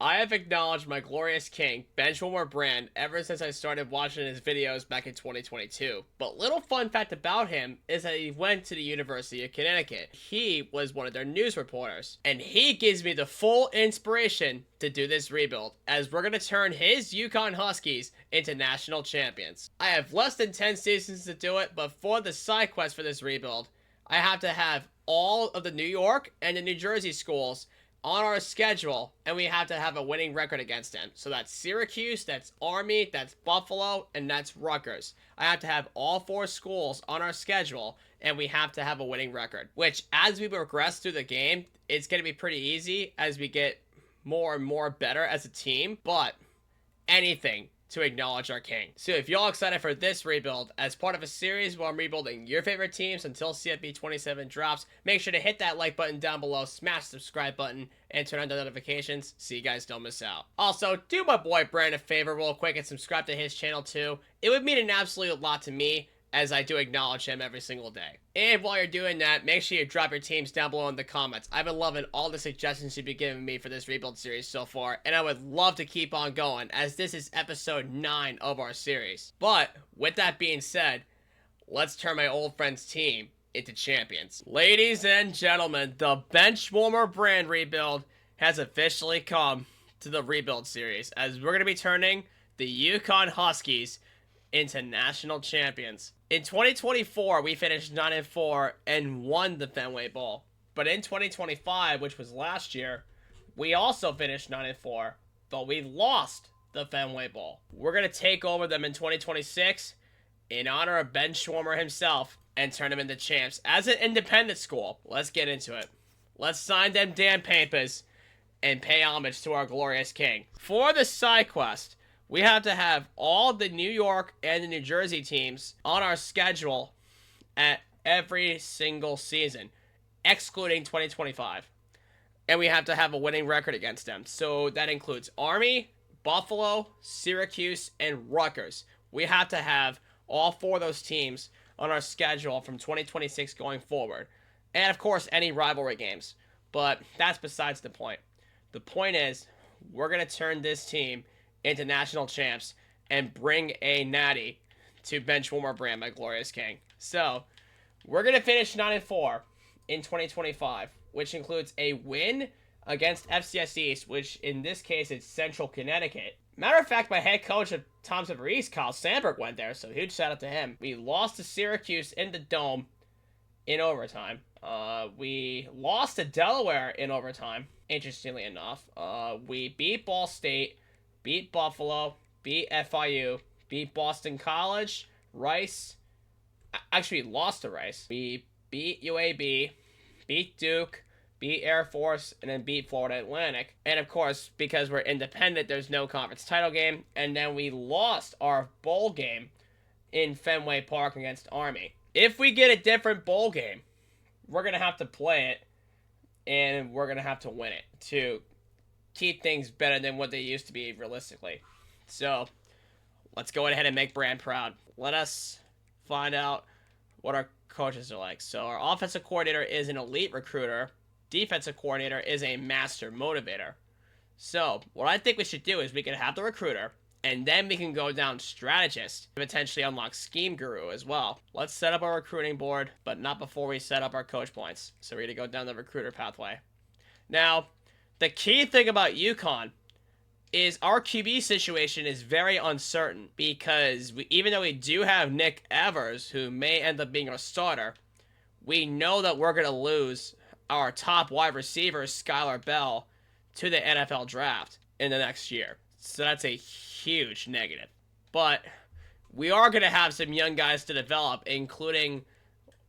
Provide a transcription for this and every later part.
I have acknowledged my glorious king, BenchwarmerBran, ever since I started watching his videos back in 2022. But little fun fact about him is that he went to the University of Connecticut. He was one of their news reporters. And he gives me the full inspiration to do this rebuild, as we're going to turn his UConn Huskies into national champions. I have less than 10 seasons to do it, but for the side quest for this rebuild, I have to have all of the New York and the New Jersey schools on our schedule, and we have to have a winning record against them. So that's Syracuse, that's Army, that's Buffalo, and that's Rutgers. I have to have all 4 schools on our schedule, and we have to have a winning record. Which, as we progress through the game, it's going to be pretty easy as we get more and more better as a team, but anything to acknowledge our king. So if y'all excited for this rebuild as part of a series where I'm rebuilding your favorite teams until CFB27 drops, make sure to hit that like button down below, smash the subscribe button, and turn on the notifications so you guys don't miss out. Also, do my boy Bran a favor real quick and subscribe to his channel too. It would mean an absolute lot to me, as I do acknowledge him every single day. And while you're doing that, make sure you drop your teams down below in the comments. I've been loving all the suggestions you've been giving me for this rebuild series so far, and I would love to keep on going, as this is episode 9 of our series. But, with that being said, let's turn my old friend's team into champions. Ladies and gentlemen, the BenchwarmerBran rebuild has officially come to the rebuild series, as we're going to be turning the UConn Huskies into national champions. In 2024, we finished 9-4 and won the Fenway Bowl. But in 2025, which was last year, we also finished 9-4, but we lost the Fenway Bowl. We're going to take over them in 2026 in honor of Ben Schwarmer himself and turn them into champs as an independent school. Let's get into it. Let's sign them damn papers and pay homage to our glorious king. For the side quest, we have to have all the New York and the New Jersey teams on our schedule at every single season, excluding 2025. And we have to have a winning record against them. So that includes Army, Buffalo, Syracuse, and Rutgers. We have to have all 4 of those teams on our schedule from 2026 going forward. And of course, any rivalry games. But that's besides the point. The point is, we're going to turn this team into national champs and bring a natty to BenchwarmerBran, my glorious king. So, we're going to finish 9-4 in 2025, which includes a win against FCS East, which in this case is Central Connecticut. Matter of fact, my head coach of Thompson East, Kyle Sandberg, went there, so huge shout out to him. We lost to Syracuse in the Dome in overtime. We lost to Delaware in overtime, interestingly enough. We beat Ball State, beat Buffalo, beat FIU, beat Boston College, Rice. Actually, lost to Rice. We beat UAB, beat Duke, beat Air Force, and then beat Florida Atlantic. And of course, because we're independent, there's no conference title game. And then we lost our bowl game in Fenway Park against Army. If we get a different bowl game, we're going to have to play it, and we're going to have to win it to keep things better than what they used to be realistically. So, let's go ahead and make Bran proud. Let us find out what our coaches are like. So, our offensive coordinator is an elite recruiter. Defensive coordinator is a master motivator. So, what I think we should do is we can have the recruiter, and then we can go down strategist to potentially unlock scheme guru as well. Let's set up our recruiting board, but not before we set up our coach points. So, we're going to go down the recruiter pathway. Now, the key thing about UConn is our QB situation is very uncertain, because even though we do have Nick Evers, who may end up being our starter, we know that we're going to lose our top wide receiver, Skylar Bell, to the NFL draft in the next year. So that's a huge negative. But we are going to have some young guys to develop, including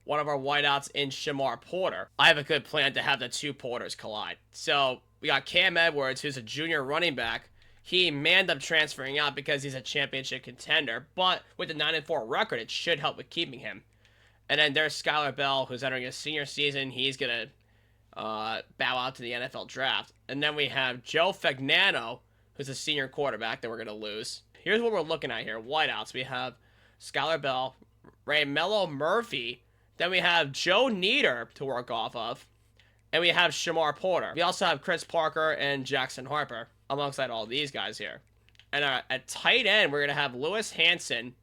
one of our wideouts in Shamar Porter. I have a good plan to have the 2 Porters collide. So we got Cam Edwards, who's a junior running back. He may end up transferring out because he's a championship contender, but with the 9-4 record, it should help with keeping him. And then there's Skylar Bell, who's entering his senior season. He's going to bow out to the NFL draft. And then we have Joe Fagnano, who's a senior quarterback that we're going to lose. Here's what we're looking at here. Wideouts. We have Skylar Bell, Raymello Murphy. Then we have Joe Nieder to work off of. And we have Shamar Porter. We also have Chris Parker and Jackson Harper. alongside all these guys here. And at tight end, we're going to have Lewis Hanson.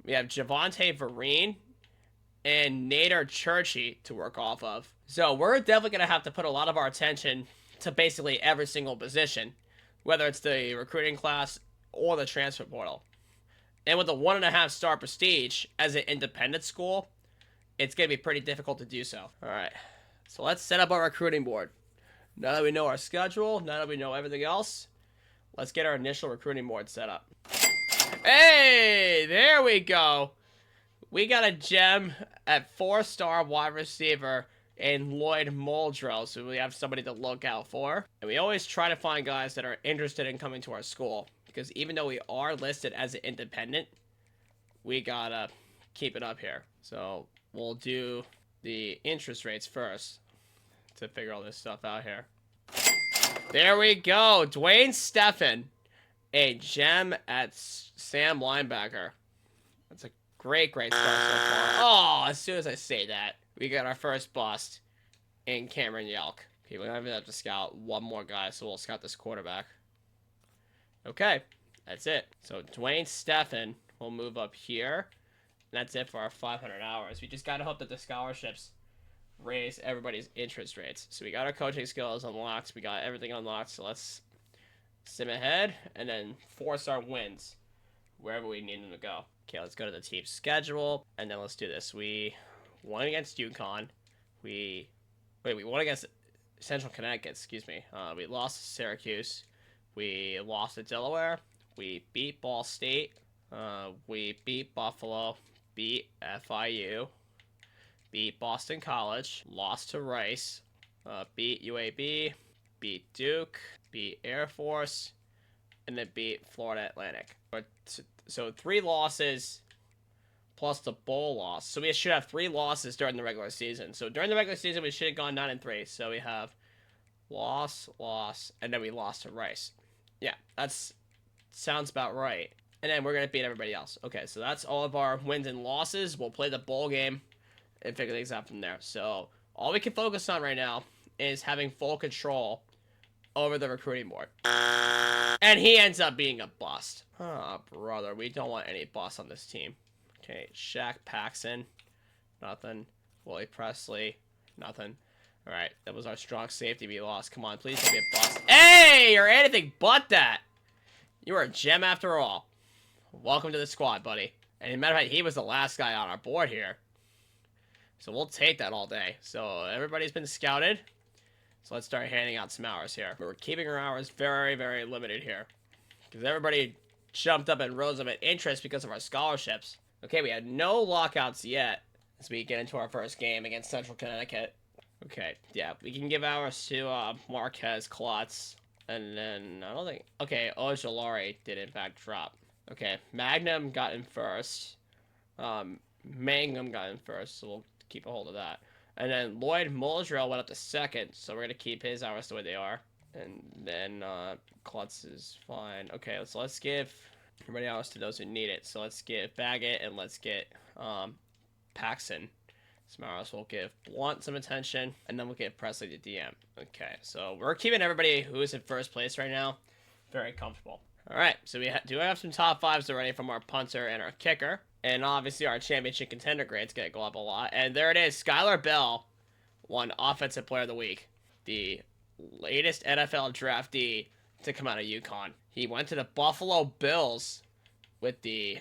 We have Javonte Vereen and Nader Churchy to work off of. So we're definitely going to have to put a lot of our attention to basically every single position, whether it's the recruiting class or the transfer portal. And with a 1.5 star prestige as an independent school, it's going to be pretty difficult to do so. All right, so let's set up our recruiting board. Now that we know our schedule, now that we know everything else, let's get our initial recruiting board set up. Hey, there we go. We got a gem at 4-star wide receiver in Lloyd Muldrow, so we have somebody to look out for. And we always try to find guys that are interested in coming to our school, because even though we are listed as an independent, we gotta keep it up here. So we'll do the interest rates first to figure all this stuff out here. There we go. Dwayne Steffen, a gem at Sam linebacker. That's a great start so far. Oh, as soon as I say that, we got our first bust in Cameron Yelk. Okay, we're gonna have to scout one more guy, so we'll scout this quarterback. Okay, that's it. So Dwayne Steffen will move up here. And that's it for our 500 hours. We just gotta hope that the scholarships raise everybody's interest rates. So we got our coaching skills unlocked. We got everything unlocked. So let's sim ahead. And then 4-star wins wherever we need them to go. Okay, let's go to the team schedule. And then let's do this. We won against UConn. We won against Central Connecticut, excuse me. We lost to Syracuse. We lost to Delaware. We beat Ball State. We beat Buffalo. Beat FIU. Beat Boston College. Lost to Rice. Beat UAB. Beat Duke. Beat Air Force. And then beat Florida Atlantic. So 3 losses plus the bowl loss. So we should have 3 losses during the regular season. So during the regular season, we should have gone 9-3. So we have loss, and then we lost to Rice. Yeah, that's sounds about right. And then we're going to beat everybody else. Okay, so that's all of our wins and losses. We'll play the bowl game and figure things out from there. So all we can focus on right now is having full control over the recruiting board. And he ends up being a bust. Oh, brother, we don't want any busts on this team. Okay, Shaq Paxson, nothing. Willie Presley, nothing. All right, that was our strong safety we lost. Come on, please don't be a bust. Hey, you're anything but that. You are a gem after all. Welcome to the squad, buddy. And as a matter of fact, he was the last guy on our board here. So we'll take that all day. So everybody's been scouted. So let's start handing out some hours here. But we're keeping our hours very, very limited here, because everybody jumped up and rose up in interest because of our scholarships. Okay, we had no lockouts yet as we get into our first game against Central Connecticut. Okay, yeah, we can give hours to Marquez Klotz. And then, I don't think... Okay, Ojolari did in fact drop. Okay, Magnum got in first. Mangum got in first, so we'll keep a hold of that. And then Lloyd Muldrow went up to second, so we're going to keep his hours the way they are. And then Klutz is fine. Okay, so let's give everybody else to those who need it. So let's give Baggett and let's get Paxson. Smaros will give Blunt some attention, and then we'll give Presley to DM. Okay, so we're keeping everybody who is in first place right now very comfortable. All right, so we do have some top 5s already from our punter and our kicker. And obviously our championship contender grade's going to go up a lot. And there it is. Skylar Bell won Offensive Player of the Week. The latest NFL draftee to come out of UConn. He went to the Buffalo Bills with the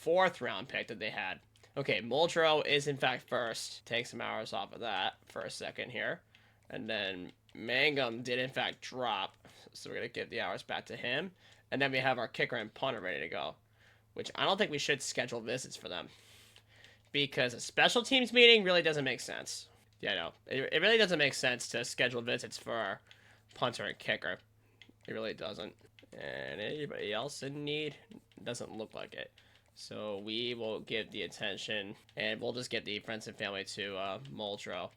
4th round pick that they had. Okay, Muldrow is in fact first. Take some hours off of that for a second here. And then Mangum did in fact drop. So we're going to give the hours back to him. And then we have our kicker and punter ready to go, which I don't think we should schedule visits for them, because a special teams meeting really doesn't make sense. Yeah, no, it really doesn't make sense to schedule visits for our punter and kicker. It really doesn't. And anybody else in need? Doesn't look like it. So we will give the attention, and we'll just get the friends and family to Muldrow.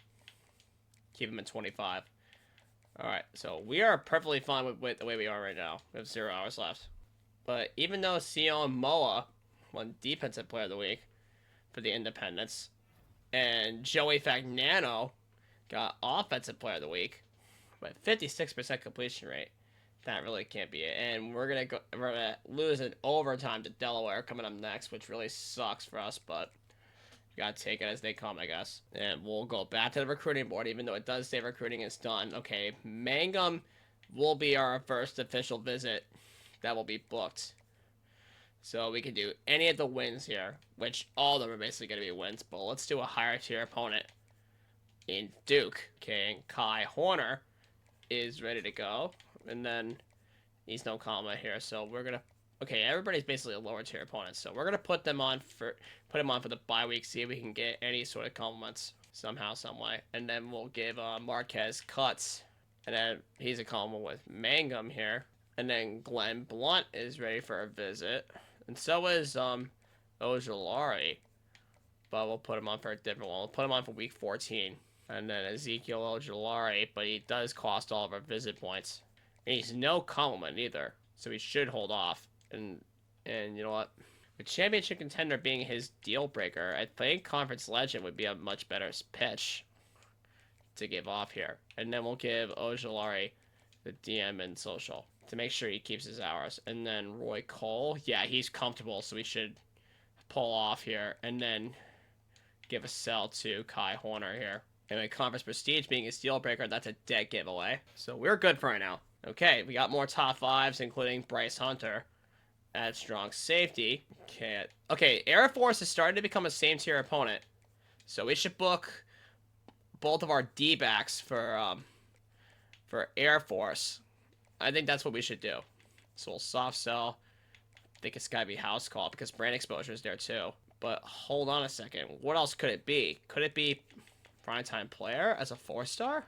Keep him at 25. All right, so we are perfectly fine with the way we are right now. We have 0 hours left. But even though Sion Moa won Defensive Player of the Week for the Independents, and Joey Fagnano got Offensive Player of the Week with 56% completion rate, That really can't be it. And we're gonna lose in overtime to Delaware coming up next, which really sucks for us, but we gotta take it as they come, I guess. And we'll go back to the recruiting board, even though it does say recruiting is done. Okay, Mangum will be our first official visit that will be booked. So we can do any of the wins here, which all of them are basically going to be wins. But let's do a higher tier opponent in Duke. Okay, and Kai Horner is ready to go. And then he's no comma here, so we're going to... Okay, everybody's basically a lower tier opponent, so we're going to put him on for the bye week, see if we can get any sort of compliments somehow, some way. And then we'll give Marquez cuts. And then he's a compliment with Mangum here. And then Glenn Blunt is ready for a visit. And so is Ojulari. But we'll put him on for a different one. We'll put him on for week 14. And then Ezekiel Ojulari, but he does cost all of our visit points. And he's no compliment either. So he should hold off. And you know what? With championship contender being his deal breaker, I think Conference Legend would be a much better pitch to give off here. And then we'll give Ojulari the DM and social to make sure he keeps his hours. And then Roy Cole, yeah, he's comfortable, so we should pull off here. And then give a sell to Kai Horner here. And with Conference Prestige being his deal breaker, that's a dead giveaway. So we're good for right now. Okay, we got more top fives, including Bryce Hunter at strong safety. Okay, Air Force is starting to become a same tier opponent. So we should book both of our D-backs for Air Force. I think that's what we should do. So we'll soft sell. I think it's gotta be house call because brand exposure is there too. But hold on a second. What else could it be? Could it be primetime player as a 4-star?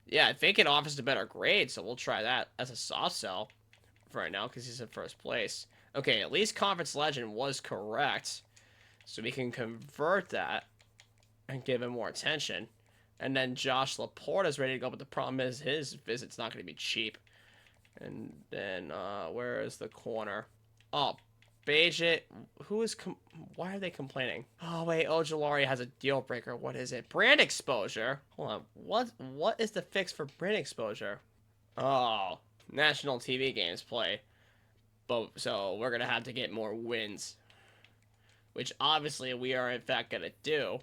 Yeah, I think it offers a better grade, so we'll try that as a soft sell for right now because he's in first place. Okay, at least Conference Legend was correct. So we can convert that and give him more attention. And then Josh Laporta is ready to go, but the problem is his visit's not going to be cheap. And then, where is the corner? Oh, Bajit. Why are they complaining? Oh, wait, Ojulari has a deal breaker. What is it? Brand exposure? Hold on. What is the fix for brand exposure? Oh, national TV games play. So we're going to have to get more wins. Which, obviously, we are, in fact, going to do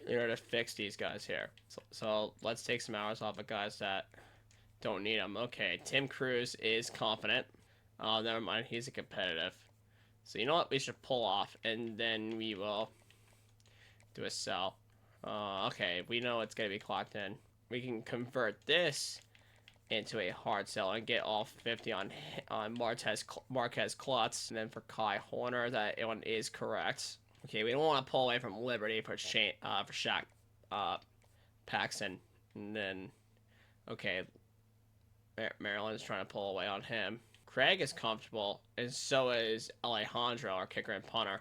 in order to fix these guys here. So let's take some hours off of guys that don't need them. Okay, Tim Cruz is confident. Oh, never mind. He's a competitive. So you know what? We should pull off, and then we will do a sell. Okay, we know it's going to be clocked in. We can convert this into a hard sell and get all 50 on Marquez Klutz. And then for Kai Horner, that one is correct. Okay, we don't want to pull away from Liberty for Shaq Paxson. And then, okay, Maryland's trying to pull away on him. Craig is comfortable, and so is Alejandro, our kicker and punter.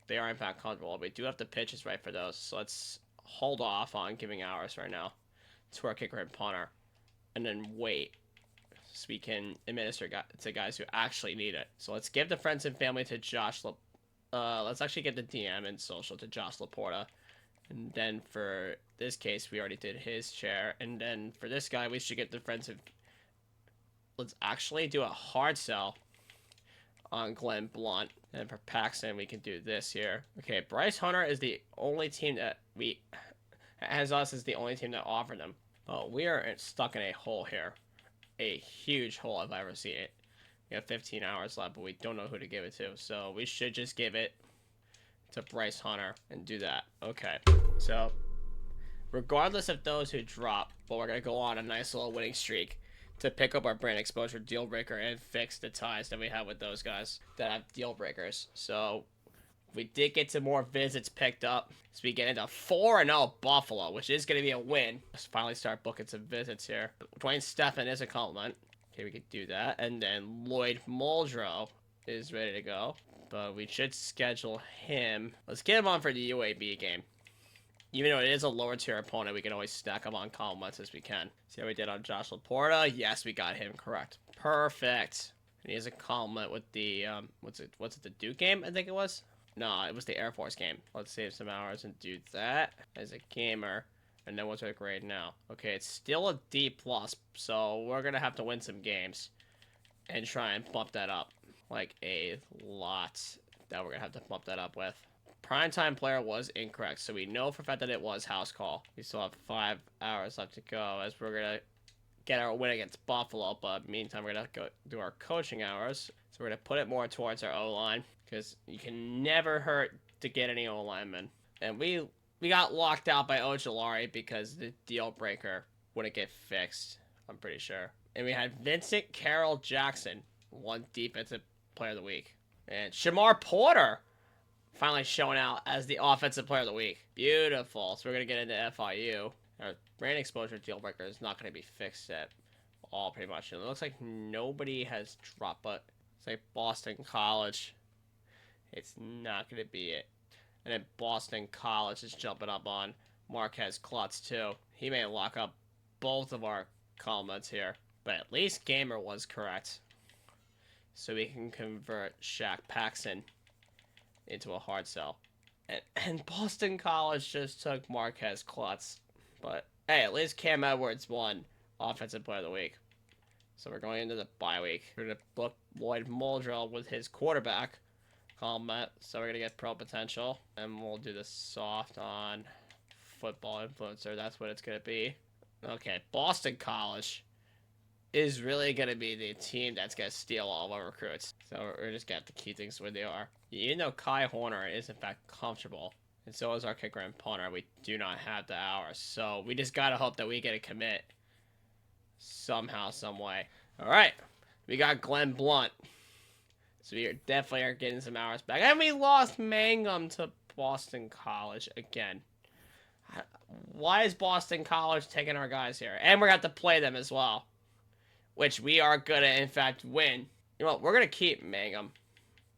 They are, in fact, comfortable. We do have the pitches right for those, so let's hold off on giving ours right now to our kicker and punter. And then wait, so we can administer to guys who actually need it. So let's give the friends and family to Josh let's actually get the DM and social to Josh Laporta. And then for this case, we already did his chair. And then for this guy, we should get the friends of... Let's actually do a hard sell on Glenn Blunt. And for Paxton, we can do this here. Okay, Bryce Hunter is the only team that has us as the only team that offered them. Oh, we are stuck in a hole here. A huge hole if I ever see it. We have 15 hours left, but we don't know who to give it to. So we should just give it to Bryce Hunter and do that. Okay. So regardless of those who drop, but we're going to go on a nice little winning streak to pick up our brand exposure deal breaker and fix the ties that we have with those guys that have deal breakers. So we did get some more visits picked up. So we get into 4-0 Buffalo, which is going to be a win. Let's finally start booking some visits here. Dwayne Steffen is a compliment. Okay, we could do that. And then Lloyd Muldrow is ready to go. But we should schedule him. Let's get him on for the UAB game. Even though it is a lower tier opponent, we can always stack him on compliments as we can. See how we did on Josh Laporta? Yes, we got him correct. Perfect. And he has a compliment with the, what's it, the Duke game, I think it was? No, it was the Air Force game. Let's save some hours and do that as a gamer. And then what's our grade now? Okay, it's still a D plus, so we're gonna have to win some games and try and bump that up. Like a lot that we're gonna have to bump that up with. Primetime player was incorrect, so we know for a fact that it was house call. We still have 5 hours left to go as we're gonna get our win against Buffalo, but meantime we're gonna go do our coaching hours. So we're gonna put it more towards our O-line, because you can never hurt to get any O-linemen. And we got locked out by Ojolari because the deal breaker wouldn't get fixed, I'm pretty sure. And we had Vincent Carroll Jackson, won Defensive Player of the Week. And Shamar Porter finally showing out as the Offensive Player of the Week. Beautiful. So we're going to get into FIU. Our brand exposure deal breaker is not going to be fixed at all, pretty much. And it looks like nobody has dropped, but it's like Boston College. It's not going to be it. And then Boston College is jumping up on Marquez Klutz, too. He may lock up both of our comments here. But at least Gamer was correct. So we can convert Shaq Paxson into a hard sell. And Boston College just took Marquez Klutz. But hey, at least Cam Edwards won Offensive Player of the Week. So we're going into the bye week. We're going to book Lloyd Muldrow with his quarterback comment. So we're going to get pro potential. And we'll do the soft on football influencer. That's what it's going to be. Okay, Boston College is really going to be the team that's going to steal all of our recruits. So we're just going to have to keep things where they are. Even though Kai Horner is, in fact, comfortable, and so is our kicker and punter, we do not have the hours. So we just got to hope that we get a commit somehow, some way. All right. We got Glenn Blunt. So we definitely are getting some hours back. And we lost Mangum to Boston College again. Why is Boston College taking our guys here? And we're going to have to play them as well, which we are going to, in fact, win. You know what? We're going to keep Mangum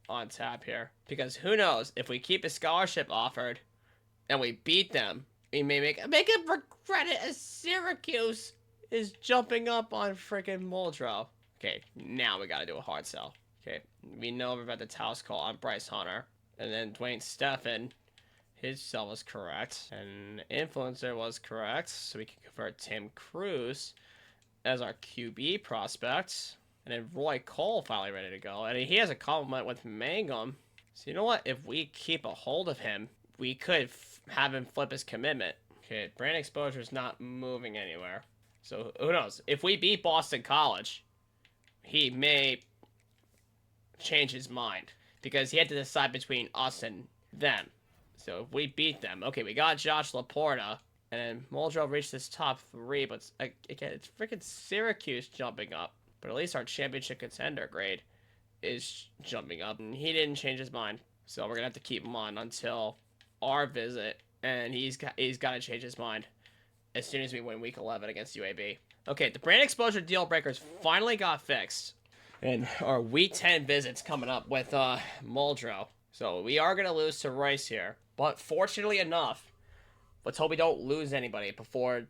on tap here, because who knows, if we keep a scholarship offered and we beat them, we may make him regret it as Syracuse is jumping up on freaking Muldrow. Okay, now we got to do a hard sell. Okay, we know about the house call on Bryce Hunter, and then Dwayne Steffen, his sell was correct, and Influencer was correct, so we can convert Tim Cruz as our QB prospect. And then Roy Cole finally ready to go. And he has a compliment with Mangum. So you know what? If we keep a hold of him, we could have him flip his commitment. Okay, brand exposure is not moving anywhere. So who knows? If we beat Boston College, he may change his mind, because he had to decide between us and them. So if we beat them, okay, we got Josh Laporta. And then Muldrow reached this top 3, but again, it's freaking Syracuse jumping up. But at least our championship contender grade is jumping up. And he didn't change his mind. So we're going to have to keep him on until our visit. And he's got to change his mind as soon as we win week 11 against UAB. Okay, the brand exposure deal breakers finally got fixed. And our week 10 visit's coming up with Muldrow. So we are going to lose to Rice here. But fortunately enough, let's hope we don't lose anybody before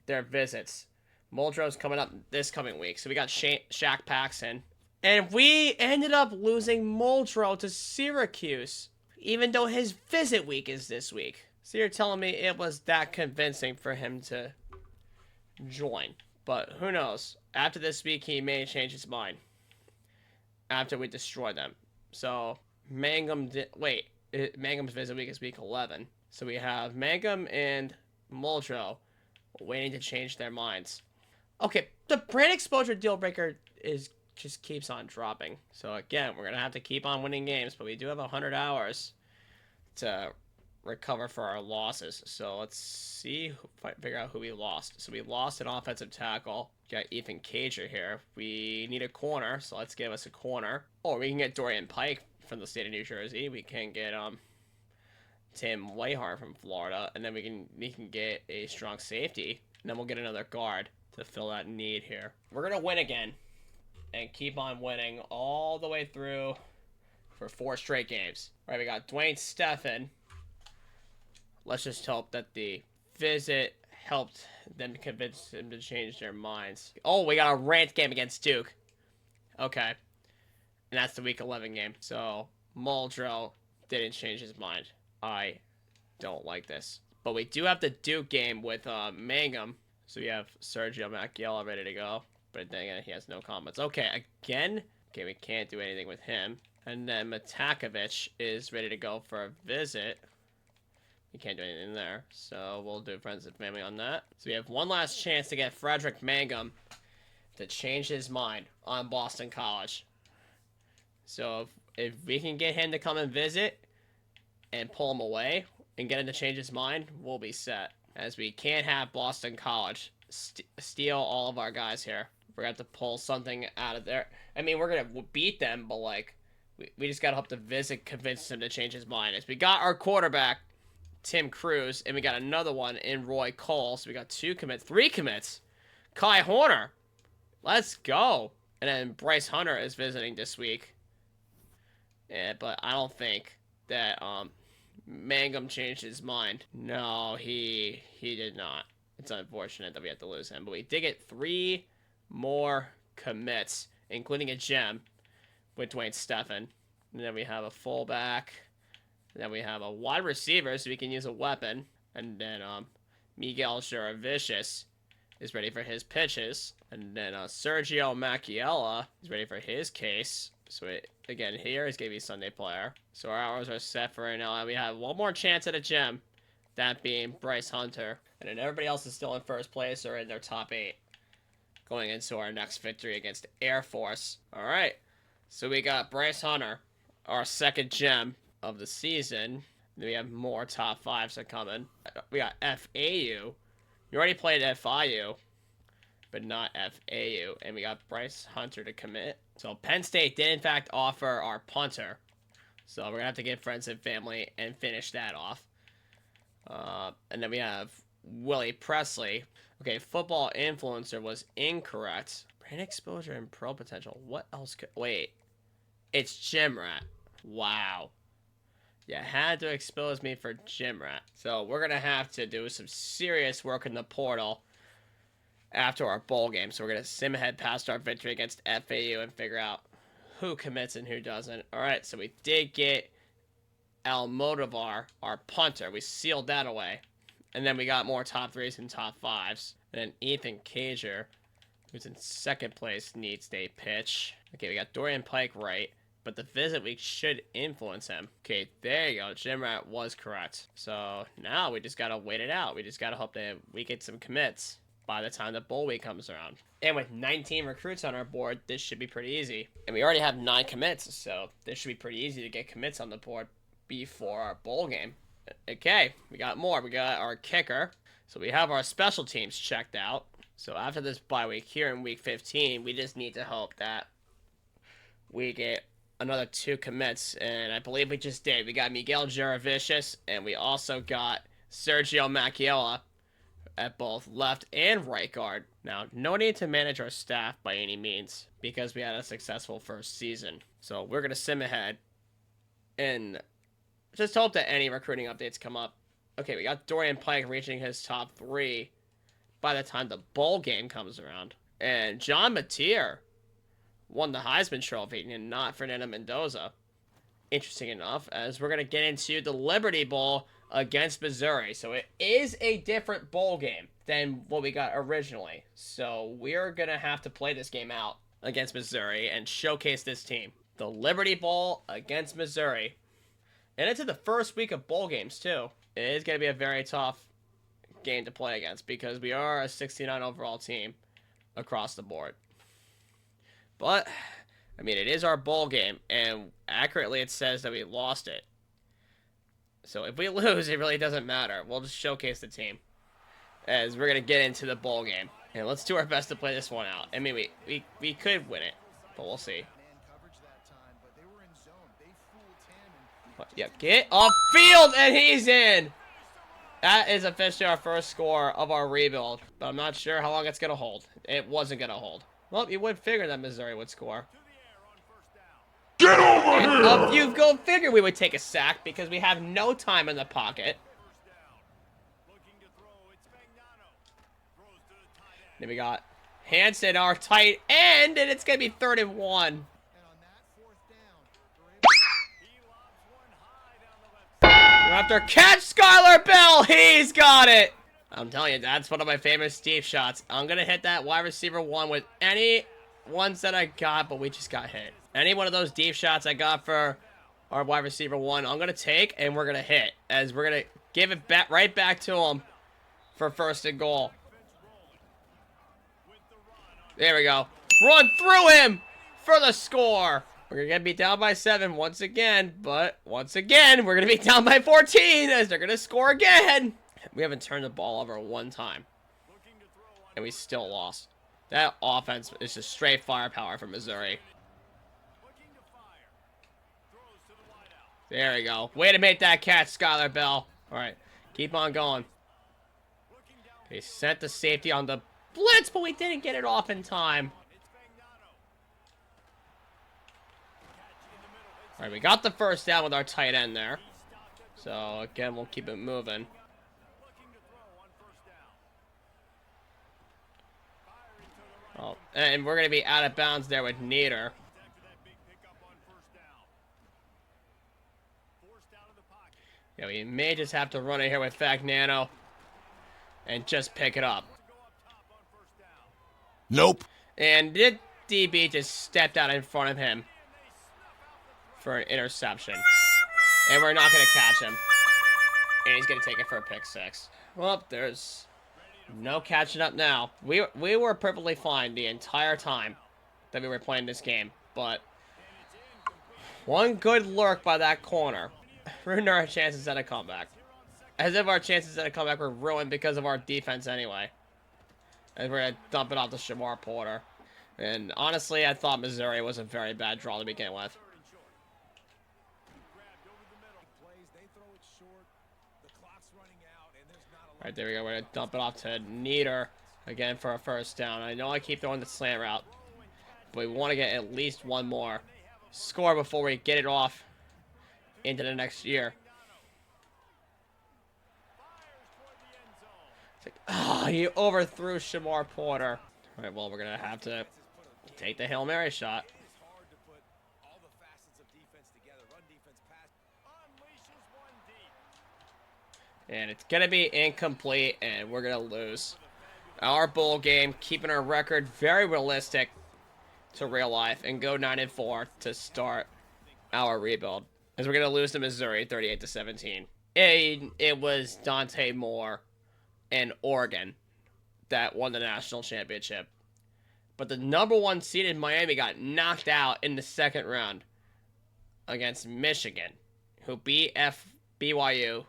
their visits. Muldrow's coming up this coming week. So we got Shaq Paxson. And we ended up losing Muldrow to Syracuse, even though his visit week is this week. So you're telling me it was that convincing for him to join. But who knows? After this week, he may change his mind. After we destroy them. So Mangum's visit week is week 11. So we have Mangum and Muldrow waiting to change their minds. Okay, the brand exposure deal breaker just keeps on dropping. So again, we're going to have to keep on winning games, but we do have 100 hours to recover for our losses. So let's figure out who we lost. So we lost an offensive tackle. Got Ethan Cager here. We need a corner, so let's give us a corner. Or we can get Dorian Pike from the state of New Jersey. We can get Tim Wayhart from Florida, and then we can get a strong safety, and then we'll get another guard to fill that need here. We're gonna win again and keep on winning all the way through for 4 straight games. All right, we got Dwayne Steffen. Let's just hope that the visit helped them to convince them to change their minds. Oh, we got a rant game against Duke. Okay, and that's the week 11 game. So Muldrow didn't change his mind. I don't like this. But we do have the Duke game with Mangum. So we have Sergio Macchiella ready to go. But then again, he has no comments. Okay, again. Okay, we can't do anything with him. And then Matakovich is ready to go for a visit. We can't do anything there. So we'll do friends and family on that. So we have one last chance to get Frederick Mangum to change his mind on Boston College. So if we can get him to come and visit and pull him away and get him to change his mind, we'll be set. As we can't have Boston College steal all of our guys here. We're going to have to pull something out of there. I mean, we're going to beat them, but, like, we just got to hope the visit convinces him to change his mind. As we got our quarterback, Tim Cruz, and we got another one in Roy Cole. So we got 3 commits. Kai Horner. Let's go. And then Bryce Hunter is visiting this week. Yeah, but I don't think that Mangum changed his mind. No, he did not. It's unfortunate that we have to lose him. But we did get 3 more commits, including a gem with Dwayne Steffen. And then we have a fullback. And then we have a wide receiver, so we can use a weapon. And then Miguel Juravicius is ready for his pitches. And then Sergio Macchiella is ready for his case. So again, here is going to be Sunday player. So our hours are set for right now. And we have one more chance at a gem, that being Bryce Hunter. And then everybody else is still in first place or in their top 8. Going into our next victory against Air Force. Alright, so we got Bryce Hunter, our second gem of the season. Then we have more top 5s that come in. We got FAU. You already played FIU, but not FAU. And we got Bryce Hunter to commit. So Penn State did in fact offer our punter. So we're going to have to get friends and family and finish that off. And then we have Willie Presley. Okay, football influencer was incorrect. Brain exposure and pro potential. What else could... Wait. It's Gym Rat. Wow. You had to expose me for Gym Rat. So we're going to have to do some serious work in the portal after our bowl game. So we're going to sim ahead past our victory against FAU and figure out who commits and who doesn't. Alright, so we did get Almodovar, our punter. We sealed that away. And then we got more top 3s and top 5s. And then Ethan Cager, who's in second place, needs a pitch. Okay, we got Dorian Pike right. But the visit week should influence him. Okay, there you go. Jim Rat was correct. So now we just got to wait it out. We just got to hope that we get some commits by the time the bowl week comes around. And with 19 recruits on our board, this should be pretty easy. And we already have 9 commits, so this should be pretty easy to get commits on the board before our bowl game. Okay, we got more. We got our kicker. So we have our special teams checked out. So after this bye week here in week 15, we just need to hope that we get another 2 commits. And I believe we just did. We got Miguel Juravicius, and we also got Sergio Macchiella at both left and right guard. Now, no need to manage our staff by any means because we had a successful first season. So we're going to sim ahead and just hope that any recruiting updates come up. Okay, we got Dorian Pike reaching his top 3 by the time the bowl game comes around. And John Mateer won the Heisman Trophy and not Fernando Mendoza. Interesting enough, as we're going to get into the Liberty Bowl against Missouri. So it is a different bowl game than what we got originally. So we're going to have to play this game out against Missouri and showcase this team. The Liberty Bowl against Missouri. And it's in the first week of bowl games, too. It is going to be a very tough game to play against because we are a 69 overall team across the board. But, I mean, it is our bowl game, and accurately it says that we lost it. So if we lose, it really doesn't matter. We'll just showcase the team as we're going to get into the bowl game. And let's do our best to play this one out. I mean, we could win it, but we'll see. Yeah, get off field, and he's in. That is officially our first score of our rebuild, but I'm not sure how long it's going to hold. It wasn't going to hold. Well, you would figure that Missouri would score. Get over here! You go figure we would take a sack because we have no time in the pocket. Then we got Hansen, our tight end, and it's going to be 3rd and 1. After catch, Skylar Bell. He's got it. I'm telling you, that's one of my famous deep shots. I'm going to hit that wide receiver one with any ones that I got, but we just got hit. Any one of those deep shots I got for our wide receiver one, I'm going to take, and we're going to hit. As we're going to give it back right back to him for first and goal. There we go. Run through him for the score. We're going to be down by 7 once again, but once again, we're going to be down by 14 as they're going to score again. We haven't turned the ball over one time, and we still lost. That offense is just straight firepower from Missouri. There we go. Way to make that catch, Skylar Bell. All right, keep on going. He sent the safety on the blitz, but we didn't get it off in time. All right, we got the first down with our tight end there. So, again, we'll keep it moving. Oh, and we're going to be out of bounds there with Nieder. Yeah, we may just have to run it here with Fagnano and just pick it up. Nope. And the DB just stepped out in front of him for an interception. And we're not going to catch him. And he's going to take it for a pick 6. Well, there's no catching up now. We were perfectly fine the entire time that we were playing this game. But one good lurk by that corner ruined our chances at a comeback. As if our chances at a comeback were ruined because of our defense anyway. And we're going to dump it off to Shamar Porter. And honestly, I thought Missouri was a very bad draw to begin with. Alright, there we go. We're going to dump it off to Nieder again for a first down. I know I keep throwing the slant route, but we want to get at least one more score before we get it off into the next year. It's like, oh, he overthrew Shamar Porter. Alright, well, we're going to have to take the Hail Mary shot. And it's going to be incomplete, and we're going to lose. Our bowl game, keeping our record very realistic to real life, and go 9-4 to start our rebuild. As we're going to lose to Missouri 38-17. It was Dante Moore and Oregon that won the national championship. But the number 1 seeded Miami got knocked out in the second round against Michigan, who beat BYU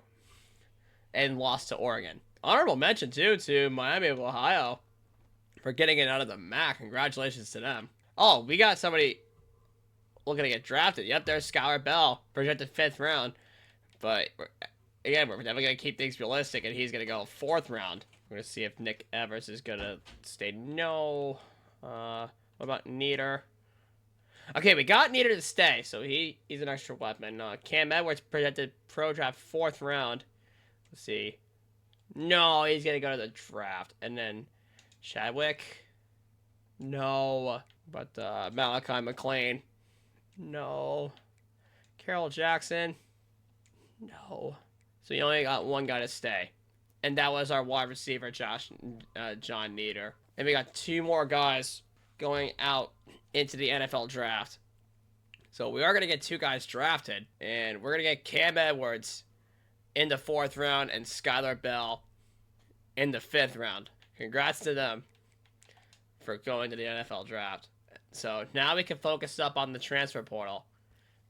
and lost to Oregon. Honorable mention, too, to Miami of Ohio for getting it out of the MAC. Congratulations to them. Oh, we got somebody looking to get drafted. Yep, there's Skylar Bell, projected 5th round. But, again, we're definitely going to keep things realistic, and he's going to go 4th round. We're going to see if Nick Evers is going to stay. No. What about Nieder? Okay, we got Nieder to stay, so he's an extra weapon. Cam Edwards projected pro draft 4th round. Let's see. No, he's going to go to the draft. And then Chadwick. No. But Malachi McLean. No. Carroll Jackson. No. So you only got one guy to stay. And that was our wide receiver, John Nieder. And we got 2 more guys going out into the NFL draft. So we are going to get 2 guys drafted. And we're going to get Cam Edwards in the 4th round and Skylar Bell in the 5th round. Congrats to them for going to the NFL draft. So now we can focus up on the transfer portal.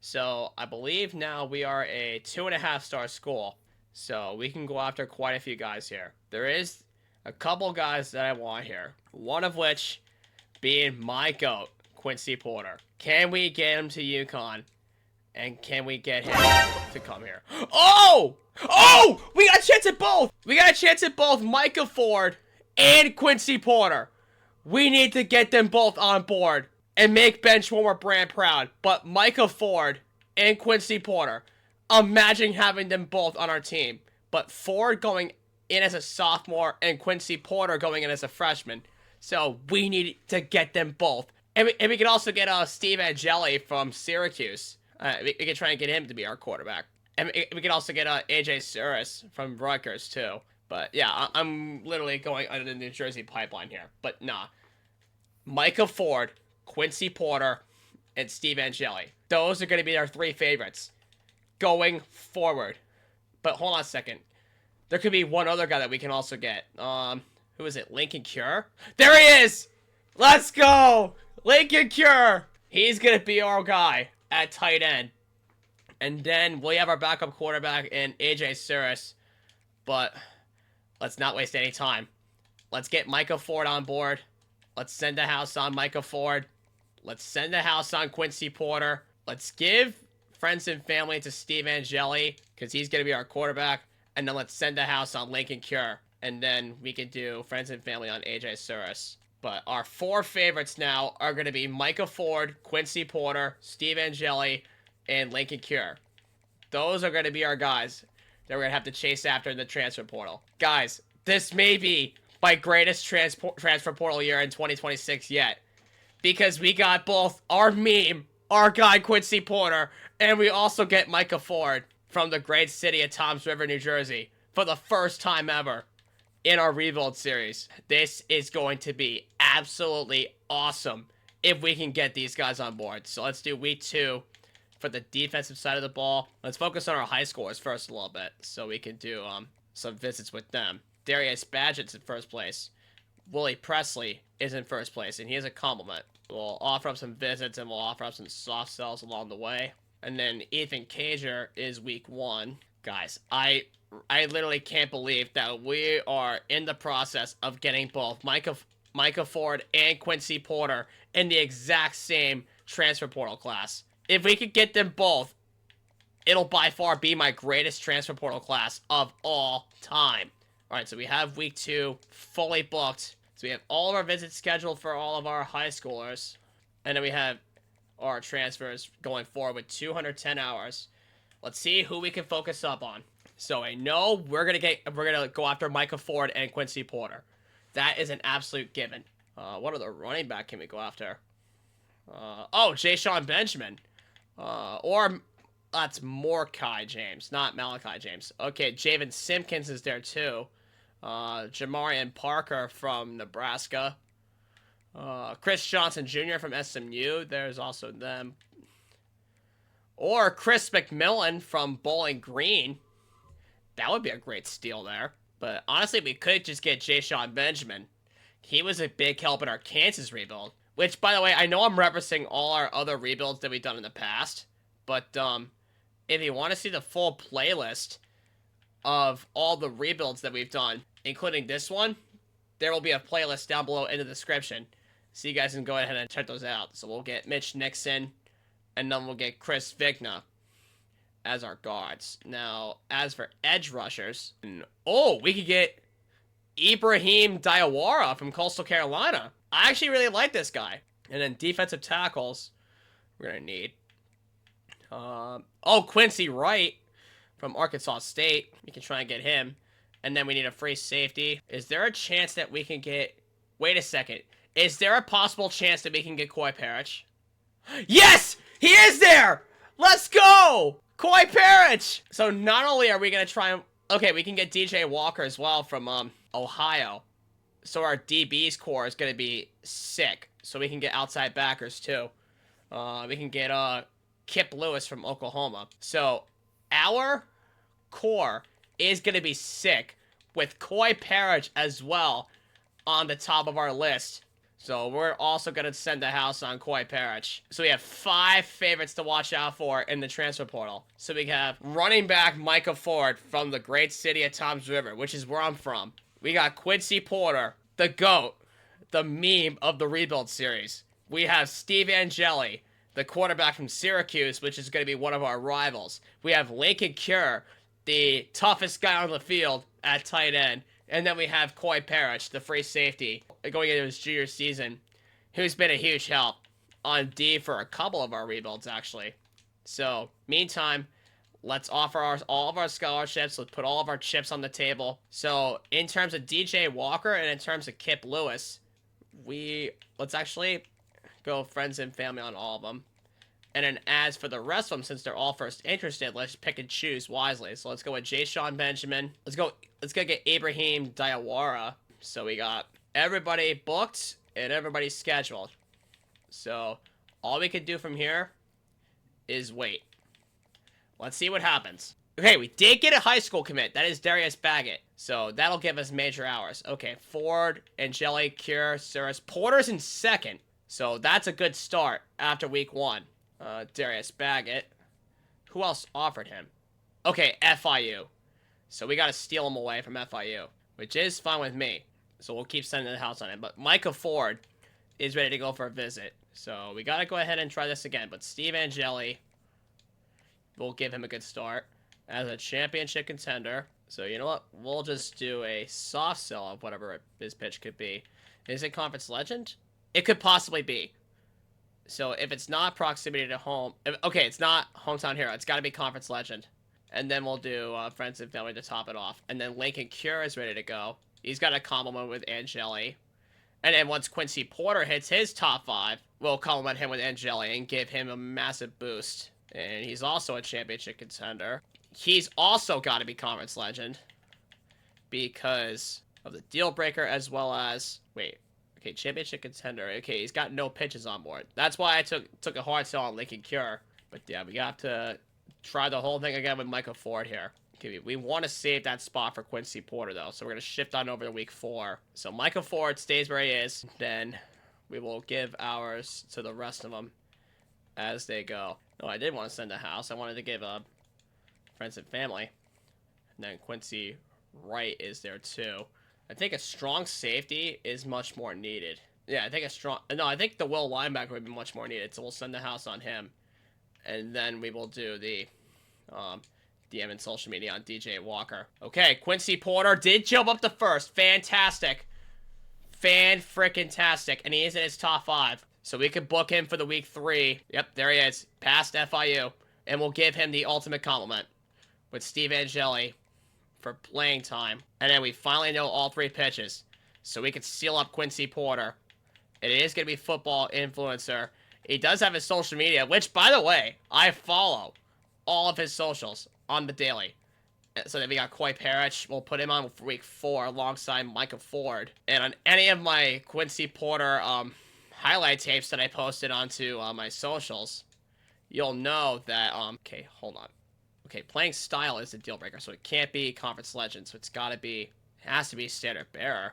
So I believe now we are a 2.5-star school. So we can go after quite a few guys here. There is a couple guys that I want here. One of which being my GOAT, Quincy Porter. Can we get him to UConn? And can we get him to come here? Oh! Oh! We got a chance at both! We got a chance at both Micah Ford and Quincy Porter. We need to get them both on board and make BenchwarmerBran proud. But Micah Ford and Quincy Porter, imagine having them both on our team. But Ford going in as a sophomore and Quincy Porter going in as a freshman. So we need to get them both. And we can also get Steve Angeli from Syracuse. We can try and get him to be our quarterback. And we can also get AJ Cyrus from Rutgers, too. But, yeah, I'm literally going under the New Jersey pipeline here. But, nah. Micah Ford, Quincy Porter, and Steve Angeli. Those are going to be our 3 favorites going forward. But hold on a second. There could be one other guy that we can also get. Who is it? Lincoln Cure? There he is! Let's go! Lincoln Cure! He's going to be our guy at tight end. And then we have our backup quarterback in AJ Cyrus. But let's not waste any time. Let's get Micah Ford on board. Let's send the house on Micah Ford. Let's send the house on Quincy Porter. Let's give friends and family to Steve Angeli, because he's going to be our quarterback. And then let's send the house on Lincoln Cure. And then we can do friends and family on AJ Cyrus. But our 4 favorites now are going to be Micah Ford, Quincy Porter, Steve Angeli, and Lincoln Cure. Those are going to be our guys that we're going to have to chase after in the transfer portal. Guys, this may be my greatest transfer portal year in 2026 yet. Because we got both our meme, our guy Quincy Porter, and we also get Micah Ford from the great city of Toms River, New Jersey, for the first time ever in our rebuild series. This is going to be absolutely awesome if we can get these guys on board. So let's do week 2 for the defensive side of the ball. Let's focus on our high scores first a little bit so we can do some visits with them. Darius Badgett's in first place. Willie Presley is in first place, and he has a compliment. We'll offer up some visits, and we'll offer up some soft sells along the way. And then Ethan Cager is week 1. Guys, I literally can't believe that we are in the process of getting both Micah Ford and Quincy Porter in the exact same transfer portal class. If we could get them both, it'll by far be my greatest transfer portal class of all time. Alright, so we have week 2 fully booked. So we have all of our visits scheduled for all of our high schoolers. And then we have our transfers going forward with 210 hours. Let's see who we can focus up on. So I know we're gonna go after Micah Ford and Quincy Porter. That is an absolute given. What other running back can we go after? Jay Sean Benjamin. Or that's Mordecai James, not Malachi James. Okay, Javen Simpkins is there too. Jamarian Parker from Nebraska. Chris Johnson Jr. from SMU. There's also them. Or Chris McMillan from Bowling Green. That would be a great steal there. But honestly, we could just get Jay Sean Benjamin. He was a big help in our Kansas rebuild. Which, by the way, I know I'm referencing all our other rebuilds that we've done in the past. But, if you want to see the full playlist of all the rebuilds that we've done, including this one, there will be a playlist down below in the description. So you guys can go ahead and check those out. So we'll get Mitch Nixon, and then we'll get Chris Vigna as our guards. Now, as for edge rushers, we could get Ibrahim Diawara from Coastal Carolina. I actually really like this guy. And then defensive tackles, we're going to need Quincy Wright from Arkansas State. We can try and get him. And then we need a free safety. Is there a chance that we can get... Wait a second. Is there a possible chance that we can get Coy Parrish? Yes! He is there! Let's go! Coy Parrish! So not only are we going to try and... Okay, we can get DJ Walker as well from Ohio. So our DB's core is going to be sick. So we can get outside backers too. We can get Kip Lewis from Oklahoma. So our core is going to be sick with Coy Parrish as well on the top of our list. So we're also going to send the house on Coy Parrish. So we have 5 favorites to watch out for in the transfer portal. So we have running back Micah Ford from the great city of Toms River, which is where I'm from. We got Quincy Porter, the GOAT, the meme of the rebuild series. We have Steve Angeli, the quarterback from Syracuse, which is going to be one of our rivals. We have Lincoln Cure, the toughest guy on the field at tight end. And then we have Coy Parrish, the free safety, going into his junior season, who's been a huge help on D for a couple of our rebuilds, actually. So, meantime, let's offer all of our scholarships. Let's put all of our chips on the table. So, in terms of DJ Walker and in terms of Kip Lewis, let's actually go friends and family on all of them. And then as for the rest of them, since they're all first interested, let's pick and choose wisely. So let's go with Jay Sean Benjamin. Let's go get Ibrahim Diawara. So we got everybody booked and everybody scheduled. So all we can do from here is wait. Let's see what happens. Okay, we did get a high school commit. That is Darius Baggett. So that'll give us major hours. Okay, Ford, Angeli, Cure, Suris. Porter's in second. So that's a good start after week 1. Darius Baggett. Who else offered him? Okay, FIU. So we got to steal him away from FIU, which is fine with me. So we'll keep sending the house on him. But Micah Ford is ready to go for a visit. So we got to go ahead and try this again. But Steve Angeli, we'll give him a good start as a championship contender. So you know what? We'll just do a soft sell of whatever his pitch could be. Is it Conference Legend? It could possibly be. So if it's not proximity to home... Okay, it's not Hometown Hero. It's got to be Conference Legend. And then we'll do Friends and Family to top it off. And then Lincoln Cure is ready to go. He's got a compliment with Angeli. And then once Quincy Porter hits his top 5, we'll compliment him with Angeli and give him a massive boost. And he's also a championship contender. He's also got to be Conference Legend because of the deal breaker as well as... Wait. Okay, championship contender. Okay, he's got no pitches on board. That's why I took a hard sell on Lincoln Cure. But yeah, we got to try the whole thing again with Michael Ford here. Okay, we want to save that spot for Quincy Porter, though. So we're going to shift on over to week 4. So Michael Ford stays where he is. Then we will give ours to the rest of them as they go. No, I did want to send a house. I wanted to give Friends and Family. And then Quincy Wright is there, too. I think a strong safety is much more needed. Yeah, I think a strong... No, I think the will linebacker would be much more needed. So we'll send the house on him. And then we will do the... DM and social media on DJ Walker. Okay, Quincy Porter did jump up to first. Fantastic. Fan-frickin-tastic. And he is in his top 5. So we could book him for the week 3. Yep, there he is. Past FIU. And we'll give him the ultimate compliment with Steve Angeli for playing time. And then we finally know all 3 pitches. So we could seal up Quincy Porter. It is going to be football influencer. He does have his social media, which, by the way, I follow all of his socials on the daily. So then we got Coy Parrish. We'll put him on for week 4 alongside Micah Ford. And on any of my Quincy Porter highlight tapes that I posted onto my socials, you'll know that, okay, hold on. Okay, playing style is a deal breaker, so it can't be Conference Legend, so it's gotta be, it has to be Standard Bearer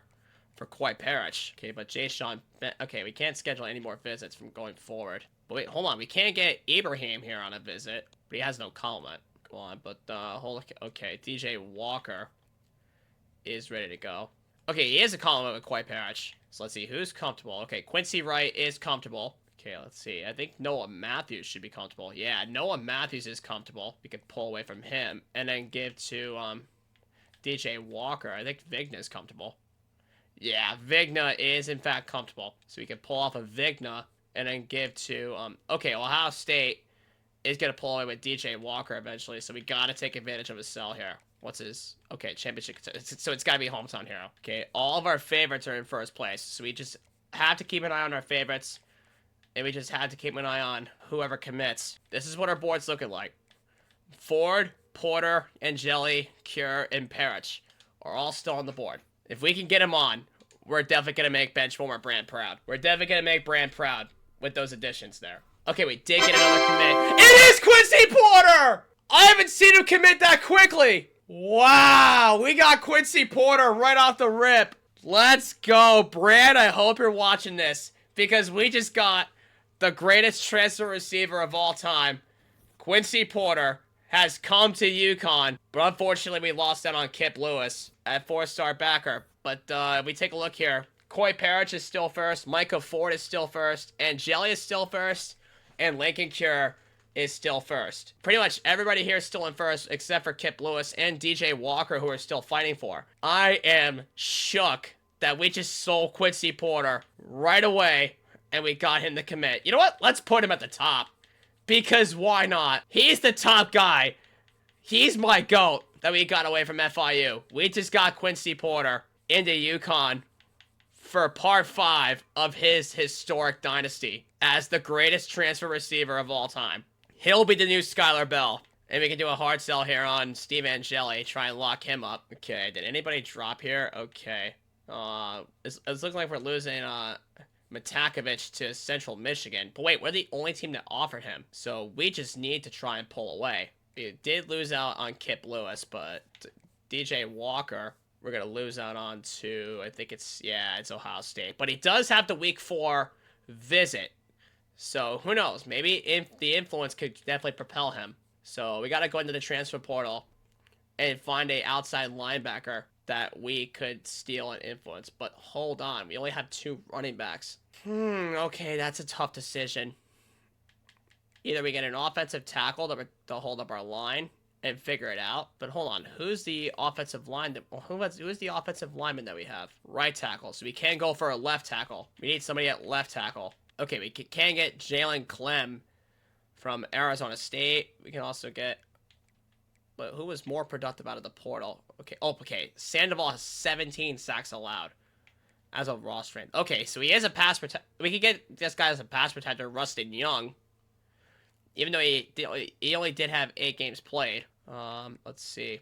for Coy Parrish. Okay, but Jay Sean, okay, we can't schedule any more visits from going forward. But wait, hold on, we can't get Ibrahim here on a visit, but he has no comment. Go on, but okay, DJ Walker is ready to go. Okay, he is a compliment with Coy Parrish. So let's see, who's comfortable? Okay, Quincy Wright is comfortable. Okay, let's see. I think Noah Matthews should be comfortable. Yeah, Noah Matthews is comfortable. We could pull away from him and then give to DJ Walker. I think Vigna's comfortable. Yeah, Vigna is in fact comfortable. So we can pull off of Vigna and then give to okay, Ohio State is gonna pull away with DJ Walker eventually. So we gotta take advantage of his sell here. What's his... Okay, championship... So it's gotta be Hometown Hero. Okay, all of our favorites are in first place. So we just have to keep an eye on our favorites. And we just had to keep an eye on whoever commits. This is what our board's looking like. Ford, Porter, Angeli, Cure, and Parrish are all still on the board. If we can get them on, we're definitely going to make BenchwarmerBran proud. We're definitely going to make Bran proud with those additions there. Okay, we did get another commit. It is Quincy Porter! I haven't seen him commit that quickly. Wow, we got Quincy Porter right off the rip. Let's go. Bran, I hope you're watching this because we just got the greatest transfer receiver of all time. Quincy Porter has come to UConn, but unfortunately we lost out on Kip Lewis at 4-star backer. But if we take a look here, Coy Parrish is still first, Micah Ford is still first, Angeli is still first, and Lincoln Cure is still first. Pretty much everybody here is still in first except for Kip Lewis and DJ Walker, who are still fighting for. I am shook that we just sold Quincy Porter right away and we got him to commit. You know what? Let's put him at the top. Because why not? He's the top guy. He's my GOAT that we got away from FIU. We just got Quincy Porter into UConn for part 5 of his historic dynasty as the greatest transfer receiver of all time. He'll be the new Skylar Bell. And we can do a hard sell here on Steve Angeli, try and lock him up. Okay, did anybody drop here? Okay. It's looking like we're losing Matakovich to Central Michigan. But wait, we're the only team that offered him. So we just need to try and pull away. We did lose out on Kip Lewis, but DJ Walker, we're going to lose out on to, I think it's Ohio State. But he does have the week 4 visit. So who knows? Maybe the influence could definitely propel him. So we got to go into the transfer portal and find a outside linebacker that we could steal and influence. But hold on, we only have 2 running backs. Okay, that's a tough decision. Either we get an offensive tackle to hold up our line and figure it out. But hold on, who's the offensive line? Who is the offensive lineman that we have? Right tackle. So we can go for a left tackle. We need somebody at left tackle. Okay, we can get Jalen Clem from Arizona State. We can also get, but who was more productive out of the portal? Okay. Sandoval has 17 sacks allowed as a raw strength. Okay, so he is a pass protector. We could get this guy as a pass protector, Rustin Young. Even though he only did have 8 games played. Let's see.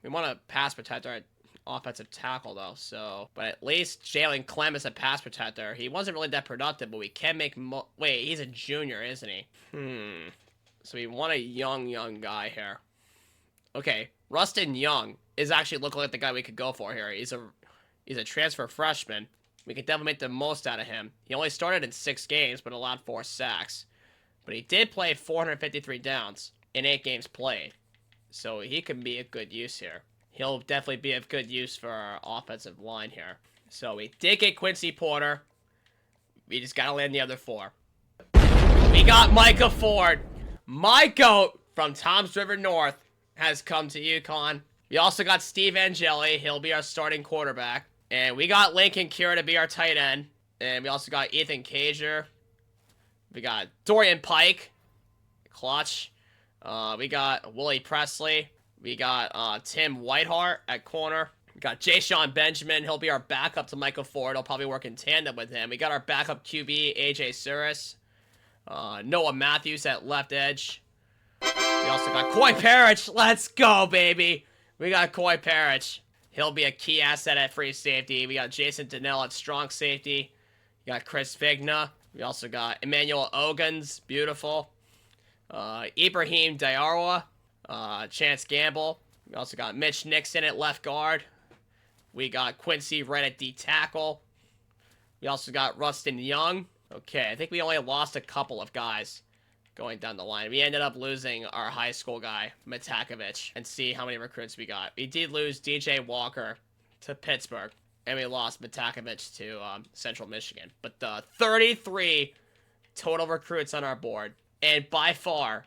We want a pass protector at offensive tackle though. So, but at least Jalen Clem is a pass protector. He wasn't really that productive, but we can make wait, he's a junior, isn't he? So we want a young guy here. Okay, Rustin Young is actually looking like the guy we could go for here. He's a transfer freshman. We could definitely make the most out of him. He only started in 6 games, but allowed 4 sacks. But he did play 453 downs in 8 games played. So he can be a good use here. He'll definitely be of good use for our offensive line here. So we did get Quincy Porter. We just got to land the other 4. We got Micah Ford. My GOAT from Toms River North has come to UConn. We also got Steve Angeli. He'll be our starting quarterback. And we got Lincoln Cura to be our tight end. And we also got Ethan Cager. We got Dorian Pike. Clutch. We got Willie Presley. We got Tim Whiteheart at corner. We got Jay-Sean Benjamin. He'll be our backup to Michael Ford. He'll probably work in tandem with him. We got our backup QB, AJ Suris. Noah Matthews at left edge. We also got Coy Parrish. Let's go, baby. We got Coy Parrish. He'll be a key asset at free safety. We got Jason Donnell at strong safety. We got Chris Vigna. We also got Emmanuel Ogans. Beautiful. Ibrahim Diarra. Chance Gamble. We also got Mitch Nixon at left guard. We got Quincy right at D tackle. We also got Rustin Young. Okay, I think we only lost a couple of guys going down the line. We ended up losing our high school guy, Matakovich, and see how many recruits we got. We did lose DJ Walker to Pittsburgh, and we lost Matakovich to Central Michigan. But 33 total recruits on our board, and by far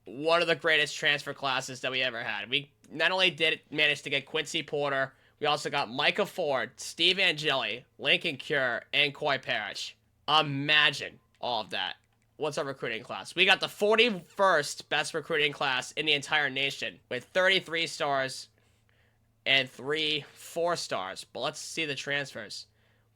one of the greatest transfer classes that we ever had. We not only did manage to get Quincy Porter, we also got Micah Ford, Steve Angeli, Lincoln Cure, and Coy Parrish. Imagine all of that. What's our recruiting class? We got the 41st best recruiting class in the entire nation with 33 stars and 3 4-stars. But let's see the transfers.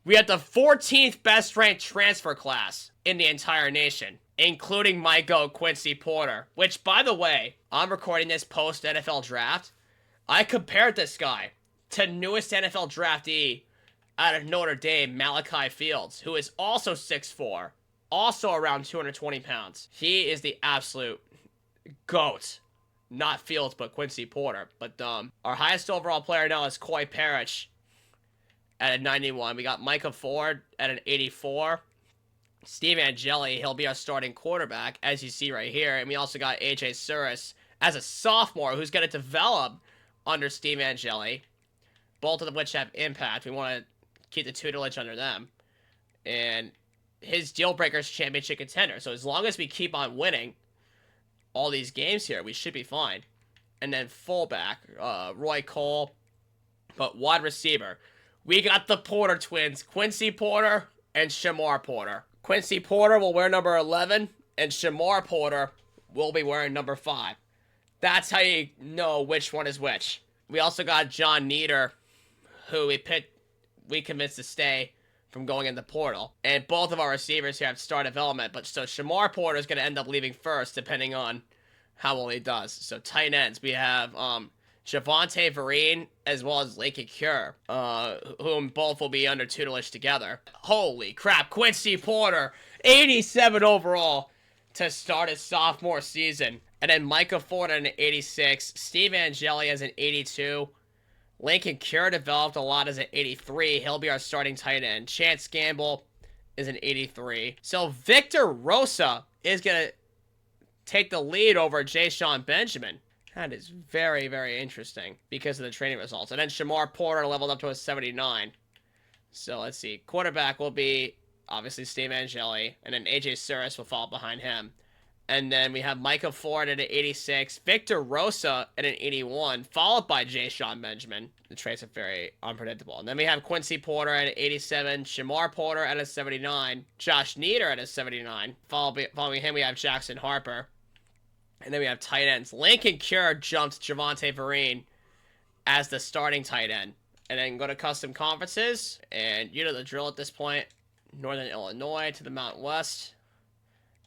We had the 14th best ranked transfer class in the entire nation, including my GOAT, Quincy Porter, which, by the way, I'm recording this post NFL draft. I compared this guy to newest NFL draftee out of Notre Dame, Malachi Fields, who is also 6'4", also around 220 pounds. He is the absolute GOAT. Not Fields, but Quincy Porter. But our highest overall player now is Coy Parrish at a 91. We got Micah Ford at an 84. Steve Angeli, he'll be our starting quarterback, as you see right here. And we also got AJ Suris as a sophomore who's going to develop under Steve Angeli. Both of which have impact. We want to keep the tutelage under them. And his deal breaker's championship contender. So as long as we keep on winning all these games here, we should be fine. And then fullback, Roy Cole. But wide receiver, we got the Porter twins, Quincy Porter and Shamar Porter. Quincy Porter will wear number 11, and Shamar Porter will be wearing number 5. That's how you know which one is which. We also got John Nieder, who we picked we convinced to stay from going in the portal. And both of our receivers here have star development, but so Shamar Porter is going to end up leaving first, depending on how well he does. So tight ends, we have Javonte Vereen as well as Lincoln Cure, whom both will be under tutelage together. Holy crap, Quincy Porter, 87 overall to start his sophomore season. And then Micah Ford at an 86, Steve Angeli as an 82, Lincoln Cure developed a lot as an 83. He'll be our starting tight end. Chance Gamble is an 83. So Victor Rosa is going to take the lead over Jay-Sean Benjamin. That is very, very interesting because of the training results. And then Shamar Porter leveled up to a 79. So let's see. Quarterback will be obviously Steve Angeli. And then AJ Suris will fall behind him. And then we have Micah Ford at an 86, Victor Rosa at an 81, followed by Jay-Sean Benjamin. The traits are very unpredictable. And then we have Quincy Porter at an 87, Shamar Porter at a 79, Josh Nieder at a 79. Following him, we have Jackson Harper. And then we have tight ends. Lincoln Cure jumped Javonte Vereen as the starting tight end. And then go to custom conferences. And you know the drill at this point. Northern Illinois to the Mountain West.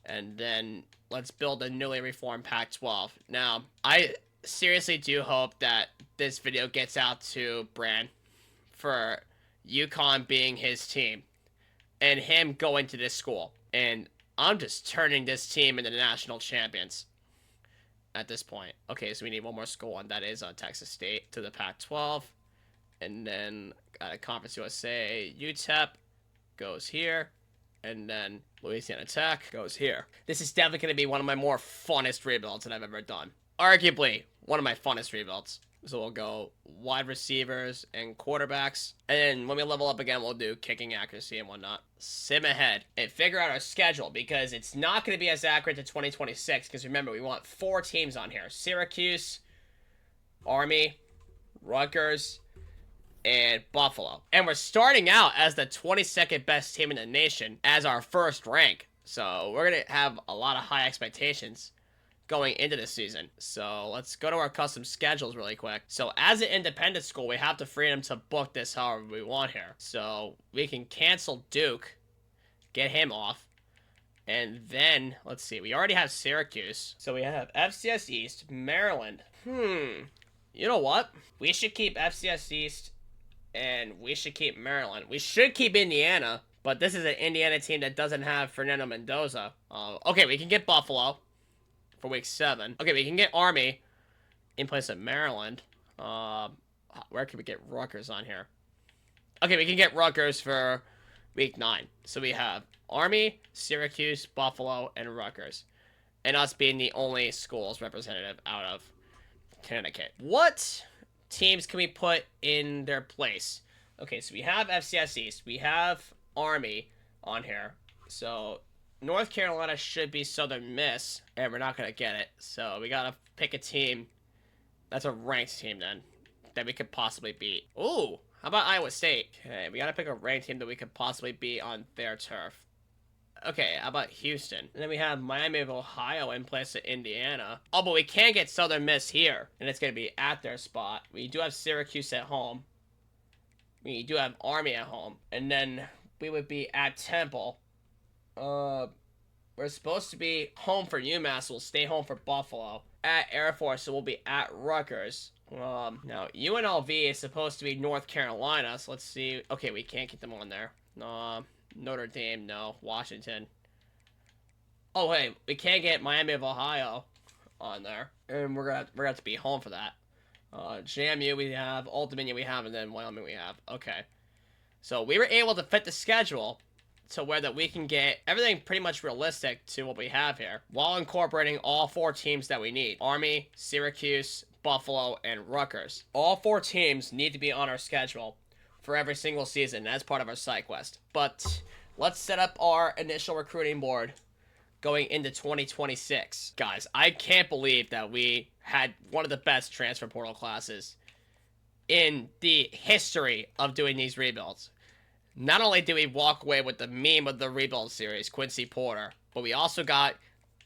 And then let's build a newly reformed Pac-12. Now, I seriously do hope that this video gets out to Bran for UConn being his team and him going to this school. And I'm just turning this team into national champions at this point. Okay, so we need one more school, and that is Texas State to the Pac-12. And then Conference USA, UTEP goes here. And then Louisiana Tech goes here. This is definitely going to be one of my more funnest rebuilds that I've ever done. Arguably, one of my funnest rebuilds. So we'll go wide receivers and quarterbacks. And then when we level up again, we'll do kicking accuracy and whatnot. Sim ahead and figure out our schedule because it's not going to be as accurate to 2026. Because remember, we want 4 teams on here. Syracuse, Army, Rutgers, and Buffalo. And we're starting out as the 22nd best team in the nation as our first rank. So we're going to have a lot of high expectations going into this season. So let's go to our custom schedules really quick. So as an independent school, we have the freedom to book this however we want here. So we can cancel Duke, get him off. And then, let's see, we already have Syracuse. So we have FCS East, Maryland. You know what? We should keep FCS East and we should keep Maryland. We should keep Indiana, but this is an Indiana team that doesn't have Fernando Mendoza. Okay, we can get Buffalo for week 7. Okay, we can get Army in place of Maryland. Where can we get Rutgers on here? Okay, we can get Rutgers for week 9. So we have Army, Syracuse, Buffalo, and Rutgers. And us being the only schools representative out of Connecticut. What teams can we put in their place? Okay, so we have FCS East. We have Army on here. So North Carolina should be Southern Miss, and we're not going to get it. So we got to pick a team that's a ranked team then that we could possibly beat. Ooh, how about Iowa State? Okay, we got to pick a ranked team that we could possibly beat on their turf. Okay, how about Houston? And then we have Miami of Ohio in place of Indiana. Oh, but we can't get Southern Miss here. And it's going to be at their spot. We do have Syracuse at home. We do have Army at home. And then we would be at Temple. We're supposed to be home for UMass. We'll stay home for Buffalo. At Air Force, so we'll be at Rutgers. Now, UNLV is supposed to be North Carolina. So let's see. Okay, we can't get them on there. Notre Dame, no. Washington. Oh, hey, we can't get Miami of Ohio on there. And we're gonna have to be home for that. JMU we have, Old Dominion we have, and then Wyoming we have. Okay. So we were able to fit the schedule to where that we can get everything pretty much realistic to what we have here, while incorporating all 4 teams that we need. Army, Syracuse, Buffalo, and Rutgers. All 4 teams need to be on our schedule for every single season as part of our side quest. But let's set up our initial recruiting board going into 2026. Guys, I can't believe that we had one of the best transfer portal classes in the history of doing these rebuilds. Not only did we walk away with the meme of the rebuild series, Quincy Porter, but we also got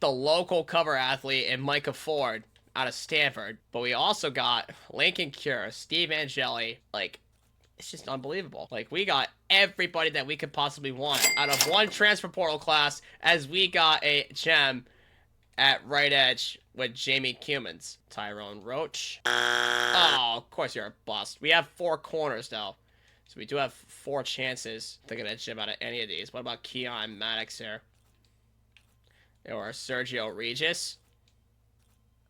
the local cover athlete in Micah Ford out of Stanford. But we also got Lincoln Cure, Steve Angeli, like It's just unbelievable. Like, we got everybody that we could possibly want out of one transfer portal class, as we got a gem at right edge with Jamie Cumans. Tyrone Roach. Oh, of course you're a bust. We have 4 corners, though. So we do have 4 chances to get a gem out of any of these. What about Keon Maddox here? Or Sergio Regis?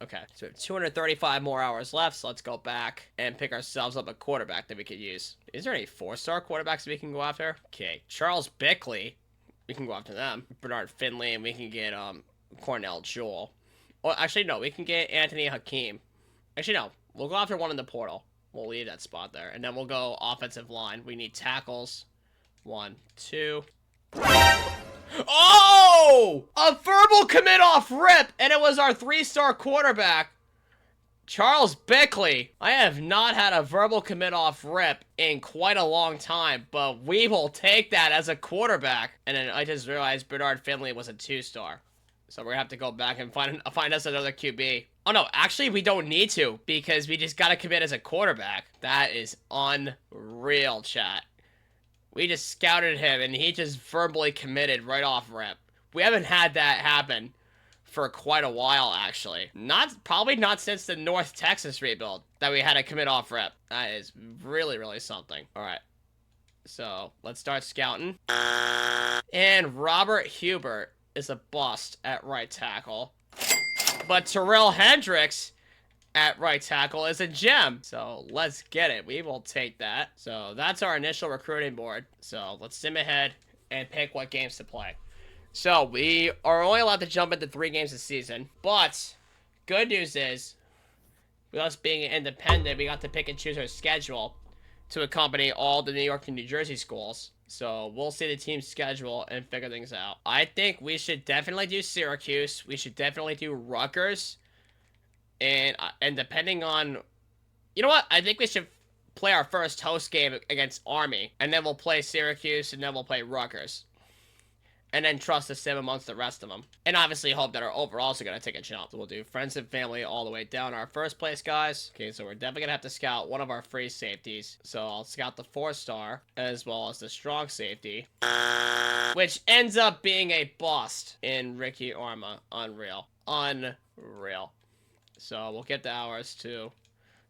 Okay, so we have 235 more hours left, so let's go back and pick ourselves up a quarterback that we could use. Is there any 4-star quarterbacks we can go after? Okay, Charles Bickley. We can go after them. Bernard Finley, and we can get Cornell Jewell. Well, actually, no, we can get Anthony Hakeem. Actually, no, we'll go after one in the portal. We'll leave that spot there, and then we'll go offensive line. We need tackles. 1, 2... Oh! A verbal commit off rip, and it was our 3-star quarterback, Charles Bickley. I have not had a verbal commit off rip in quite a long time, but we will take that as a quarterback. And then I just realized Bernard Finley was a 2-star. So we're going to have to go back and find us another QB. Oh, no, actually, we don't need to, because we just got to commit as a quarterback. That is unreal, chat. We just scouted him, and he just verbally committed right off rip. We haven't had that happen for quite a while, actually. Probably not since the North Texas rebuild that we had a commit off rip. That is really, really something. All right. So, let's start scouting. And Robert Hubert is a bust at right tackle. But Terrell Hendricks at right tackle is a gem. So let's get it. We will take that. So that's our initial recruiting board. So let's sim ahead and pick what games to play. So we are only allowed to jump into 3 games this season. But good news is, with us being independent, we got to pick and choose our schedule to accompany all the New York and New Jersey schools. So we'll see the team's schedule and figure things out. I think we should definitely do Syracuse. We should definitely do Rutgers. And depending on... You know what? I think we should play our first host game against Army. And then we'll play Syracuse, and then we'll play Rutgers. And then trust the sim amongst the rest of them. And obviously hope that our overalls are going to take a jump. So we'll do friends and family all the way down. Our first place, guys. Okay, so we're definitely going to have to scout one of our free safeties. So I'll scout the 4-star, as well as the strong safety. Which ends up being a bust in Ricky Arma. Unreal. Unreal. So we'll get the hours to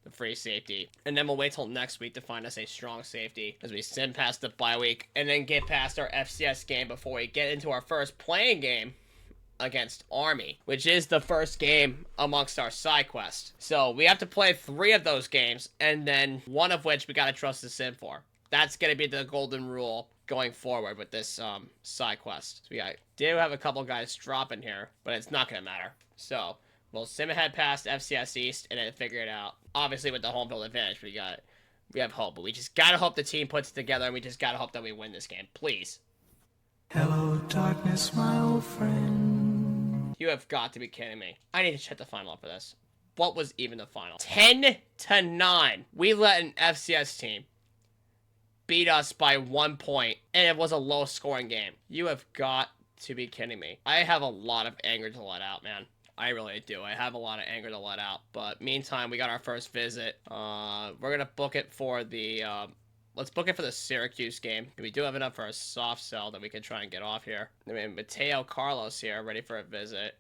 the free safety. And then we'll wait till next week to find us a strong safety as we sim past the bye week and then get past our FCS game before we get into our first playing game against Army, which is the first game amongst our side quest. So we have to play 3 of those games, and then one of which we got to trust the sim for. That's going to be the golden rule going forward with this side quest. So we do have a couple guys dropping here, but it's not going to matter. So we'll sim ahead past FCS East and then figure it out. Obviously, with the home field advantage, we have hope. But we just gotta hope the team puts it together, and we just gotta hope that we win this game. Please. Hello, darkness, my old friend. You have got to be kidding me. I need to check the final up for this. What was even the final? 10-9. We let an FCS team beat us by 1 point, and it was a low-scoring game. You have got to be kidding me. I have a lot of anger to let out, man. I really do. I have a lot of anger to let out. But meantime, we got our first visit. We're going to book it for the... let's book it for the Syracuse game. We do have enough for a soft sell that we can try and get off here. I mean, Mateo Carlos here, ready for a visit.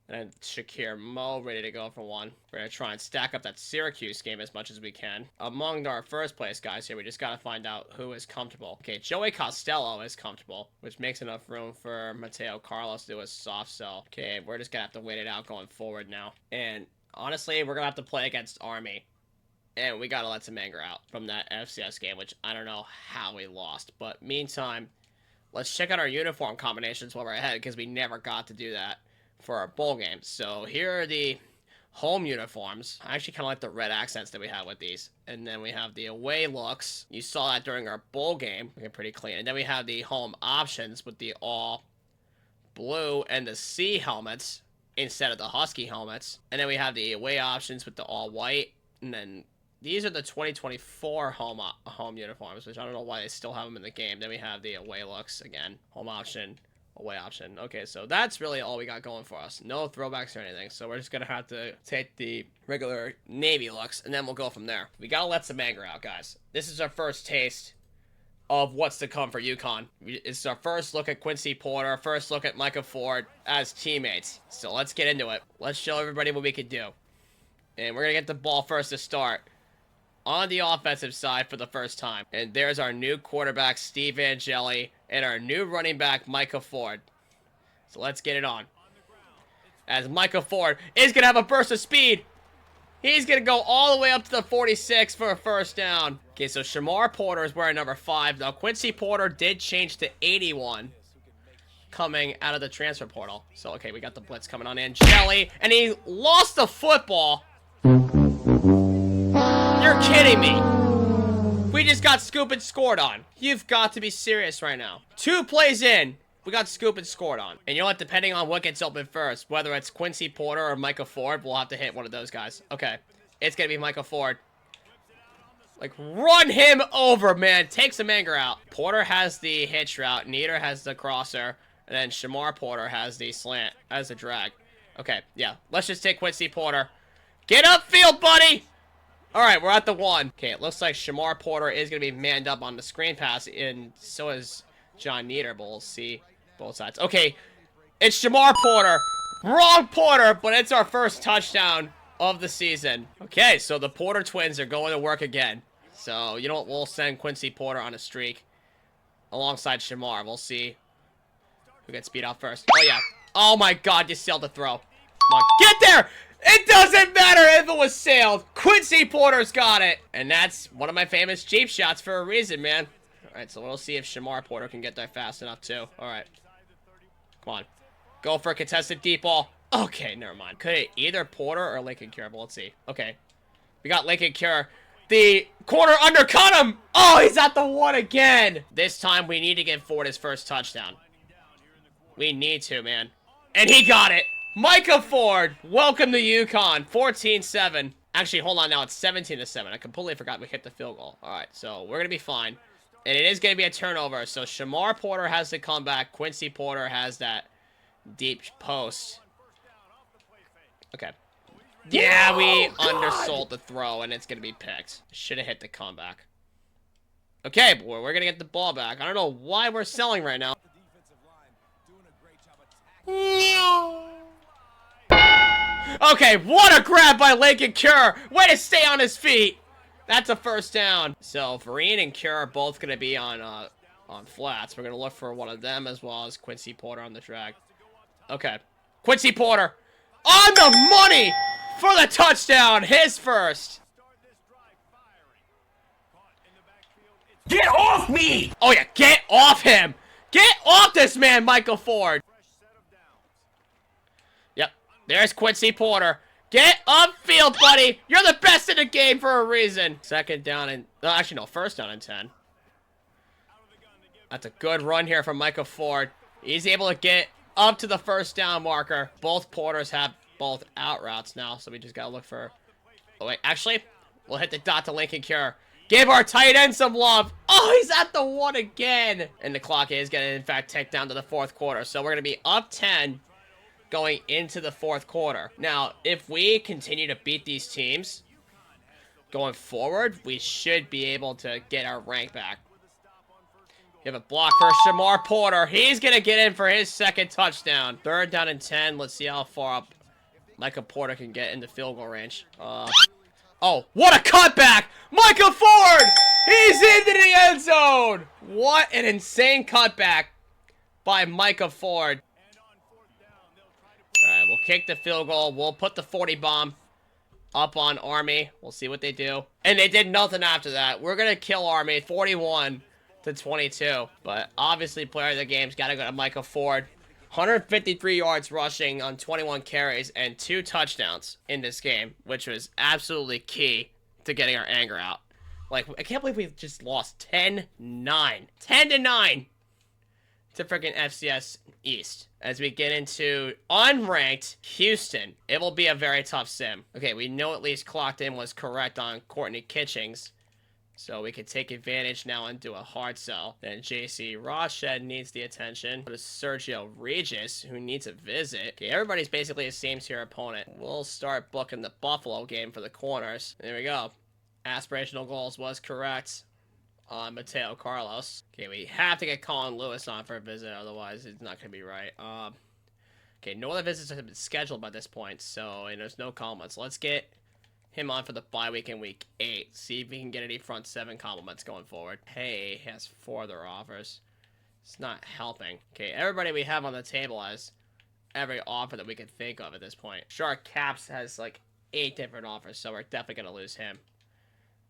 And then Shakir Mo, ready to go for one. We're going to try and stack up that Syracuse game as much as we can. Among our first place guys here, we just got to find out who is comfortable. Okay, Joey Costello is comfortable, which makes enough room for Mateo Carlos to do a soft sell. Okay, we're just going to have to wait it out going forward now. And honestly, we're going to have to play against Army. And we got to let some anger out from that FCS game, which I don't know how we lost. But meantime, let's check out our uniform combinations while we're ahead, because we never got to do that for our bowl games. So here are the home uniforms. I actually kind of like the red accents that we have with these. And then we have the away looks. You saw that during our bowl game. They're pretty clean. And then we have the home options with the all blue and the C helmets instead of the Husky helmets. And then we have the away options with the all white. And then these are the 2024 home uniforms, which I don't know why they still have them in the game. Then we have the away looks again. Home option, away option. Okay, so that's really all we got going for us. No throwbacks or anything. So we're just going to have to take the regular Navy looks, and then we'll go from there. We got to let some anger out, guys. This is our first taste of what's to come for UConn. It's our first look at Quincy Porter, first look at Micah Ford as teammates. So let's get into it. Let's show everybody what we can do. And we're going to get the ball first to start on the offensive side for the first time. And there's our new quarterback, Steve Angeli, and our new running back, Micah Ford. So let's get it on. As Micah Ford is going to have a burst of speed. He's going to go all the way up to the 46 for a first down. Okay, so Shamar Porter is wearing number 5. Now, Quincy Porter did change to 81 coming out of the transfer portal. So, okay, we got the blitz coming on Angeli, and he lost the football. You're kidding me. We just got scoop and scored on. You've got to be serious right now. 2 plays in, we got scoop and scored on. And you know what? Depending on what gets open first, whether it's Quincy Porter or Micah Ford, we'll have to hit one of those guys. Okay, it's going to be Micah Ford. Like, run him over, man. Take some anger out. Porter has the hitch route. Nieder has the crosser. And then Shamar Porter has the slant as a drag. Okay, yeah. Let's just take Quincy Porter. Get upfield, buddy! Alright, we're at the 1. Okay, it looks like Shamar Porter is going to be manned up on the screen pass, and so is John Nieder, but we'll see both sides. Okay, it's Shamar Porter. Wrong Porter, but it's our first touchdown of the season. Okay, so the Porter twins are going to work again. So, you know what? We'll send Quincy Porter on a streak alongside Shamar. We'll see who gets beat out first. Oh, yeah. Oh, my God, you sailed the throw. Come on, get there! It doesn't matter if it was sailed. Quincy Porter's got it. And that's one of my famous Jeep shots for a reason, man. All right, so we'll see if Shamar Porter can get there fast enough, too. All right. Come on. Go for a contested deep ball. Okay, never mind. Could it either Porter or Lincoln Cure? But let's see. Okay. We got Lincoln Cure. The corner undercut him. Oh, he's at the 1 again. This time, we need to give Ford his first touchdown. We need to, man. And he got it. Micah Ford, welcome to UConn, 14-7. Actually, hold on now, it's 17-7. I completely forgot we hit the field goal. All right, so we're going to be fine. And it is going to be a turnover. So Shamar Porter has the comeback. Quincy Porter has that deep post. Okay. Yeah, we undersold the throw, and it's going to be picked. Should have hit the comeback. Okay, boy, we're going to get the ball back. I don't know why we're selling right now. Okay, what a grab by Lincoln Cure. Way to stay on his feet. That's a first down. So, Vereen and Cure are both going to be on flats. We're going to look for one of them as well as Quincy Porter on the drag. Okay. Quincy Porter on the money for the touchdown. His first. Get off me! Oh, yeah. Get off him. Get off this man, Michael Ford. There's Quincy Porter. Get upfield, buddy. You're the best in the game for a reason. Second down and... actually, no. First down and 10. That's a good run here from Micah Ford. He's able to get up to the first down marker. Both Porters have both out routes now, so we just got to look for... Oh, wait. Actually, we'll hit the dot to Lincoln Cure. Give our tight end some love. Oh, he's at the 1 again. And the clock is going to, in fact, tick down to the 4th quarter. So we're going to be up 10... going into the 4th quarter. Now, if we continue to beat these teams going forward, we should be able to get our rank back. You have a block for Shamar Porter. He's going to get in for his second touchdown. 3rd down and 10. Let's see how far up Micah Porter can get in the field goal range. Oh, what a cutback! Micah Ford! He's into the end zone! What an insane cutback by Micah Ford. Alright, we'll kick the field goal. We'll put the 40 bomb up on Army. We'll see what they do. And they did nothing after that. We're going to kill Army 41-22. But obviously, player of the game's got to go to Micah Ford. 153 yards rushing on 21 carries and 2 touchdowns in this game, which was absolutely key to getting our anger out. Like, I can't believe we've just lost 10-9. 10-9 to freaking FCS East. As we get into unranked Houston, it will be a very tough sim. Okay, we know at least clocked in was correct on Courtney Kitchings So we can take advantage now and do a hard sell. Then JC Roshed needs the attention. But it's Sergio Regis, who needs a visit. Okay, everybody's basically a same tier opponent. We'll start booking the Buffalo game for the corners. There we go. Aspirational goals was correct on Mateo Carlos. Okay, we have to get Colin Lewis on for a visit, otherwise it's not going to be right. Okay, no other visits have been scheduled by this point, so and there's no compliments. Let's get him on for the bye week in week 8. See if we can get any front 7 compliments going forward. Hey, has 4 other offers. It's not helping. Okay, everybody we have on the table has every offer that we can think of at this point. Shark Caps has like 8 different offers, so we're definitely going to lose him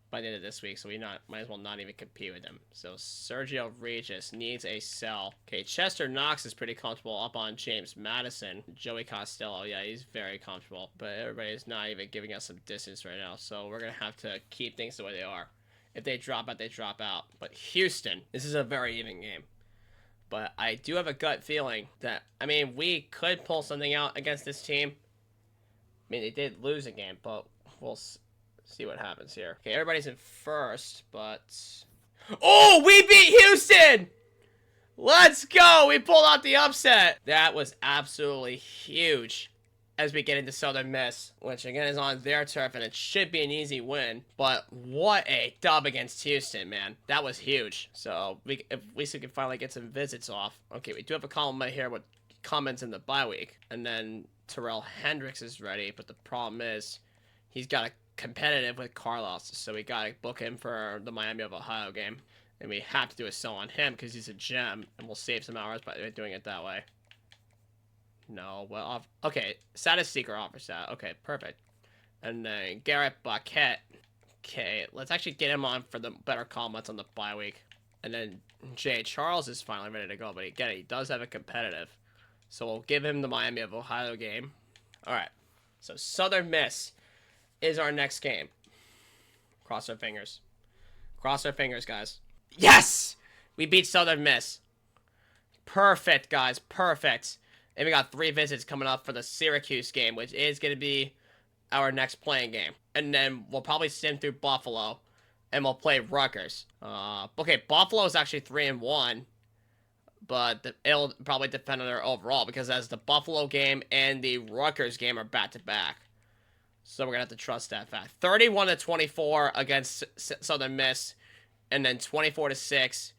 by the end of this week, so we might as well not even compete with him. So Sergio Regis needs a sell. Okay, Chester Knox is pretty comfortable up on James Madison. Joey Costello, yeah, he's very comfortable, but everybody's not even giving us some distance right now, so we're gonna have to keep things the way they are. If they drop out, they drop out. But Houston, this is a very even game, but I do have a gut feeling that, I mean, we could pull something out against this team. I mean, they did lose a game, but we'll see what happens here. Okay, everybody's in first, but... Oh, we beat Houston! Let's go! We pulled out the upset! That was absolutely huge as we get into Southern Miss, which again is on their turf, and it should be an easy win. But what a dub against Houston, man. That was huge. So, at least we can finally get some visits off. Okay, we do have a column right here with comments in the bye week. And then Terrell Hendricks is ready, but the problem is he's got a competitive with Carlos, so we gotta book him for the Miami of Ohio game, and we have to do a sell on him because he's a gem, and we'll save some hours by doing it that way. No, well, okay, status seeker offers that. Okay, perfect. And then Garrett Buckett. Okay, let's actually get him on for the better comments on the bye week. And then Jay Charles is finally ready to go, but again, he does have a competitive, so we'll give him the Miami of Ohio game. All right, so Southern Miss is our next game. Cross our fingers. Cross our fingers, guys. Yes! We beat Southern Miss. Perfect, guys. Perfect. And we got 3 visits coming up for the Syracuse game, which is going to be our next playing game. And then we'll probably sim through Buffalo, and we'll play Rutgers. Okay, Buffalo is actually 3-1, but it'll probably depend on their overall, because as the Buffalo game and the Rutgers game are back-to-back. So we're going to have to trust that fact. 31-24 against Southern Miss, and then 24-6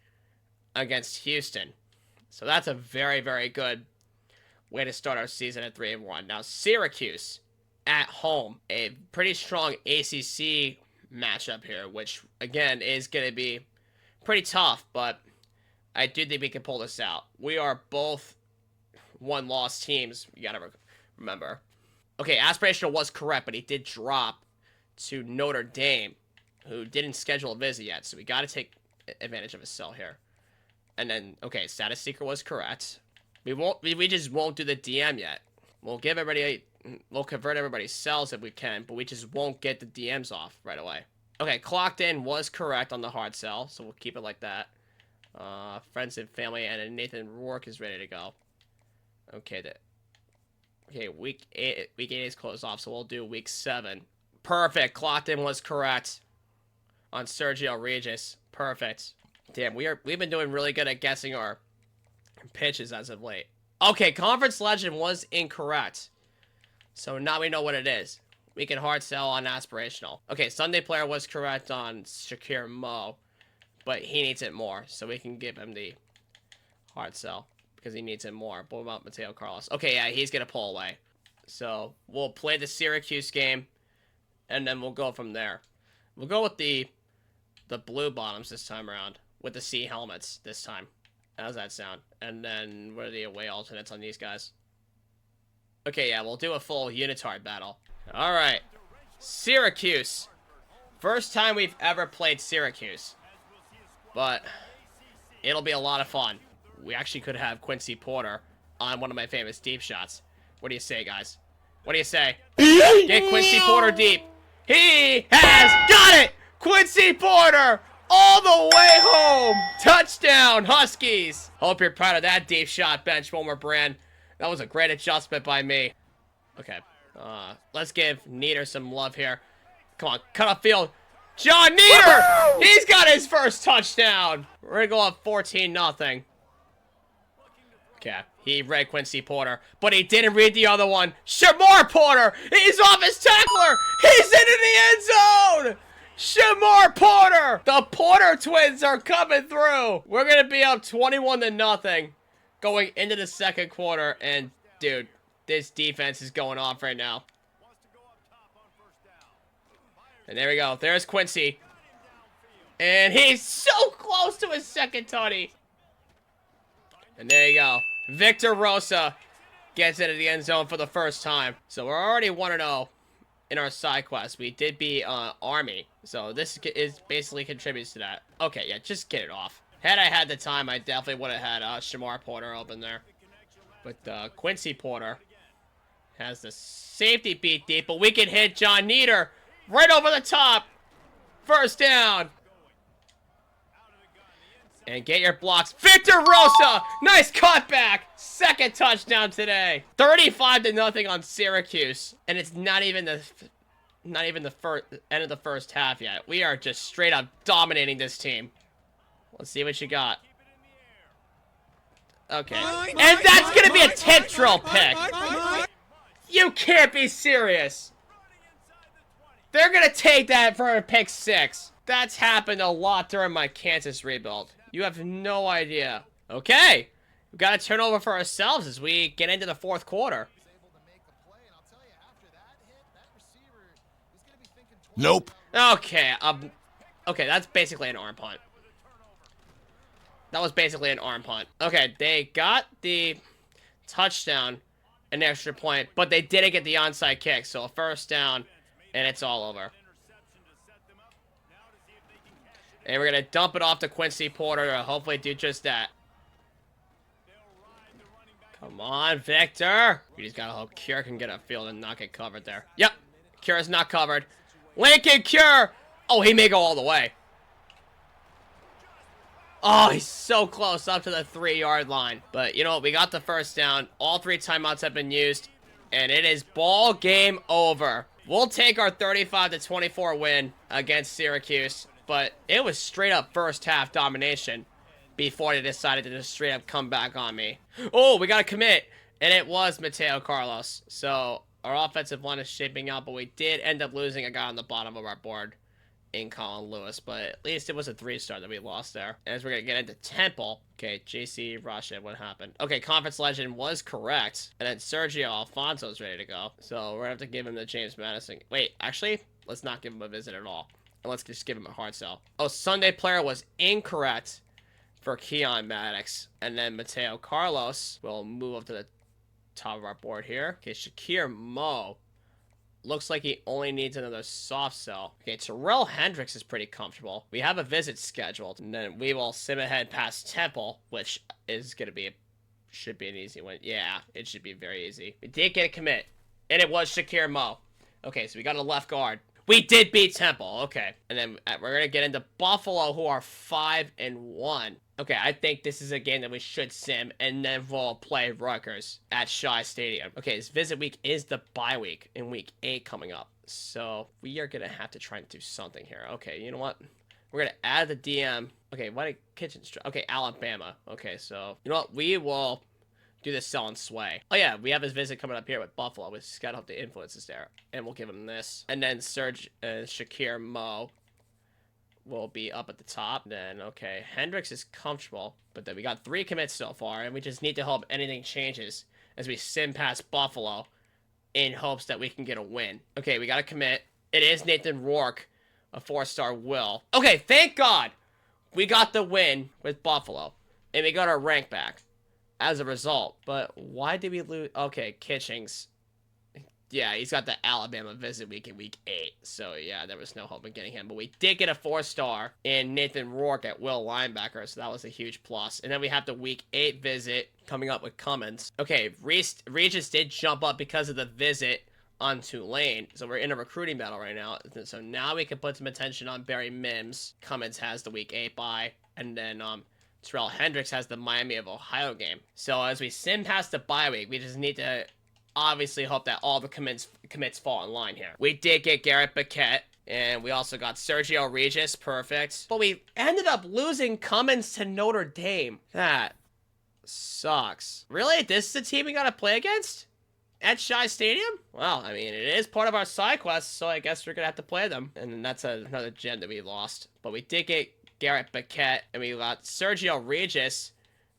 against Houston. So that's a very, very good way to start our season at 3-1. Now, Syracuse at home. A pretty strong ACC matchup here, which, again, is going to be pretty tough, but I do think we can pull this out. We are both one-loss teams, you got to remember. Okay, aspirational was correct, but he did drop to Notre Dame, who didn't schedule a visit yet, so we got to take advantage of a sell here. And then, okay, status seeker was correct. We just won't do the DM yet. We'll give everybody we'll convert everybody's sells if we can, but we just won't get the DMs off right away. Okay, clocked in was correct on the hard sell, so we'll keep it like that. Friends and family, and then Nathan Rourke is ready to go. Okay, Okay, week 8 is closed off, so we'll do week 7. Perfect. Clocked in was correct on Sergio Regis. Perfect. Damn, we've been doing really good at guessing our pitches as of late. Okay, conference legend was incorrect, so now we know what it is. We can hard sell on aspirational. Okay, Sunday player was correct on Shakir Mo, but he needs it more, so we can give him the hard sell, because he needs it more. What about Mateo Carlos? Okay, yeah, he's going to pull away. So, we'll play the Syracuse game, and then we'll go from there. We'll go with the blue bottoms this time around, with the C helmets this time. How's that sound? And then, what are the away alternates on these guys? Okay, yeah, we'll do a full unitard battle. Alright. Syracuse. First time we've ever played Syracuse. But, it'll be a lot of fun. We actually could have Quincy Porter on one of my famous deep shots. What do you say, guys? What do you say? Get Quincy Porter deep. He has got it! Quincy Porter all the way home. Touchdown, Huskies. Hope you're proud of that deep shot, BenchwarmerBran. That was a great adjustment by me. Okay. Let's give Nieder some love here. Come on, cut off field. John Nieder! He's got his first touchdown. We're going to go up 14-0. Okay, he read Quincy Porter, but he didn't read the other one. Shamar Porter! He's off his tackler! He's into the end zone! Shamar Porter! The Porter twins are coming through! We're going to be up 21-0 going into the second quarter, and dude, this defense is going off right now. And there we go. There's Quincy. And he's so close to his second tutty. And there you go. Victor Rosa gets into the end zone for the first time. So we're already 1-0 in our side quest. We did beat Army. So this is basically contributes to that. Okay, yeah, just get it off. Had I had the time, I definitely would have had Shamar Porter open there. But Quincy Porter has the safety beat deep, but we can hit John Nieder right over the top. First down. And get your blocks. Victor Rosa! Nice cutback! Second touchdown today. 35-0 on Syracuse. And it's not even the end of the first half yet. We are just straight up dominating this team. Let's see what you got. Okay. And that's gonna be a tip drill pick. You can't be serious. They're gonna take that for a pick 6. That's happened a lot during my Kansas rebuild. You have no idea. Okay. We've got to turn over for ourselves as we get into the fourth quarter. Nope. Okay. Okay, that's basically an arm punt. That was basically an arm punt. Okay, they got the touchdown, an extra point, but they didn't get the onside kick. So a first down, and it's all over. And we're going to dump it off to Quincy Porter to hopefully do just that. Come on, Victor. We just got to hope Cure can get a field and not get covered there. Yep, Cure is not covered. Lincoln Cure. Oh, he may go all the way. Oh, he's so close up to the 3-yard line. But you know what? We got the first down. All 3 timeouts have been used. And it is ball game over. We'll take our 35-24 win against Syracuse. But it was straight up first half domination before they decided to just straight up come back on me. Oh, we got to commit. And it was Mateo Carlos. So our offensive line is shaping up. But we did end up losing a guy on the bottom of our board in Colin Lewis. But at least it was a 3-star that we lost there. As we're going to get into Temple. Okay, JC Russia, what happened? Okay, Conference Legend was correct. And then Sergio Alfonso's ready to go. So we're going to have to give him the James Madison. Wait, actually, let's not give him a visit at all. And let's just give him a hard sell. Oh, Sunday player was incorrect for Keon Maddox. And then Mateo Carlos will move up to the top of our board here. Okay, Shakir Moe. Looks like he only needs another soft sell. Okay, Terrell Hendricks is pretty comfortable. We have a visit scheduled. And then we will sim ahead past Temple, which is going to be should be an easy one. Yeah, it should be very easy. We did get a commit. And it was Shakir Moe. Okay, so we got a left guard. We did beat Temple, okay. And then we're going to get into Buffalo, who are 5-1. Okay, I think this is a game that we should sim, and then we'll play Rutgers at Shai Stadium. Okay, this visit week is the bye week in week 8 coming up. So we are going to have to try and do something here. Okay, you know what? We're going to add the DM. Okay, what a kitchen... Okay, Alabama. Okay, so you know what? We will... do this sell and sway. Oh yeah, we have his visit coming up here with Buffalo. We just gotta hope the influence is there. And we'll give him this. And then Shakir Moe will be up at the top. Then, okay, Hendricks is comfortable. But then we got 3 commits so far. And we just need to hope anything changes as we sim past Buffalo in hopes that we can get a win. Okay, we got to commit. It is Nathan Rourke, a 4-star will. Okay, thank God we got the win with Buffalo. And we got our rank back as a result. But why did we lose? Okay, Kitchings. Yeah, he's got the Alabama visit week in week 8. So, yeah, there was no hope in getting him. But we did get a 4-star in Nathan Rourke at will linebacker. So that was a huge plus. And then we have the week 8 visit coming up with Cummins. Okay, Regis did jump up because of the visit on Tulane. So we're in a recruiting battle right now. So now we can put some attention on Barry Mims. Cummins has the week 8 bye. And then, Terrell Hendricks has the Miami of Ohio game. So as we sim past the bye week, we just need to obviously hope that all the commits fall in line here. We did get Garrett Paquette And we also got Sergio Regis, perfect. But we ended up losing Cummins to Notre Dame. That sucks. Really? This is the team we gotta play against? At Shai Stadium? Well, I mean, it is part of our side quest, so I guess we're gonna have to play them. And then that's another gem that we lost. But we did get Garrett Paquette, and we got Sergio Regis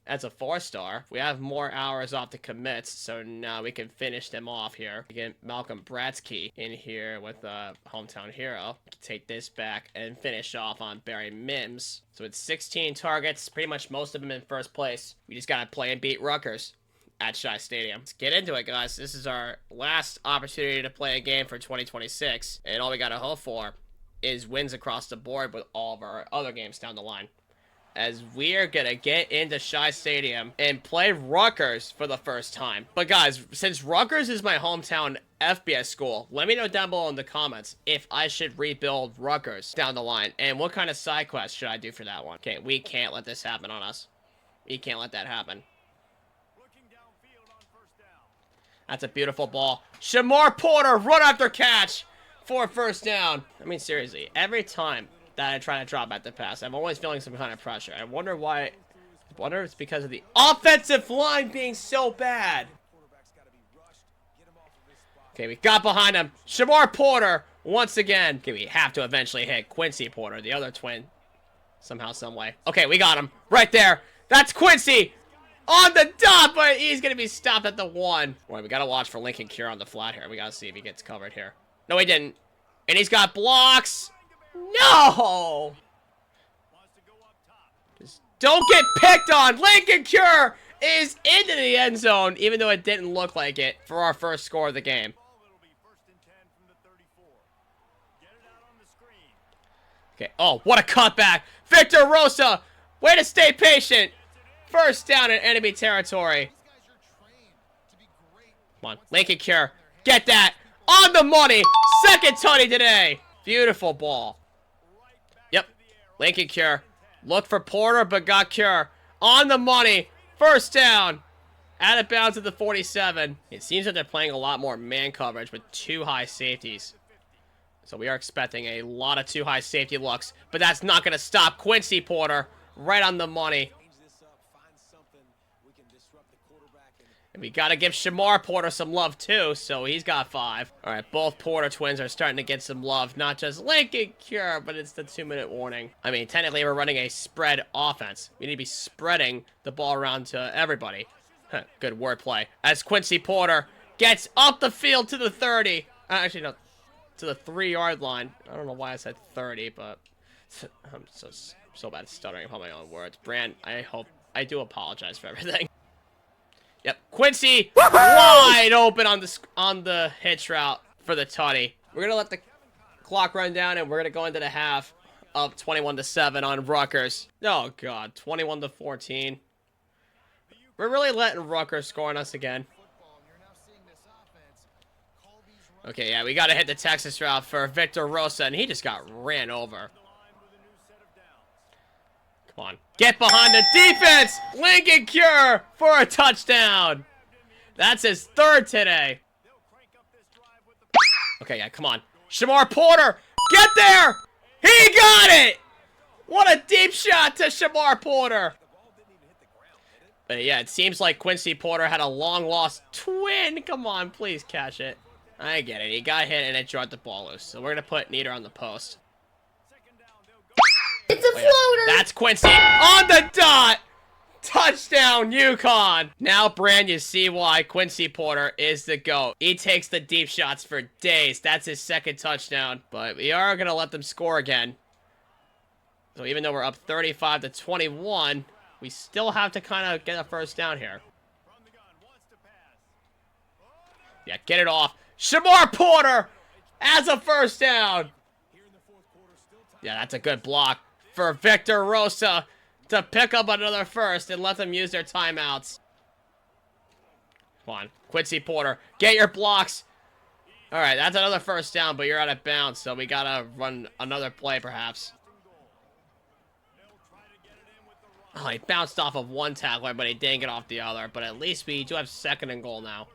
as a 4-star. We have more hours off the commits, so now we can finish them off here. We get Malcolm Bratsky in here with a hometown hero. Take this back and finish off on Barry Mims. So it's 16 targets, pretty much most of them in first place. We just gotta play and beat Rutgers at Shai Stadium. Let's get into it, guys. This is our last opportunity to play a game for 2026, and all we gotta hope for is wins across the board with all of our other games down the line. As we are gonna get into Shai Stadium and play Rutgers for the first time. But guys, since Rutgers is my hometown FBS school, let me know down below in the comments if I should rebuild Rutgers down the line, and what kind of side quest should I do for that one. Okay, we can't let this happen on us. We can't let that happen. That's a beautiful ball. Shamar Porter, run after catch for first down. I mean, seriously, every time that I try to drop at the pass, I'm always feeling some kind of pressure. I wonder why. I wonder if it's because of the offensive line being so bad. Okay, we got behind him. Shamar Porter, once again. Okay, we have to eventually hit Quincy Porter, the other twin. Somehow, some way. Okay, we got him. Right there. That's Quincy. On the dot, but he's going to be stopped at the 1. Boy, we got to watch for Lincoln Cure on the flat here. We got to see if he gets covered here. No, he didn't. And he's got blocks. No! Just don't get picked on. Lincoln Cure is into the end zone, even though it didn't look like it for our first score of the game. Okay, oh, what a cutback. Victor Rosa, way to stay patient. First down in enemy territory. Come on, Lincoln Cure, get that. On the money, second tutty today. Beautiful ball. Yep, Lincoln Cure. Look for Porter, but got Cure. On the money, first down. Out of bounds at the 47. It seems that they're playing a lot more man coverage with 2 high safeties. So we are expecting a lot of 2 high safety looks, but that's not going to stop Quincy Porter. Right on the money. And we got to give Shamar Porter some love, too, so he's got 5. All right, both Porter twins are starting to get some love. Not just Lincoln Cure, but it's the 2-minute warning. I mean, technically, we're running a spread offense. We need to be spreading the ball around to everybody. Good wordplay. As Quincy Porter gets up the field to the 30. Actually, no, to the 3-yard line. I don't know why I said 30, but I'm so bad at stuttering upon my own words. Bran, I do apologize for everything. Yep, Quincy wide open on the hitch route for the tutty. We're gonna let the clock run down, and we're gonna go into the half up 21-7 on Rutgers. Oh God, 21-14. We're really letting Rutgers score on us again. Okay, yeah, we gotta hit the Texas route for Victor Rosa, and he just got ran over. Come on. Get behind the defense! Lincoln Cure for a touchdown! That's his 3rd today. Okay, yeah, come on. Shamar Porter! Get there! He got it! What a deep shot to Shamar Porter! But yeah, it seems like Quincy Porter had a long-lost twin. Come on, please catch it. I get it. He got hit and it dropped the ball loose. So we're going to put Nieder on the post. It's a floater! That's Quincy on the dot! Touchdown, UConn! Now, Bran, you see why Quincy Porter is the GOAT. He takes the deep shots for days. That's his 2nd touchdown. But we are going to let them score again. So even though we're up 35-21, we still have to kind of get a first down here. Yeah, get it off. Shamar Porter as a first down. Yeah, that's a good block for Victor Rosa to pick up another first and let them use their timeouts. Come on, Quincy Porter, get your blocks. All right, that's another first down, but you're out of bounds, so we gotta run another play, perhaps. Oh, he bounced off of one tackler, but he didn't get off the other. But at least we do have 2nd and goal now.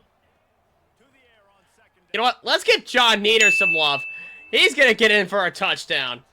You know what? Let's give John Nieder some love. He's going to get in for a touchdown.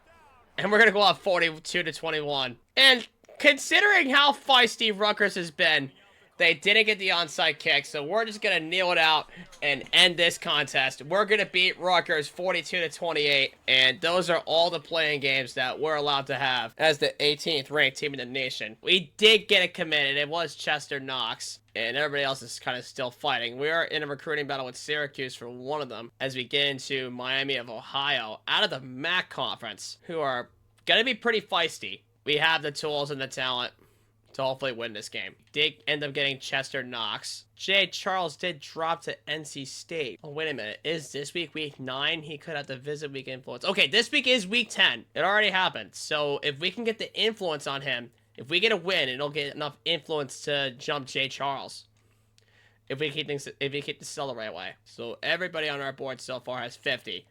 And we're going to go up 42-21. And considering how feisty Rutgers has been, they didn't get the onside kick, so we're just going to kneel it out and end this contest. We're going to beat Rutgers 42-28, and those are all the playing games that we're allowed to have as the 18th ranked team in the nation. We did get it committed. It was Chester Knox, and everybody else is kind of still fighting. We are in a recruiting battle with Syracuse for one of them as we get into Miami of Ohio out of the MAC conference, who are going to be pretty feisty. We have the tools and the talent to hopefully win this game. Did end up getting Chester Knox. Jay Charles did drop to NC State. Oh, wait a minute. Is this week 9? He could have to visit week influence. Okay, this week is week 10. It already happened. So if we can get the influence on him, if we get a win, it'll get enough influence to jump Jay Charles. If we keep the sell the right way. So everybody on our board so far has 50.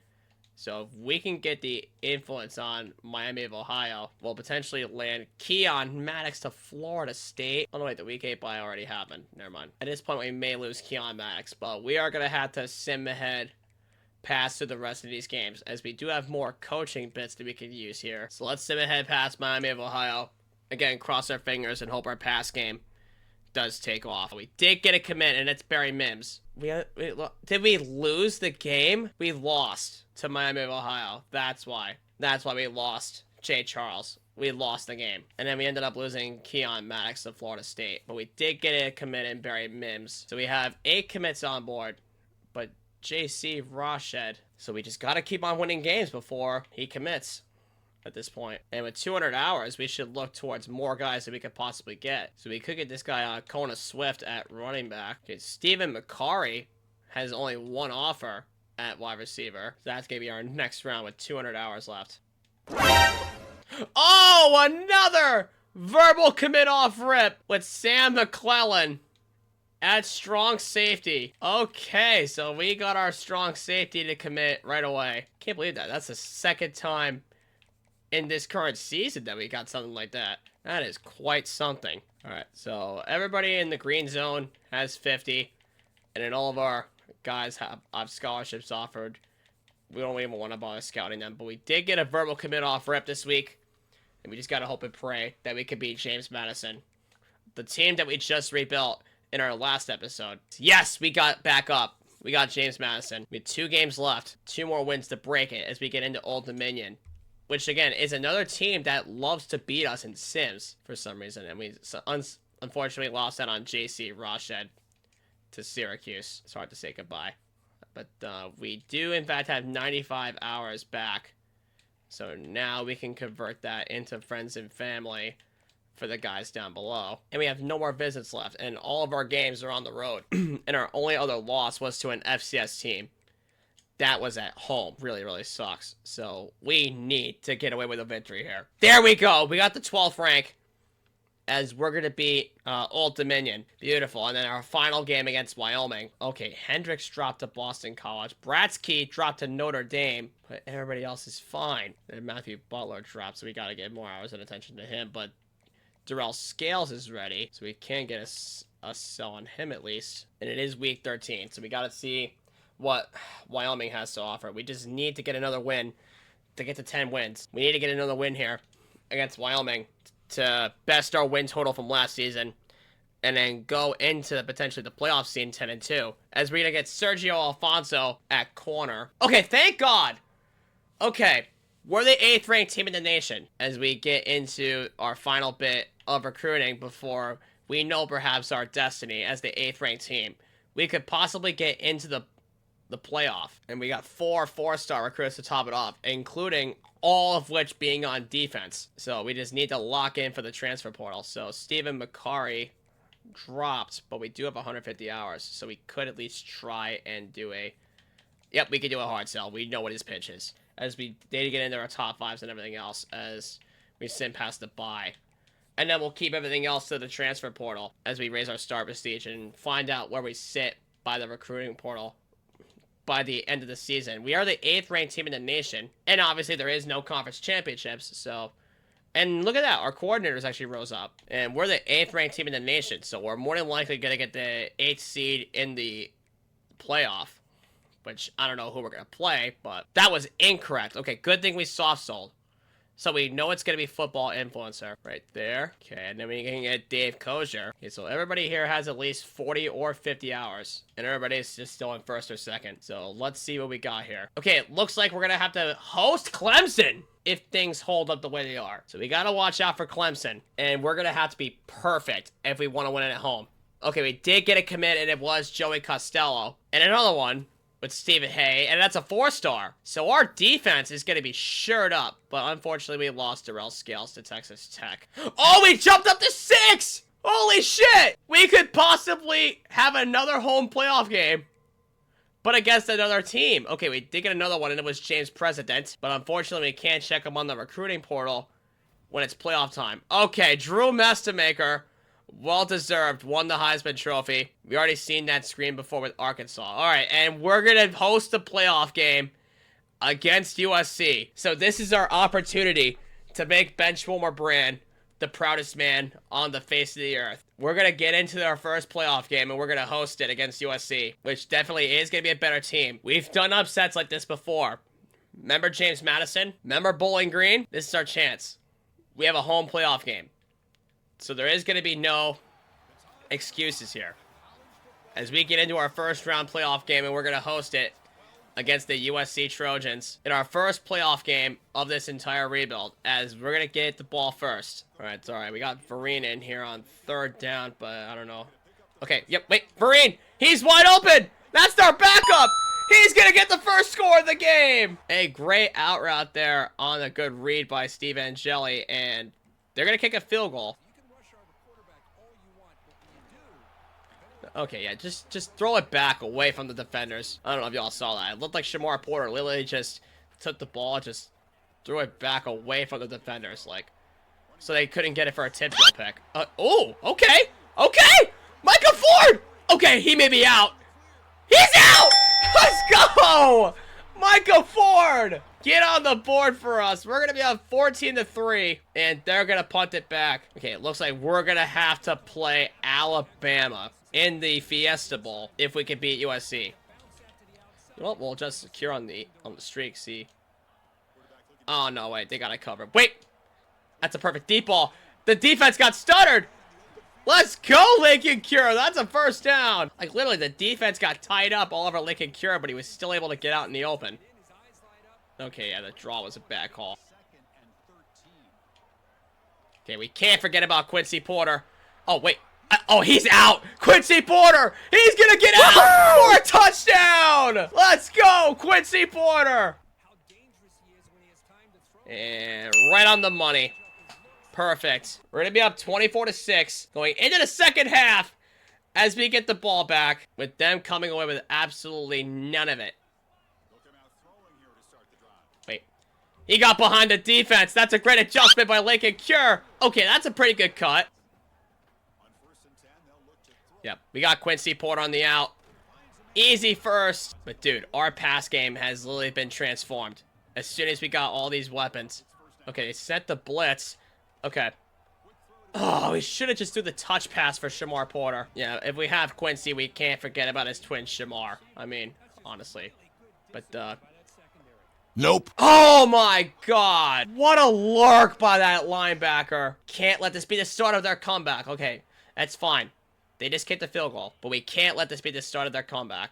So if we can get the influence on Miami of Ohio, we'll potentially land Keon Maddox to Florida State. Oh no, wait, the week 8 bye already happened. Never mind. At this point, we may lose Keon Maddox, but we are going to have to sim ahead past through the rest of these games, as we do have more coaching bits that we can use here. So let's sim ahead past Miami of Ohio. Again, cross our fingers and hope our pass game does take off. We did get a commit, and it's Barry Mims. Did we lose the game? We lost to Miami of Ohio. That's why. That's why we lost Jay Charles. We lost the game. And then we ended up losing Keon Maddox to Florida State. But we did get a commit in Barry Mims. So we have 8 commits on board. But JC Roshed. So we just got to keep on winning games before he commits at this point. And with 200 hours, we should look towards more guys that we could possibly get. So we could get this guy, Kona Swift, at running back. Okay, Stephen McCarry has only 1 offer at wide receiver. So that's going to be our next round with 200 hours left. Oh, another verbal commit off rip with Sam McClellan at strong safety. Okay, so we got our strong safety to commit right away. Can't believe that. That's the second time in this current season that we got something like that. That is quite something. All right, so everybody in the green zone has 50, and then all of our guys have scholarships offered. We don't even want to bother scouting them, but we did get a verbal commit off rip this week, and we just got to hope and pray that we could beat James Madison, the team that we just rebuilt in our last episode. Yes, we got back up. We got James Madison. We have 2 games left, 2 more wins to break it as we get into Old Dominion, which again is another team that loves to beat us in Sims for some reason, and we unfortunately lost that on JC Roshed to Syracuse. It's hard to say goodbye, but we do in fact have 95 hours back, so now we can convert that into friends and family for the guys down below. And we have no more visits left, and all of our games are on the road. And our only other loss was to an FCS team that was at home. Really, really sucks. So we need to get away with a victory here. There we go. We got the 12th rank as we're going to beat Old Dominion. Beautiful. And then our final game against Wyoming. Okay, Hendricks dropped to Boston College. Bratsky dropped to Notre Dame. But everybody else is fine. And Matthew Butler dropped, so we got to get more hours and attention to him. But Darrell Scales is ready, so we can get a sell on him at least. And it is week 13, so we got to see what Wyoming has to offer. We just need to get another win to get to 10 wins. We need to get another win here against Wyoming to best our win total from last season, and then go into potentially the playoff scene 10-2, as we're going to get Sergio Alfonso at corner. Okay, thank God. Okay, we're the 8th ranked team in the nation as we get into our final bit of recruiting before we know perhaps our destiny as the 8th ranked team. We could possibly get into the playoff, and we got 4 4-star recruits to top it off, including all of which being on defense. So we just need to lock in for the transfer portal. So Stephen McCarry dropped, but we do have 150 hours, so we could at least try and do a... Yep, we could do a hard sell. We know what his pitch is, as we need to get into our top 5s and everything else as we sim past the bye. And then we'll keep everything else to the transfer portal as we raise our star prestige and find out where we sit by the recruiting portal by the end of the season. We are the 8th ranked team in the nation, and obviously there is no conference championships, so... And look at that, our coordinators actually rose up, and we're the 8th ranked team in the nation, so we're more than likely going to get the 8th seed in the playoff. which I don't know who we're going to play, but that was incorrect. Okay, good thing we soft-sold. So we know it's going to be football influencer right there. Okay, and then we can get Dave Kozier. Okay, so everybody here has at least 40 or 50 hours. And everybody's just still in first or second. So let's see what we got here. Okay, it looks like we're going to have to host Clemson if things hold up the way they are. So we got to watch out for Clemson. And we're going to have to be perfect if we want to win it at home. Okay, we did get a commit, and it was Joey Costello. And another one with Stephen Hay, and that's a 4-star. So our defense is going to be shored up. But unfortunately, we lost Darrell Scales to Texas Tech. Oh, we jumped up to 6! Holy shit! We could possibly have another home playoff game, but against another team. Okay, we did get another one, and it was James President. But unfortunately, we can't check him on the recruiting portal when it's playoff time. Okay, Drew Mestamaker, well-deserved, won the Heisman Trophy. We already seen that screen before with Arkansas. All right, and we're going to host a playoff game against USC. So this is our opportunity to make BenchwarmerBran the proudest man on the face of the earth. We're going to get into our first playoff game, and we're going to host it against USC, which definitely is going to be a better team. We've done upsets like this before. Remember James Madison? Remember Bowling Green? This is our chance. We have a home playoff game. So there is going to be no excuses here as we get into our first round playoff game, and we're going to host it against the USC Trojans in our first playoff game of this entire rebuild, as we're going to get the ball first. All right, it's all right. We got Vereen in here on 3rd down, but I don't know. Okay, yep, wait, Vereen, he's wide open. That's our backup. He's going to get the first score of the game. A great out route there on a good read by Steve Angeli, and they're going to kick a field goal. Okay, yeah, just throw it back away from the defenders. I don't know if y'all saw that. It looked like Shamar Porter literally just took the ball, just threw it back away from the defenders, like, so they couldn't get it for a tip drill pick. Oh, okay, okay, Micah Ford! Okay, he may be out. He's out! Let's go! Micah Ford! Get on the board for us. We're going to be up 14-3, and they're going to punt it back. Okay, it looks like we're going to have to play Alabama in the Fiesta Bowl if we can beat USC. Well, we'll just secure on the streak, see. Oh, no, wait, they got it covered. Wait! That's a perfect deep ball. The defense got stuttered! Let's go, Lincoln Cure! That's a first down! Like, literally, the defense got tied up all over Lincoln Cure, but he was still able to get out in the open. Okay, yeah, the draw was a bad call. Okay, we can't forget about Quincy Porter. Oh, wait. Oh, he's out! Quincy Porter! He's gonna get out for a touchdown! Let's go, Quincy Porter! And right on the money. Perfect. We're gonna be up 24-6 going into the second half as we get the ball back, with them coming away with absolutely none of it. Wait. He got behind the defense. That's a great adjustment by Lincoln Cure. Okay, that's a pretty good cut. Yep, we got Quincy Porter on the out. Easy first. But, dude, our pass game has literally been transformed as soon as we got all these weapons. Okay, they set the blitz. Okay. Oh, we should have just do the touch pass for Shamar Porter. Yeah, if we have Quincy, we can't forget about his twin Shamar. I mean, honestly. But, Nope. oh my god. What a lurk by that linebacker. Can't let this be the start of their comeback. Okay, that's fine. They just kicked the field goal, but we can't let this be the start of their comeback.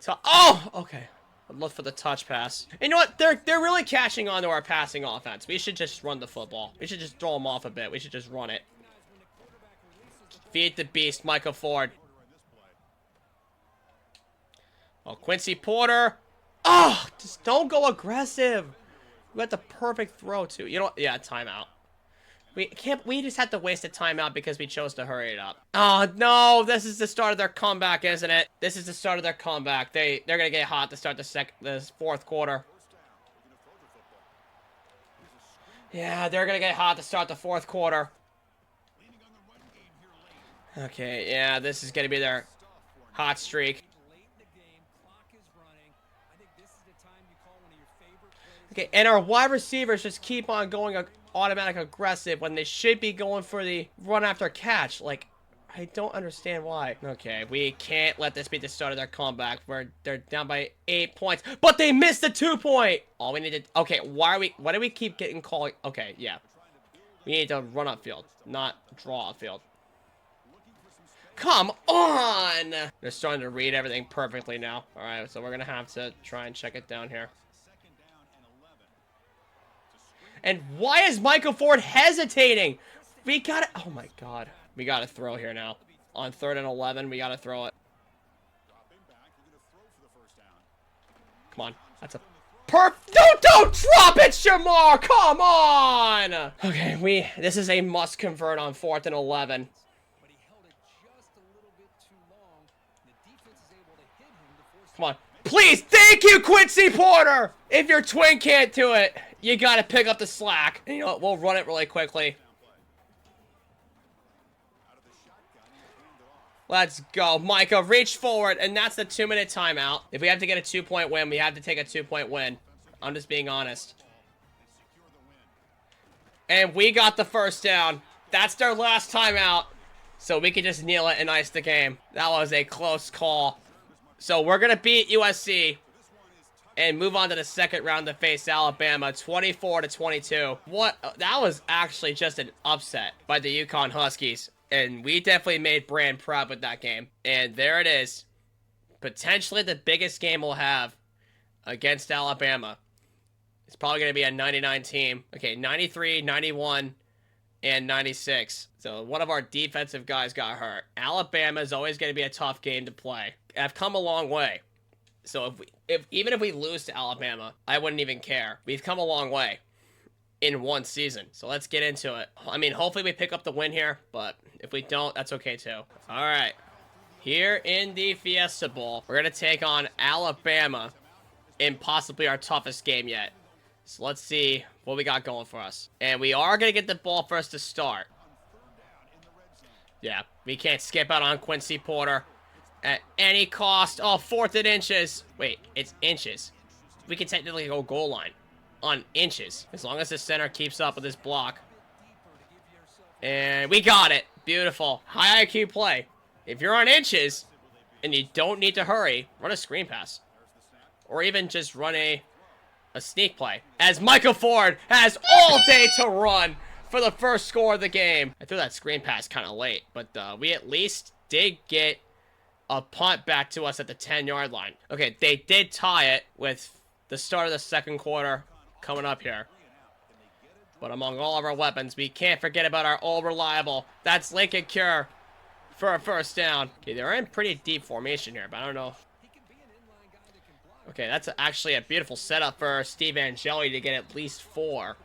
So, oh, okay. Look for the touch pass. You know what? They're really catching on to our passing offense. We should just run the football. We should just throw them off a bit. We should just run it. Feed the beast, Micah Ford. Oh, Quincy Porter. Oh, just don't go aggressive. We got the perfect throw, too. You know what? Yeah, timeout. We just had to waste a timeout because we chose to hurry it up. Oh, no. This is the start of their comeback, isn't it? This is the start of their comeback. They're going to get hot to start the fourth quarter. Yeah, they're going to get hot to start the fourth quarter. Okay, yeah, this is going to be their hot streak. Okay, and our wide receivers just keep on going automatic aggressive when they should be going for the run after catch. Like, I don't understand why. Okay, we can't let this be the start of their comeback where they're down by 8 points, but they missed the 2-point. All we need to, okay, why do we keep getting called? Okay, yeah. We need to run upfield, not draw upfield. Come on! They're starting to read everything perfectly now. All right, so we're going to have to try and check it down here. And why is Michael Ford hesitating? We got to... Oh, my God. We got to throw here now. On 3rd and 11, we got to throw it. Come on. That's a... Don't drop it, Shamar! Come on! Okay, this is a must convert on 4th and 11. Come on. Please, thank you, Quincy Porter! If your twin can't do it, you gotta pick up the slack. And you know what? We'll run it really quickly. Let's go. Micah, reach forward, and that's the 2-minute timeout. If we have to get a 2-point win, we have to take a 2-point win. I'm just being honest. And we got the first down. That's their last timeout. So we can just kneel it and ice the game. That was a close call. So we're going to beat USC and move on to the second round to face Alabama, 24-22. That was actually just an upset by the UConn Huskies. And we definitely made Bran proud with that game. And there it is. Potentially the biggest game we'll have against Alabama. It's probably going to be a 99 team. Okay, 93, 91, and 96. So one of our defensive guys got hurt. Alabama is always going to be a tough game to play. I've come a long way. So even if we lose to Alabama, I wouldn't even care. We've come a long way in one season. So let's get into it. I mean, hopefully we pick up the win here, but if we don't, that's okay too. All right. Here in the Fiesta Bowl, we're going to take on Alabama in possibly our toughest game yet. So let's see what we got going for us. And we are going to get the ball first to start. Yeah, we can't skip out on Quincy Porter at any cost. Oh, 4th and inches. Wait, it's inches. We can technically go goal line on inches, as long as the center keeps up with this block. And we got it. Beautiful. High IQ play. If you're on inches and you don't need to hurry, run a screen pass. Or even just run a sneak play. As Michael Ford has all day to run for the first score of the game. I threw that screen pass kind of late, but we at least did get a punt back to us at the 10-yard line. Okay, they did tie it with the start of the second quarter coming up here. But among all of our weapons, we can't forget about our all reliable. That's Lincoln Cure for a first down. Okay, they're in pretty deep formation here, but I don't know. Okay, that's actually a beautiful setup for Steve Angeli to get at least 4.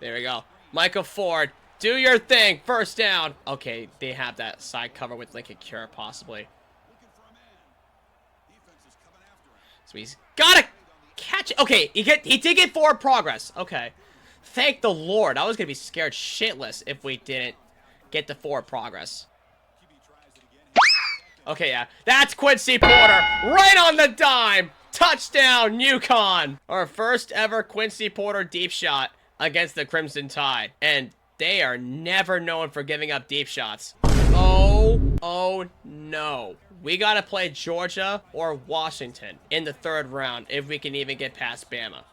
There we go. Michael Ford, do your thing. First down. Okay, they have that side cover with Lincoln Cure, possibly. So he's got to catch it. Okay, he did get forward progress. Okay. Thank the Lord. I was going to be scared shitless if we didn't get the forward progress. Okay, yeah. That's Quincy Porter. Right on the dime. Touchdown, UConn. Our first ever Quincy Porter deep shot against the Crimson Tide. And they are never known for giving up deep shots. Oh no. We got to play Georgia or Washington in the 3rd round if we can even get past Bama.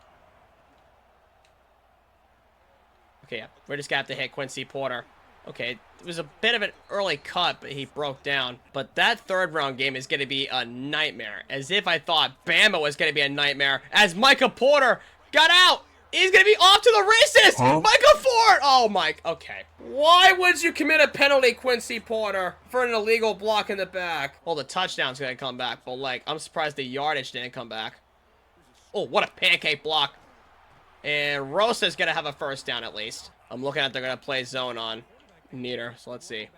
Okay, yeah. We're just going to have to hit Quincy Porter. Okay, it was a bit of an early cut, but he broke down. But that 3rd round game is going to be a nightmare. As if I thought Bama was going to be a nightmare. As Michael Porter got out. He's going to be off to the races. Huh? Michael Ford. Oh, Mike. Okay. Why would you commit a penalty, Quincy Porter, for an illegal block in the back? Well, the touchdown's going to come back. But, like, I'm surprised the yardage didn't come back. Oh, what a pancake block. And Rosa's going to have a first down at least. I'm looking at they're going to play zone on Neater. So let's see.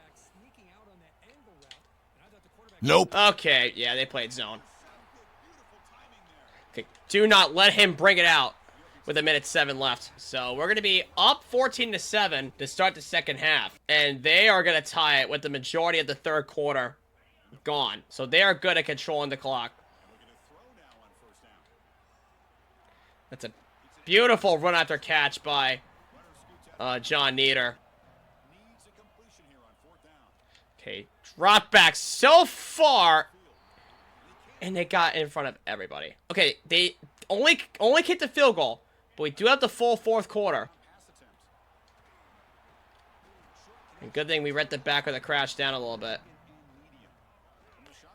Nope. Okay. Yeah, they played zone. Okay. Do not let him bring it out with 1:07 left. So we're going to be up 14-7 to start the second half. And they are going to tie it with the majority of the 3rd quarter gone. So they are good at controlling the clock. That's a beautiful run after catch by John Neater. Okay, drop back so far, and they got in front of everybody. Okay, they only kicked the field goal, but we do have the full fourth quarter. And good thing we read the back of the crash down a little bit.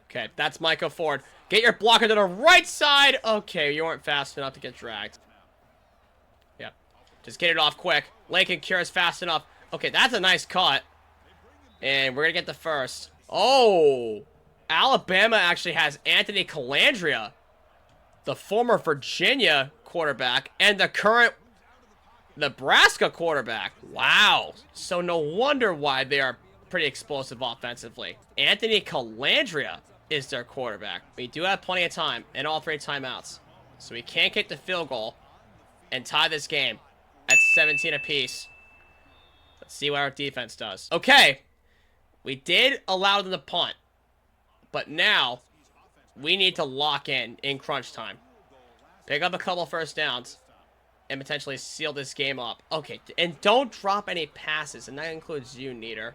Okay, that's Micah Ford. Get your blocker to the right side. Okay, you weren't fast enough to get dragged. Yep. Just get it off quick. Lincoln cures fast enough. Okay, that's a nice cut. And we're going to get the first. Oh! Alabama actually has Anthony Calandria, the former Virginia quarterback, and the current Nebraska quarterback. Wow. So no wonder why they are pretty explosive offensively. Anthony Calandria is their quarterback. We do have plenty of time and all 3 timeouts. So we can't kick the field goal and tie this game at 17 apiece. Let's see what our defense does. Okay. We did allow them to punt. But now we need to lock in crunch time. Pick up a couple first downs and potentially seal this game up. Okay, and don't drop any passes, and that includes you, Neater.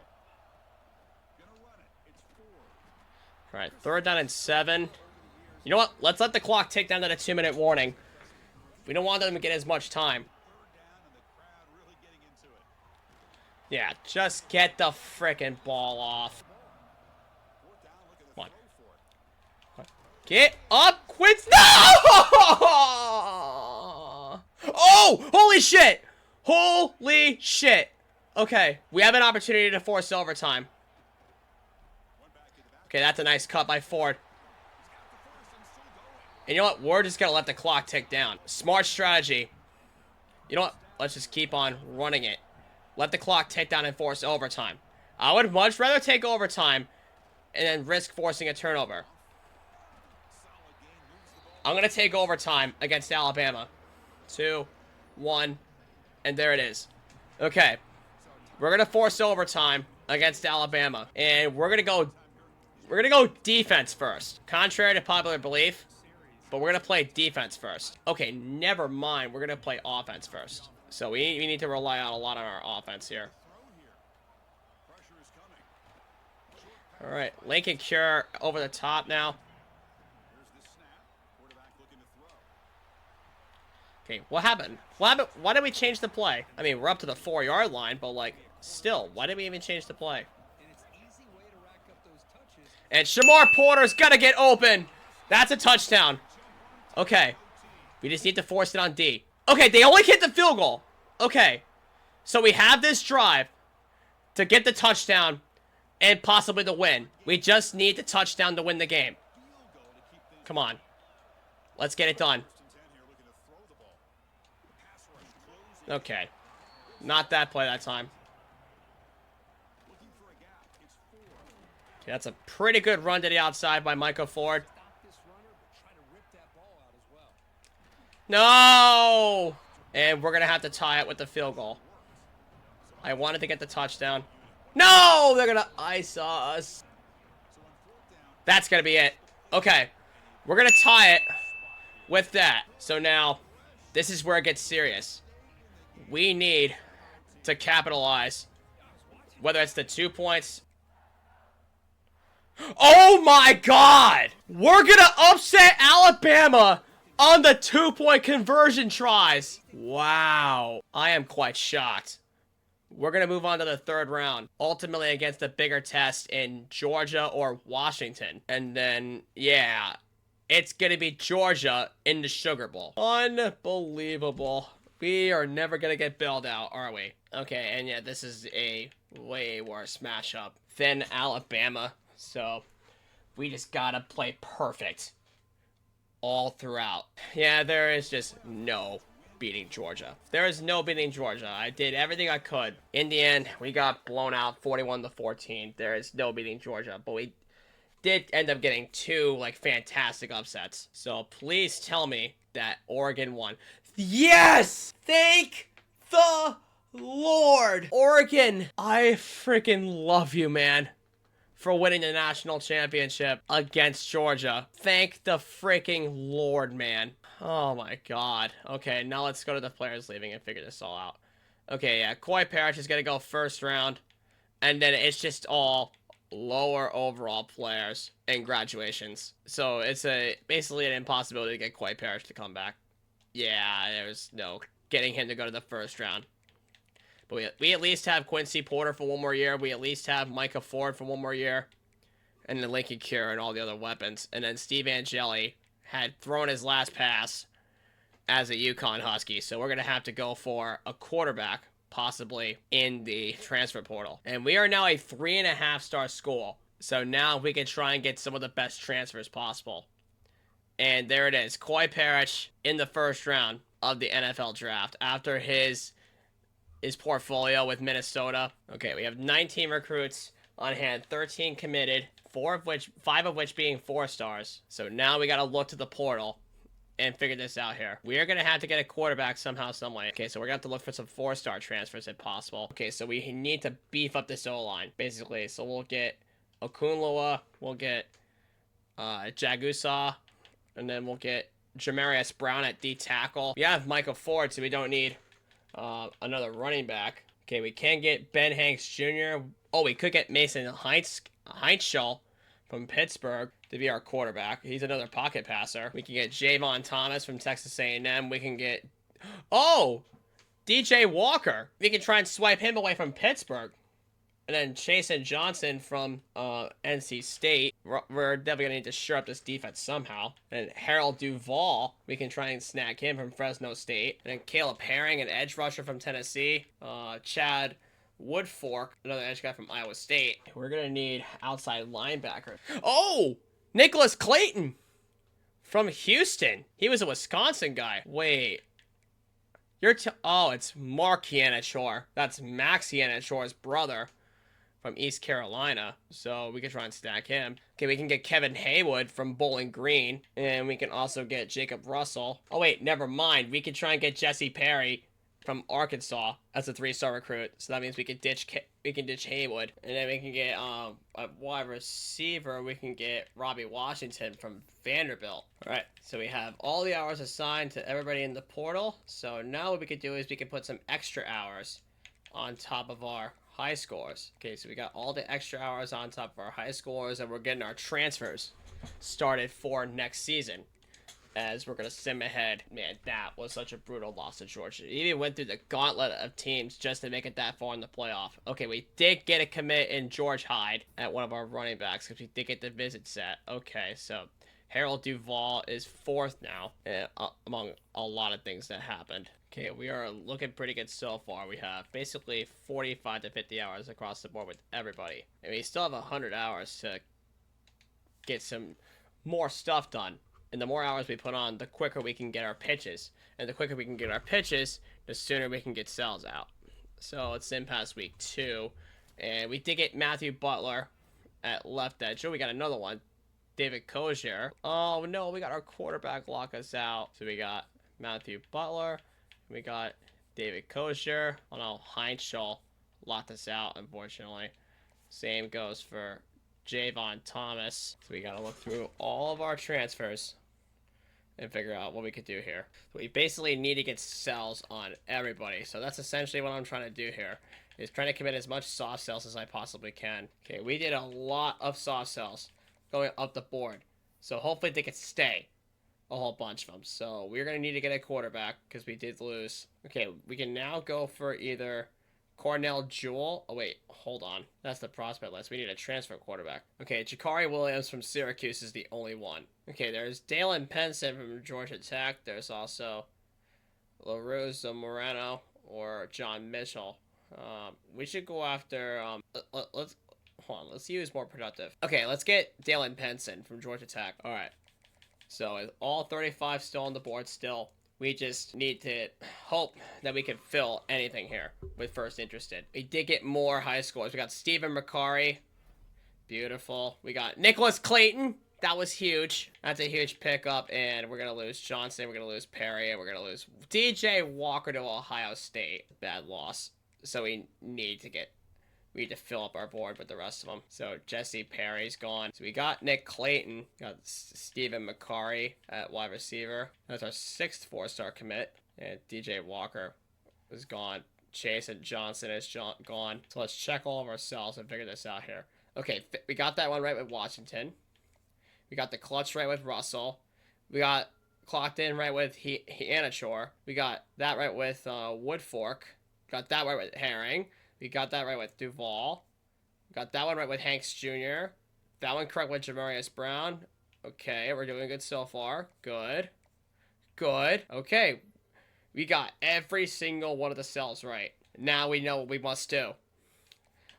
All right, 3rd down and 7. You know what? Let's let the clock tick down to the 2-minute warning. We don't want them to get as much time. Yeah, just get the frickin' ball off. Come on. Get up, quits. No! Oh! Holy shit! Holy shit! Okay, we have an opportunity to force overtime. Okay, that's a nice cut by Ford. And you know what? We're just gonna let the clock tick down. Smart strategy. You know what? Let's just keep on running it. Let the clock tick down and force overtime. I would much rather take overtime and then risk forcing a turnover. I'm going to take overtime against Alabama. 2, 1, and there it is. Okay. We're going to force overtime against Alabama. And we're going to go defense first. Contrary to popular belief, but we're going to play defense first. Okay, never mind. We're going to play offense first. So we need to rely on a lot on our offense here. All right, Lincoln Cure over the top now. Okay, what happened? What happened? Why did we change the play? I mean, we're up to the 4-yard line, but like, still, why did we even change the play? And Shamar Porter's gotta get open. That's a touchdown. Okay, we just need to force it on D. Okay, they only hit the field goal. Okay, so we have this drive to get the touchdown and possibly the win. We just need the touchdown to win the game. Come on. Let's get it done. Okay. Not that play that time. Okay, that's a pretty good run to the outside by Micah Ford. No! And we're going to have to tie it with the field goal. I wanted to get the touchdown. No! They're going to ice us. That's going to be it. Okay. We're going to tie it with that. So now, this is where it gets serious. We need to capitalize. Whether it's the 2 points. Oh my God! We're going to upset Alabama on the 2-point conversion tries. Wow. I am quite shocked. We're going to move on to the 3rd round. Ultimately against the bigger test in Georgia or Washington. And then, yeah, it's going to be Georgia in the Sugar Bowl. Unbelievable. We are never going to get bailed out, are we? Okay, and yeah, this is a way worse matchup than Alabama. So, we just got to play perfect all throughout. Yeah, there is just no beating Georgia. There is no beating Georgia. I did everything I could. In the end, we got blown out 41-14. There is no beating Georgia, but we did end up getting 2 like fantastic upsets. So please tell me that Oregon won. Yes! Thank the Lord. Oregon, I freaking love you, man, for winning the national championship against Georgia. Thank the freaking Lord, man. Oh my God. Okay, now let's go to the players leaving and figure this all out. Okay, yeah, Coy Parrish is going to go 1st round. And then it's just all lower overall players in graduations. So it's basically an impossibility to get Coy Parrish to come back. Yeah, there's no getting him to go to the first round. But we at least have Quincy Porter for one more year. We at least have Micah Ford for one more year. And then Lincoln Cure and all the other weapons. And then Steve Angeli had thrown his last pass as a UConn Husky. So we're going to have to go for a quarterback, possibly in the transfer portal. And we are now a 3.5-star school. So now we can try and get some of the best transfers possible. And there it is. Coy Parrish in the first round of the NFL draft after his portfolio with Minnesota. Okay, we have 19 recruits on hand, 13 committed, 5 of which being 4 stars. So now we got to look to the portal and figure this out here. We are going to have to get a quarterback somehow, some way. Okay, so we're going to have to look for some 4-star transfers if possible. Okay, so we need to beef up this O-line, basically. So we'll get Okunloa, we'll get Jagusa, and then we'll get Jamarius Brown at D-tackle. We have Michael Ford, so we don't need another running back. Okay, we can get Ben Hanks Jr. Oh, we could get Mason Heinzschel from Pittsburgh to be our quarterback. He's another pocket passer. We can get Javon Thomas from Texas A&M. We can get... Oh! DJ Walker. We can try and swipe him away from Pittsburgh. And then Chasen Johnson from NC State. We're definitely going to need to shore up this defense somehow. And Harold Duvall, we can try and snag him from Fresno State. And then Caleb Herring, an edge rusher from Tennessee. Chad Woodfork, another edge guy from Iowa State. We're going to need outside linebacker. Oh! Nicholas Clayton from Houston. He was a Wisconsin guy. Wait. Oh, it's Mark Yanachor. That's Max Yanachor's brother from East Carolina, so we can try and stack him. Okay, we can get Kevin Haywood from Bowling Green, and we can also get Jacob Russell. Oh wait, never mind. We can try and get Jesse Perry from Arkansas as a 3-star recruit. So that means we can ditch Haywood, and then we can get a wide receiver. We can get Robbie Washington from Vanderbilt. All right, so we have all the hours assigned to everybody in the portal. So now what we could do is we can put some extra hours on top of our high scores. Okay, so we got all the extra hours on top of our high scores, and we're getting our transfers started for next season as we're going to sim ahead. Man, that was such a brutal loss to Georgia. It even went through the gauntlet of teams just to make it that far in the playoff. Okay, we did get a commit in George Hyde at one of our running backs because we did get the visit set. Okay, so Harold Duvall is 4th now among a lot of things that happened. Okay, we are looking pretty good so far. We have basically 45 to 50 hours across the board with everybody. And we still have 100 hours to get some more stuff done. And the more hours we put on, the quicker we can get our pitches. And the quicker we can get our pitches, the sooner we can get cells out. So it's in past week 2. And we did get Matthew Butler at left edge. Oh, we got another one. David Kozier. Oh, no, we got our quarterback lock us out. So we got Matthew Butler. We got David Kozier. Oh, no, Heinzschel locked us out, unfortunately. Same goes for Javon Thomas. So we got to look through all of our transfers and figure out what we could do here. So we basically need to get cells on everybody. So that's essentially what I'm trying to do here, is trying to commit as much soft cells as I possibly can. Okay, we did a lot of soft cells going up the board. So hopefully they could stay. A whole bunch of them. So we're going to need to get a quarterback because we did lose. Okay, we can now go for either Cornell Jewell. Oh, wait, hold on. That's the prospect list. We need a transfer quarterback. Okay, Jakari Williams from Syracuse is the only one. Okay, there's Dalen Penson from Georgia Tech. There's also LaRue Moreno or John Mitchell. We should go after... let's hold on. Let's use more productive. Okay, let's get Dalen Penson from Georgia Tech. All right. So all 35 still on the board still. We just need to hope that we can fill anything here with first interested. We did get more high scores. We got Stephen McCarry. Beautiful. We got Nicholas Clayton. That was huge. That's a huge pickup. And we're going to lose Johnson. We're going to lose Perry. And we're going to lose DJ Walker to Ohio State. Bad loss. So we need to fill up our board with the rest of them. So Jesse Perry's gone. So we got Nick Clayton. Got Stephen McCarry at wide receiver. That's our 6th 4-star commit. And DJ Walker is gone. Chase and Johnson is gone. So let's check all of our cells and figure this out here. Okay, we got that one right with Washington. We got the clutch right with Russell. We got clocked in right with Anachor. We got that right with Woodfork. Got that right with Herring. We got that right with Duval. Got that one right with Hanks Jr. That one correct with Jamarius Brown. Okay, we're doing good so far. Good. Good. Okay. We got every single one of the cells right. Now we know what we must do.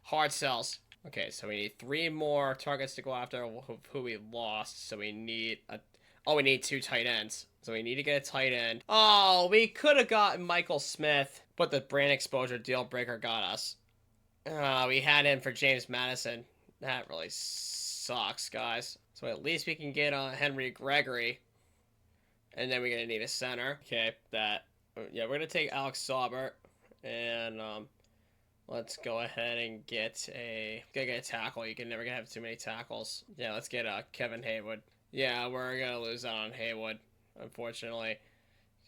Hard cells. Okay, so we need 3 more targets to go after who we lost. So we need a... Oh, we need 2 tight ends. So we need to get a tight end. Oh, we could have gotten Michael Smith, but the brand exposure deal breaker got us. We had him for James Madison. That really sucks, guys. So at least we can get Henry Gregory. And then we're going to need a center. Okay, that... Yeah, we're going to take Alex Saubert. And, let's go ahead and get a tackle. You can never have too many tackles. Yeah, let's get Kevin Haywood. Yeah, we're going to lose out on Haywood, unfortunately.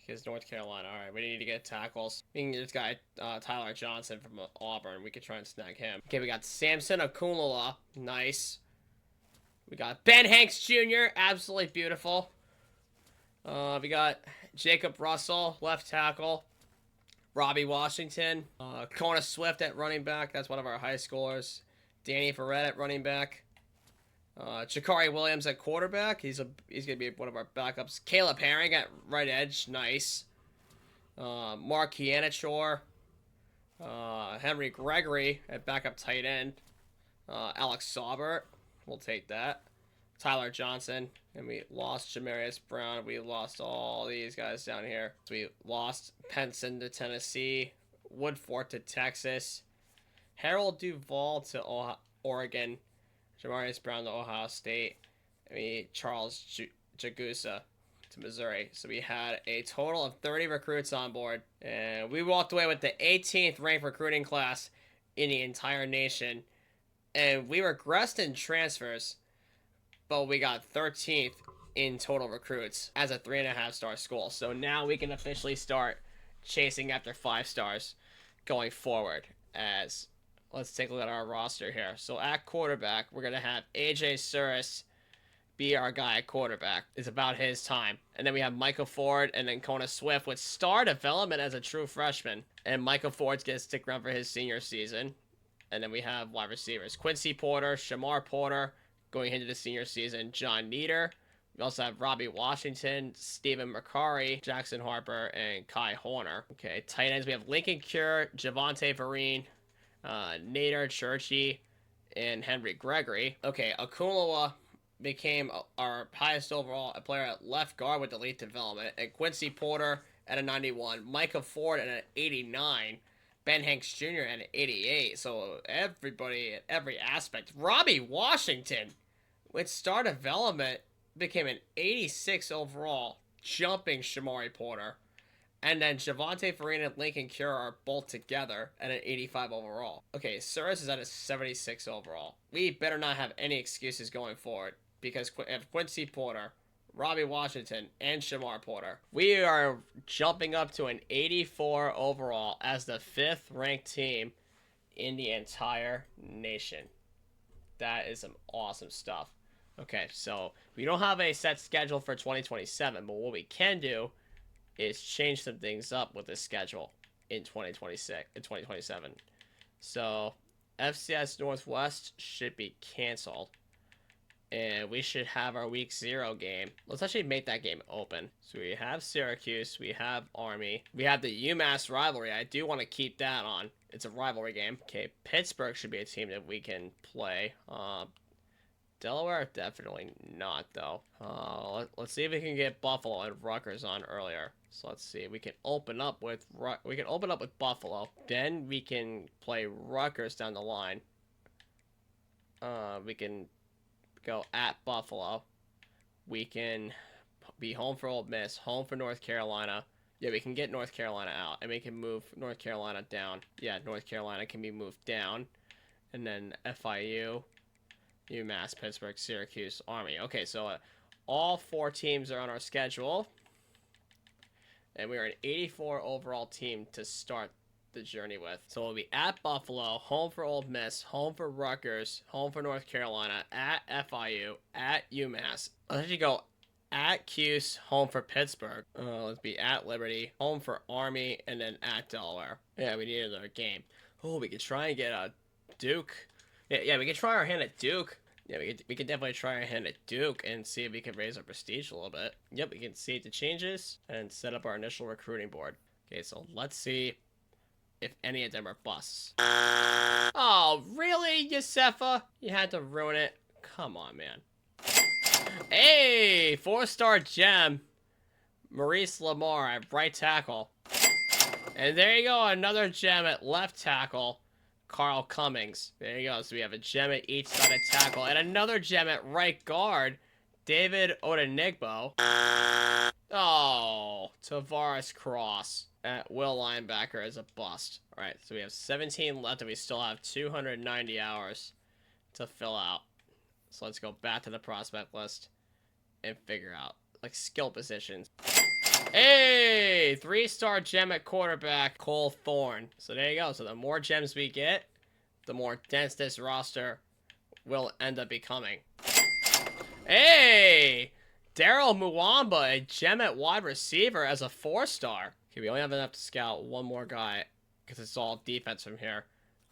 Because North Carolina. Alright, we need to get tackles. We can get this guy, Tyler Johnson from Auburn. We could try and snag him. Okay, we got Samson Akunlala. Nice. We got Ben Hanks Jr. Absolutely beautiful. We got Jacob Russell, left tackle. Robbie Washington. Kona Swift at running back. That's one of our high schoolers. Danny Ferret at running back. Chakari Williams at quarterback. He's going to be one of our backups. Caleb Herring at right edge. Nice. Mark Kianachor. Henry Gregory at backup tight end. Alex Saubert. We'll take that. Tyler Johnson. And we lost Jamarius Brown. We lost all these guys down here. So we lost Penson to Tennessee. Woodford to Texas. Harold Duval to Oregon. Jamarius Brown to Ohio State. And Charles Jagusa to Missouri. So we had a total of 30 recruits on board. And we walked away with the 18th ranked recruiting class in the entire nation. And we regressed in transfers. But we got 13th in total recruits as a 3.5-star school. So now we can officially start chasing after 5 stars going forward. As let's take a look at our roster here. So at quarterback, we're going to have AJ Suris be our guy at quarterback. It's about his time. And then we have Michael Ford and then Kona Swift with star development as a true freshman. And Michael Ford's going to stick around for his senior season. And then we have wide receivers. Quincy Porter, Shamar Porter, going into the senior season, John Nieder. We also have Robbie Washington, Stephen McCarry, Jackson Harper, and Kai Horner. Okay, tight ends, we have Lincoln Cure, Javante Vereen, Nader Churchy, and Henry Gregory. Okay, Akunlala became our highest overall player at left guard with elite development, and Quincy Porter at a 91, Micah Ford at an 89, Ben Hanks Jr. at an 88. So everybody at every aspect. Robbie Washington with star development became an 86 overall, jumping Shamari Porter. And then Javante Farina and Lincoln Cure are both together at an 85 overall. Okay, Suris is at a 76 overall. We better not have any excuses going forward because if Quincy Porter, Robbie Washington, and Shamar Porter, we are jumping up to an 84 overall as the 5th ranked team in the entire nation. That is some awesome stuff. Okay, so we don't have a set schedule for 2027, but what we can do is change some things up with this schedule in 2027. So FCS Northwest should be canceled. And we should have our week 0 game. Let's actually make that game open. So we have Syracuse, we have Army, we have the UMass rivalry. I do want to keep that on. It's a rivalry game. Okay, Pittsburgh should be a team that we can play. Delaware, definitely not, though. Let's see if we can get Buffalo and Rutgers on earlier. So let's see. We can open up with Buffalo. Then we can play Rutgers down the line. We can go at Buffalo. We can be home for Ole Miss, home for North Carolina. Yeah, we can get North Carolina out, and we can move North Carolina down. Yeah, North Carolina can be moved down. And then FIU, UMass, Pittsburgh, Syracuse, Army. Okay, so all 4 teams are on our schedule. And we are an 84 overall team to start the journey with. So we'll be at Buffalo, home for Ole Miss, home for Rutgers, home for North Carolina, at FIU, at UMass. Let's actually go at Cuse, home for Pittsburgh. Let's be at Liberty, home for Army, and then at Delaware. Yeah, we need another game. Oh, we could try and get a Duke. Yeah, we could try our hand at Duke. Yeah, we could definitely try our hand at Duke and see if we can raise our prestige a little bit. Yep, we can save the changes and set up our initial recruiting board. Okay, so let's see if any of them are busts. Oh, really, Yosefa? You had to ruin it. Come on, man. Hey, 4-star gem. Maurice Lamar at right tackle. And there you go, another gem at left tackle. Carl Cummings. There you go. So we have a gem at each side of tackle. And another gem at right guard. David Odenigbo. Oh, Tavares Cross at will linebacker is a bust. All right, so we have 17 left and we still have 290 hours to fill out. So let's go back to the prospect list and figure out, like, skill positions. Hey, 3-star gem at quarterback, Cole Thorne. So there you go. So the more gems we get, the more dense this roster will end up becoming. Hey, Daryl Muwamba, a gem at wide receiver as a 4-star. Okay, we only have enough to scout one more guy because it's all defense from here.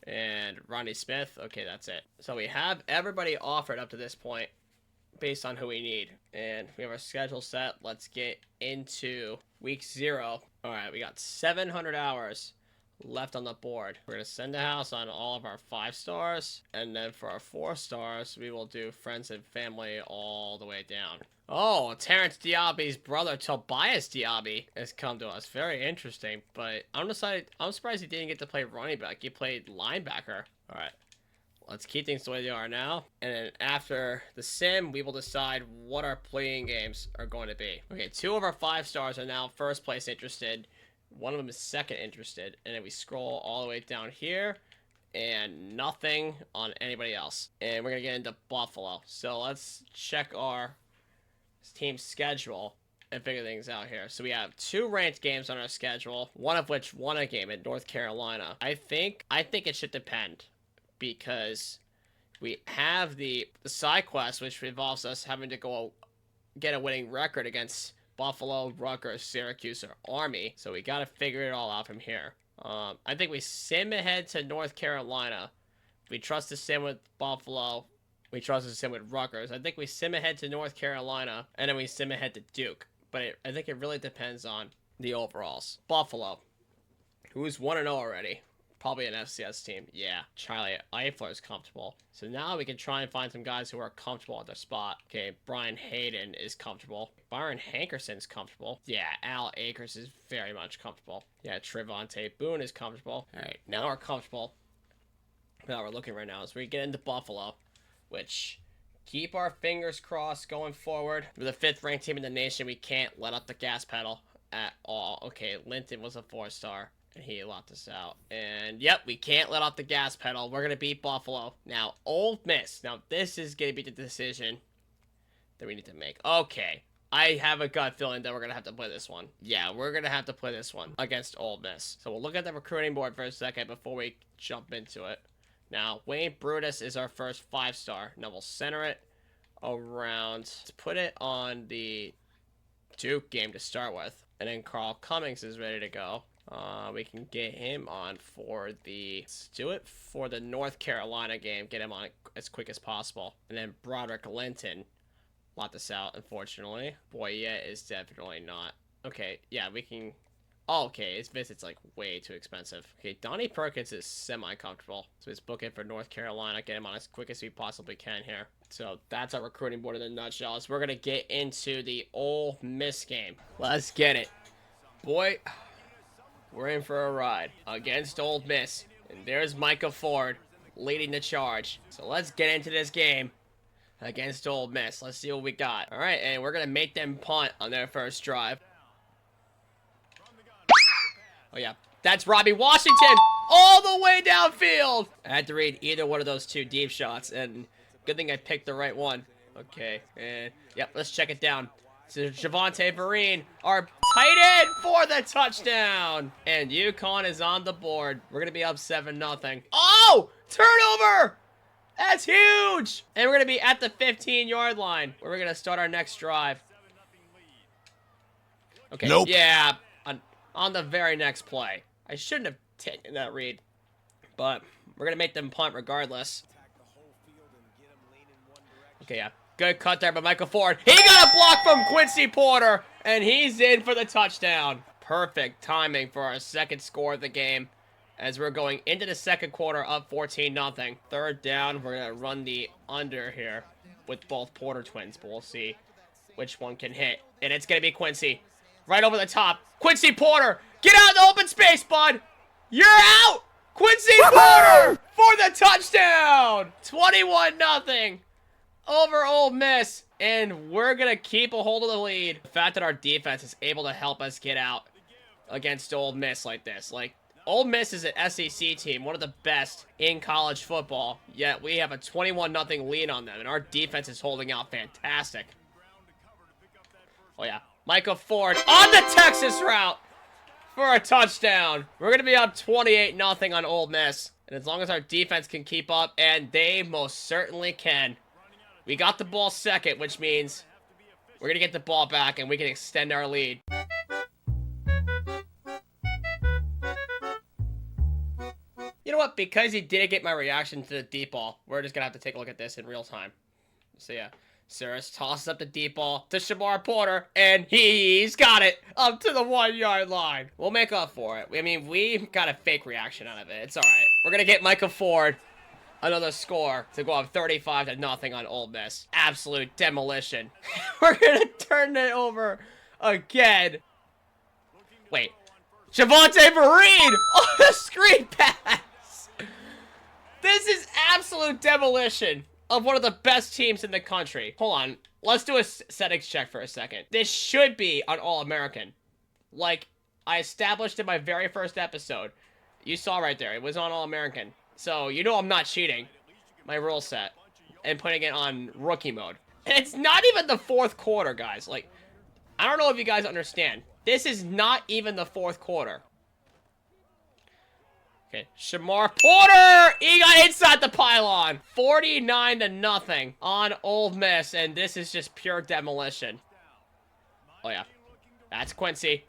And Ronnie Smith, okay, that's it. So we have everybody offered up to this point based on who we need. And we have our schedule set. Let's get into week 0. All right, we got 700 hours left on the board. We're going to send a house on all of our 5-stars. And then for our 4-stars, we will do friends and family all the way down. Oh, Terrence Diaby's brother, Tobias Diaby, has come to us. Very interesting, but I'm surprised he didn't get to play running back. He played linebacker. All right, let's keep things the way they are now. And then after the sim, we will decide what our playing games are going to be. Okay, 2 of our 5-stars are now first place interested. One of them is second interested. And then we scroll all the way down here. And nothing on anybody else. And we're going to get into Buffalo. So let's check our team schedule and figure things out here. So we have 2 ranked games on our schedule, one of which won a game at North Carolina. I think it should depend because we have the side quest, which involves us having to go get a winning record against Buffalo, Rutgers, Syracuse, or Army. So we got to figure it all out from here. I think we sim ahead to North Carolina. We trust to sim with Buffalo. We trust to sim with Rutgers. I think we sim ahead to North Carolina, and then we sim ahead to Duke. But I think it really depends on the overalls. Buffalo, who's 1-0 already. Probably an FCS team. Yeah, Charlie Eifler is comfortable. So now we can try and find some guys who are comfortable at their spot. Okay, Brian Hayden is comfortable. Byron Hankerson's comfortable. Yeah, Al Akers is very much comfortable. Yeah, Trevonte Boone is comfortable. All right, now we're comfortable. Now we're looking right now as we get into Buffalo, which, keep our fingers crossed going forward. We're the 5th ranked team in the nation. We can't let up the gas pedal at all. Okay, Linton was a 4-star, and he locked us out. And, yep, we can't let off the gas pedal. We're going to beat Buffalo. Now, Ole Miss. Now, this is going to be the decision that we need to make. Okay, I have a gut feeling that we're going to have to play this one. Yeah, we're going to have to play this one against Ole Miss. So we'll look at the recruiting board for a second before we jump into it. Now, Wayne Brutus is our first 5-star. Now, we'll center it around. Let's put it on the Duke game to start with. And then Carl Cummings is ready to go. We can get him on for let's do it for the North Carolina game. Get him on as quick as possible. And then Broderick Linton. Lock this out, unfortunately. Boyette is definitely not. Okay, yeah, we can... Oh, okay, his visit's, like, way too expensive. Okay, Donnie Perkins is semi-comfortable. So let's book it for North Carolina. Get him on as quick as we possibly can here. So that's our recruiting board in a nutshell. So we're going to get into the Ole Miss game. Let's get it. Boy, we're in for a ride against Ole Miss. And there's Micah Ford leading the charge. So let's get into this game against Ole Miss. Let's see what we got. All right, and we're going to make them punt on their first drive. Oh, yeah. That's Robbie Washington all the way downfield. I had to read either one of those 2 deep shots, and good thing I picked the right one. Okay, and, yep, let's check it down. So Javonte Vereen, our tight end for the touchdown. And UConn is on the board. We're going to be up 7-0. Oh, turnover. That's huge. And we're going to be at the 15-yard line where we're going to start our next drive. Okay, Nope. Yeah, on the very next play. I shouldn't have taken that read, but we're going to make them punt regardless. Okay, yeah. Good cut there by Michael Ford. He got a block from Quincy Porter, and he's in for the touchdown. Perfect timing for our second score of the game as we're going into the second quarter up 14-0. Third down, we're going to run the under here with both Porter twins, but we'll see which one can hit. And it's going to be Quincy. Right over the top. Quincy Porter, get out in the open space, bud. You're out. Quincy Porter for the touchdown. 21-0 over Ole Miss. And we're going to keep a hold of the lead. The fact that our defense is able to help us get out against Ole Miss like this. Like, Ole Miss is an SEC team, one of the best in college football. Yet we have a 21-0 lead on them. And our defense is holding out fantastic. Oh, yeah. Michael Ford on the Texas route for a touchdown. We're going to be up 28-0 on Ole Miss. And as long as our defense can keep up, and they most certainly can. We got the ball second, which means we're going to get the ball back and we can extend our lead. You know what? Because he didn't get my reaction to the deep ball, we're just going to have to take a look at this in real time. So, yeah. Cyrus tosses up the deep ball to Shamar Porter, and he's got it up to the 1-yard line. We'll make up for it. I mean, we got a fake reaction out of it. It's all right. We're going to get Michael Ford another score to go up 35-0 on Ole Miss. Absolute demolition. We're going to turn it over again. Wait. Javonte Vereen on the screen pass. This is absolute demolition of one of the best teams in the country. Hold on. Let's do a settings check for a second. This should be on All-American. Like I established in my very first episode. You saw right there. It was on All-American. So, you know I'm not cheating my rule set and putting it on rookie mode. And it's not even the fourth quarter, guys. Like, I don't know if you guys understand. This is not even the fourth quarter. Okay, Shamar Porter! He got inside the pylon. 49-0 on Ole Miss, and this is just pure demolition. Oh, yeah. That's Quincy.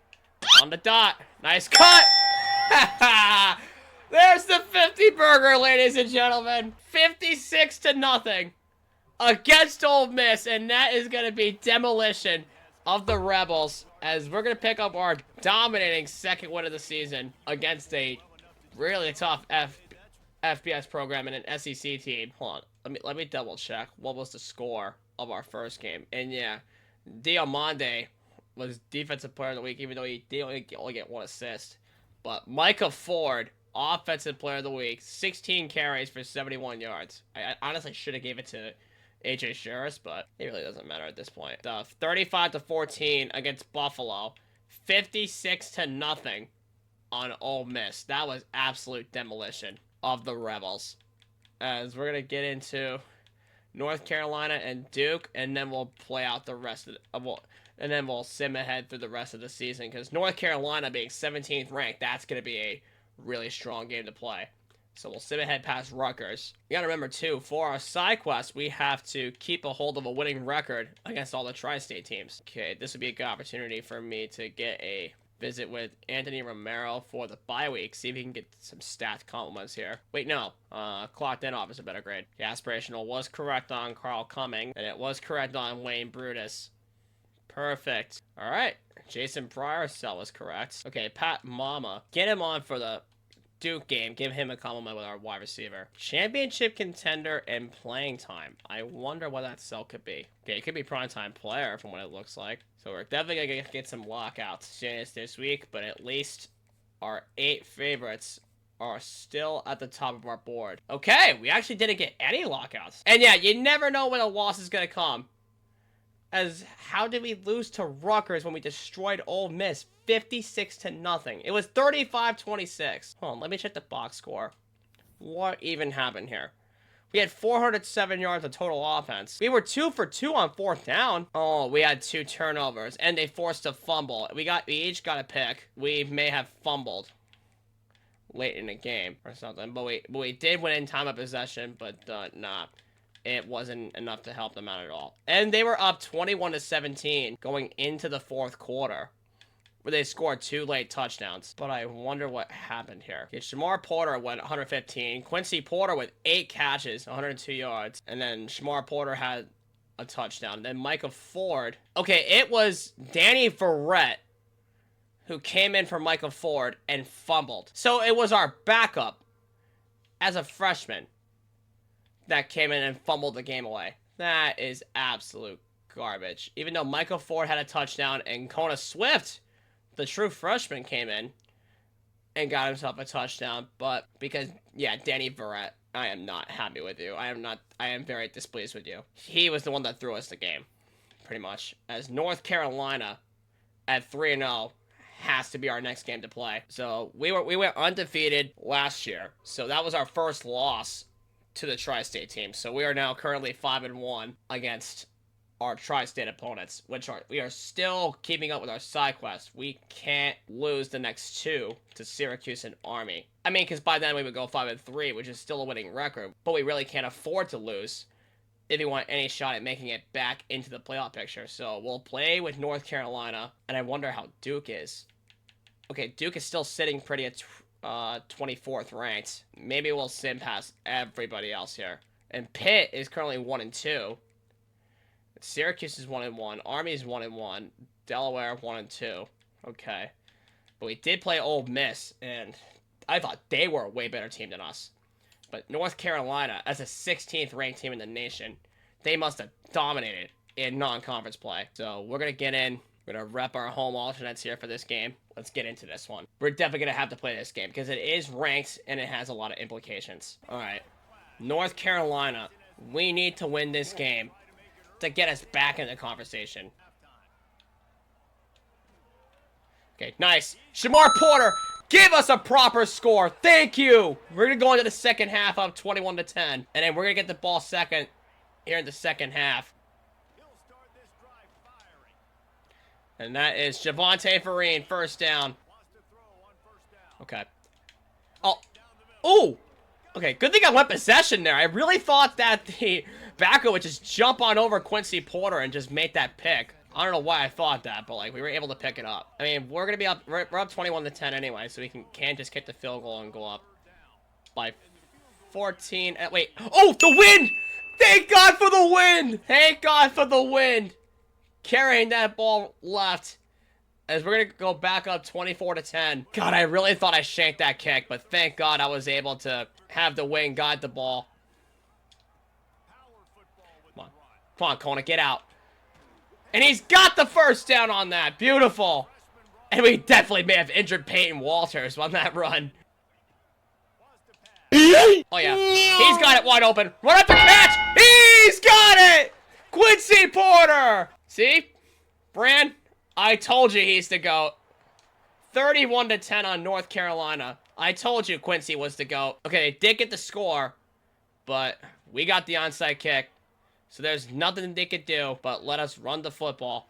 On the dot. Nice cut! There's the 50 burger, ladies and gentlemen. 56-0 against Ole Miss, and that is going to be demolition of the Rebels as we're going to pick up our dominating second win of the season against a really tough FBS program and an SEC team. Hold on. Let me double check. What was the score of our first game? And yeah, Diomande was defensive player of the week, even though he did only get 1 assist. But Micah Ford, offensive player of the week, 16 carries for 71 yards. I honestly should have gave it to AJ Sherris, but it really doesn't matter at this point. The 35-14 against Buffalo, 56-0 on Ole Miss. That was absolute demolition of the Rebels. As we're going to get into North Carolina and Duke, and then we'll play out the rest of and then we'll sim ahead through the rest of the season, because North Carolina being 17th ranked, that's going to be a really strong game to play. So we'll sim ahead past Rutgers. You got to remember, too, for our side quest, we have to keep a hold of a winning record against all the tri-state teams. Okay, this would be a good opportunity for me to get a visit with Anthony Romero for the bye week. See if he can get some stat compliments here. Wait, no. Clocked in off is a better grade. The aspirational was correct on Carl Cumming, and it was correct on Wayne Brutus. Perfect. All right. Jason Pryor cell was correct. Okay, Pat Mama. Get him on for the Duke game. Give him a compliment with our wide receiver. Championship contender and playing time. I wonder what that cell could be. Okay, it could be primetime player from what it looks like. So we're definitely going to get some lockouts soon as this week, but at least our 8 favorites are still at the top of our board. Okay, we actually didn't get any lockouts. And yeah, you never know when a loss is going to come. As how did we lose to Rutgers when we destroyed Ole Miss 56-0? It was 35-26. Hold on, let me check the box score. What even happened here? We had 407 yards of total offense. We were 2 for 2 on 4th down. Oh, we had 2 turnovers, and they forced a fumble. We each got a pick. We may have fumbled late in the game or something, but we did win in time of possession, but nah, it wasn't enough to help them out at all. And they were up 21-17 going into the 4th quarter, where they scored 2 late touchdowns. But I wonder what happened here. Okay, Shamar Porter went 115. Quincy Porter with 8 catches, 102 yards. And then Shamar Porter had a touchdown. Then Micah Ford. Okay, it was Danny Verrett who came in for Micah Ford and fumbled. So it was our backup as a freshman that came in and fumbled the game away. That is absolute garbage. Even though Micah Ford had a touchdown and Kona Swift, the true freshman, came in and got himself a touchdown, but because, yeah, Danny Verrett, I am not happy with you. I am very displeased with you. He was the one that threw us the game, pretty much. As North Carolina at 3-0 has to be our next game to play. So we went undefeated last year. So that was our first loss to the Tri-State team. So we are now currently 5-1 against our Tri-State opponents, we are still keeping up with our side quest. We can't lose the next 2 to Syracuse and Army. I mean, because by then we would go 5-3, which is still a winning record, but we really can't afford to lose if we want any shot at making it back into the playoff picture. So we'll play with North Carolina, and I wonder how Duke is. Okay, Duke is still sitting pretty at 24th ranked. Maybe we'll sim past everybody else here. And Pitt is currently 1-2. Syracuse is 1-1. Army is 1-1. Delaware 1-2. Okay. But we did play Ole Miss, and I thought they were a way better team than us. But North Carolina, as a 16th ranked team in the nation, they must have dominated in non-conference play. So we're going to get in. We're going to rep our home alternates here for this game. Let's get into this one. We're definitely going to have to play this game because it is ranked and it has a lot of implications. All right. North Carolina, we need to win this game to get us back in the conversation. Okay, nice. Shamar Porter, give us a proper score. Thank you. We're going to go into the second half up 21-10. And then we're going to get the ball second here in the second half. And that is Javonte Vereen, first down. Okay. Oh. Ooh. Okay, good thing I went possession there. I really thought that the backer would just jump on over Quincy Porter and just make that pick. I don't know why I thought that, but like we were able to pick it up. I mean, we're gonna be up. We're up 21-10 anyway, so we can just kick the field goal and go up by 14. Wait. Oh, the wind! Thank God for the wind! Thank God for the wind! Carrying that ball left. As we're going to go back up 24-10. God, I really thought I shanked that kick, but thank God I was able to have the wing guide the ball. Come on. Come on, Kona, get out. And he's got the first down on that. Beautiful. And we definitely may have injured Peyton Walters on that run. Oh, yeah. He's got it wide open. Run up the catch. He's got it. Quincy Porter. See? Bran? I told you he's the GOAT. 31-10 on North Carolina. I told you Quincy was the GOAT. Okay, they did get the score, but we got the onside kick. So there's nothing they could do but let us run the football.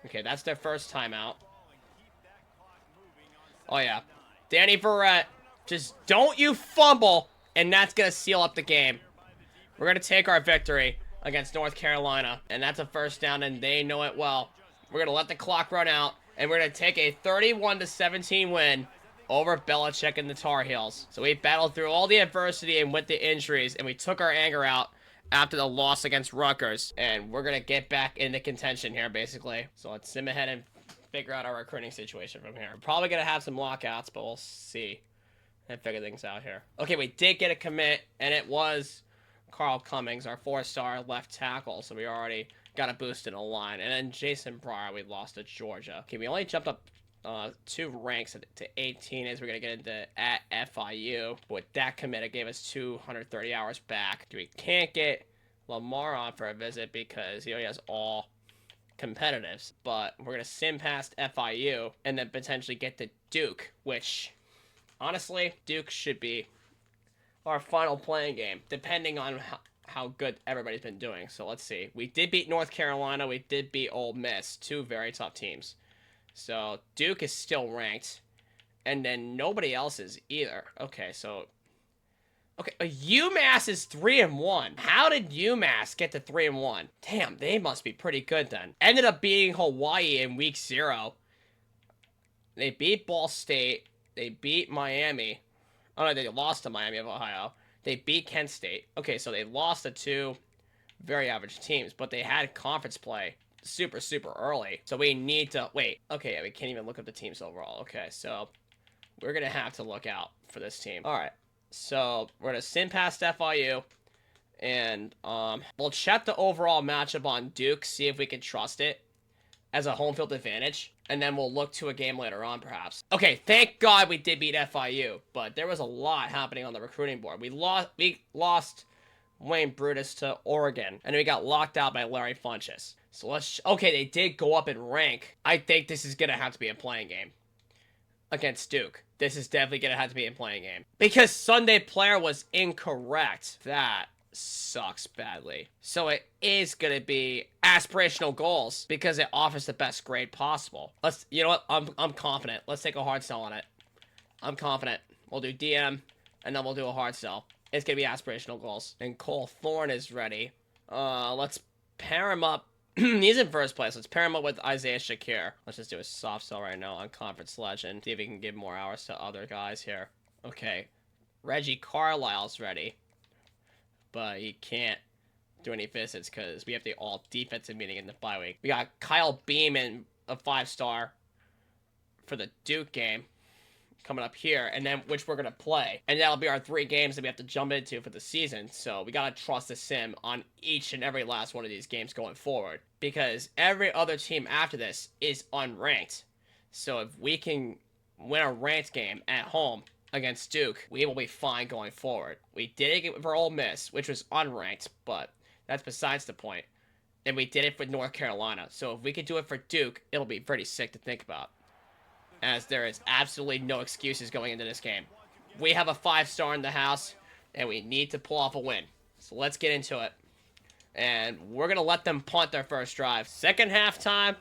Okay, that's their first timeout. Oh, yeah. Danny Verrett, just don't you fumble, and that's going to seal up the game. We're going to take our victory against North Carolina, and that's a first down, and they know it well. We're going to let the clock run out, and we're going to take a 31-17 win over Belichick and the Tar Heels. So we battled through all the adversity and with the injuries, and we took our anger out after the loss against Rutgers, and we're going to get back into contention here, basically. So let's sim ahead and figure out our recruiting situation from here. We're probably going to have some lockouts, but we'll see and figure things out here. Okay, we did get a commit, and it was Carl Cummings, our 4-star left tackle, so we already got a boost in the line. And then Jason Breyer, we lost to Georgia. Okay, we only jumped up 2 ranks to 18 as we're going to get into at FIU. But with that commit, it gave us 230 hours back. We can't get Lamar on for a visit because he only has all competitives. But we're going to sim past FIU and then potentially get to Duke, which, honestly, Duke should be our final playing game, depending on how good everybody's been doing. So let's see. We did beat North Carolina. We did beat Ole Miss. Two very tough teams. So Duke is still ranked. And then nobody else is either. Okay, so... Okay, UMass is 3-1. How did UMass get to 3-1? Damn, they must be pretty good then. Ended up beating Hawaii in week 0. They beat Ball State. They beat Miami. Oh, no, they lost to Miami of Ohio. They beat Kent State. Okay, so they lost to 2 very average teams, but they had conference play super, super early. So we need to... Wait, okay, we can't even look up the teams overall. Okay, so we're going to have to look out for this team. All right, so we're going to sim past FIU, and we'll check the overall matchup on Duke, see if we can trust it as a home field advantage, and then we'll look to a game later on, perhaps. Okay, thank God we did beat FIU, but there was a lot happening on the recruiting board. We lost Wayne Brutus to Oregon, and we got locked out by Larry Funchess. So let's... Okay, they did go up in rank. I think this is going to have to be a playing game against Duke. This is definitely going to have to be a playing game. Because Sunday Player was incorrect. That sucks badly. So it is going to be aspirational goals because it offers the best grade possible. Let's... You know what? I'm confident. Let's take a hard sell on it. I'm confident. We'll do DM, and then we'll do a hard sell. It's going to be aspirational goals. And Cole Thorne is ready. Let's pair him up. He's in first place. Let's pair him up with Isaiah Shakir. Let's just do a soft sell right now on Conference Legend. See if we can give more hours to other guys here. Okay. Reggie Carlisle's ready. But he can't do any visits because we have the all-defensive meeting in the bye week. We got Kyle Beeman, a 5-star, for the Duke game coming up here, and then which we're going to play. And that'll be our 3 games that we have to jump into for the season. So we got to trust the sim on each and every last one of these games going forward. Because every other team after this is unranked. So if we can win a ranked game at home against Duke, we will be fine going forward. We did it for Ole Miss, which was unranked, but that's besides the point. And we did it for North Carolina. So if we could do it for Duke, it'll be pretty sick to think about, as there is absolutely no excuses going into this game. We have a 5-star in the house, and we need to pull off a win. So let's get into it. And we're going to let them punt their first drive. Second halftime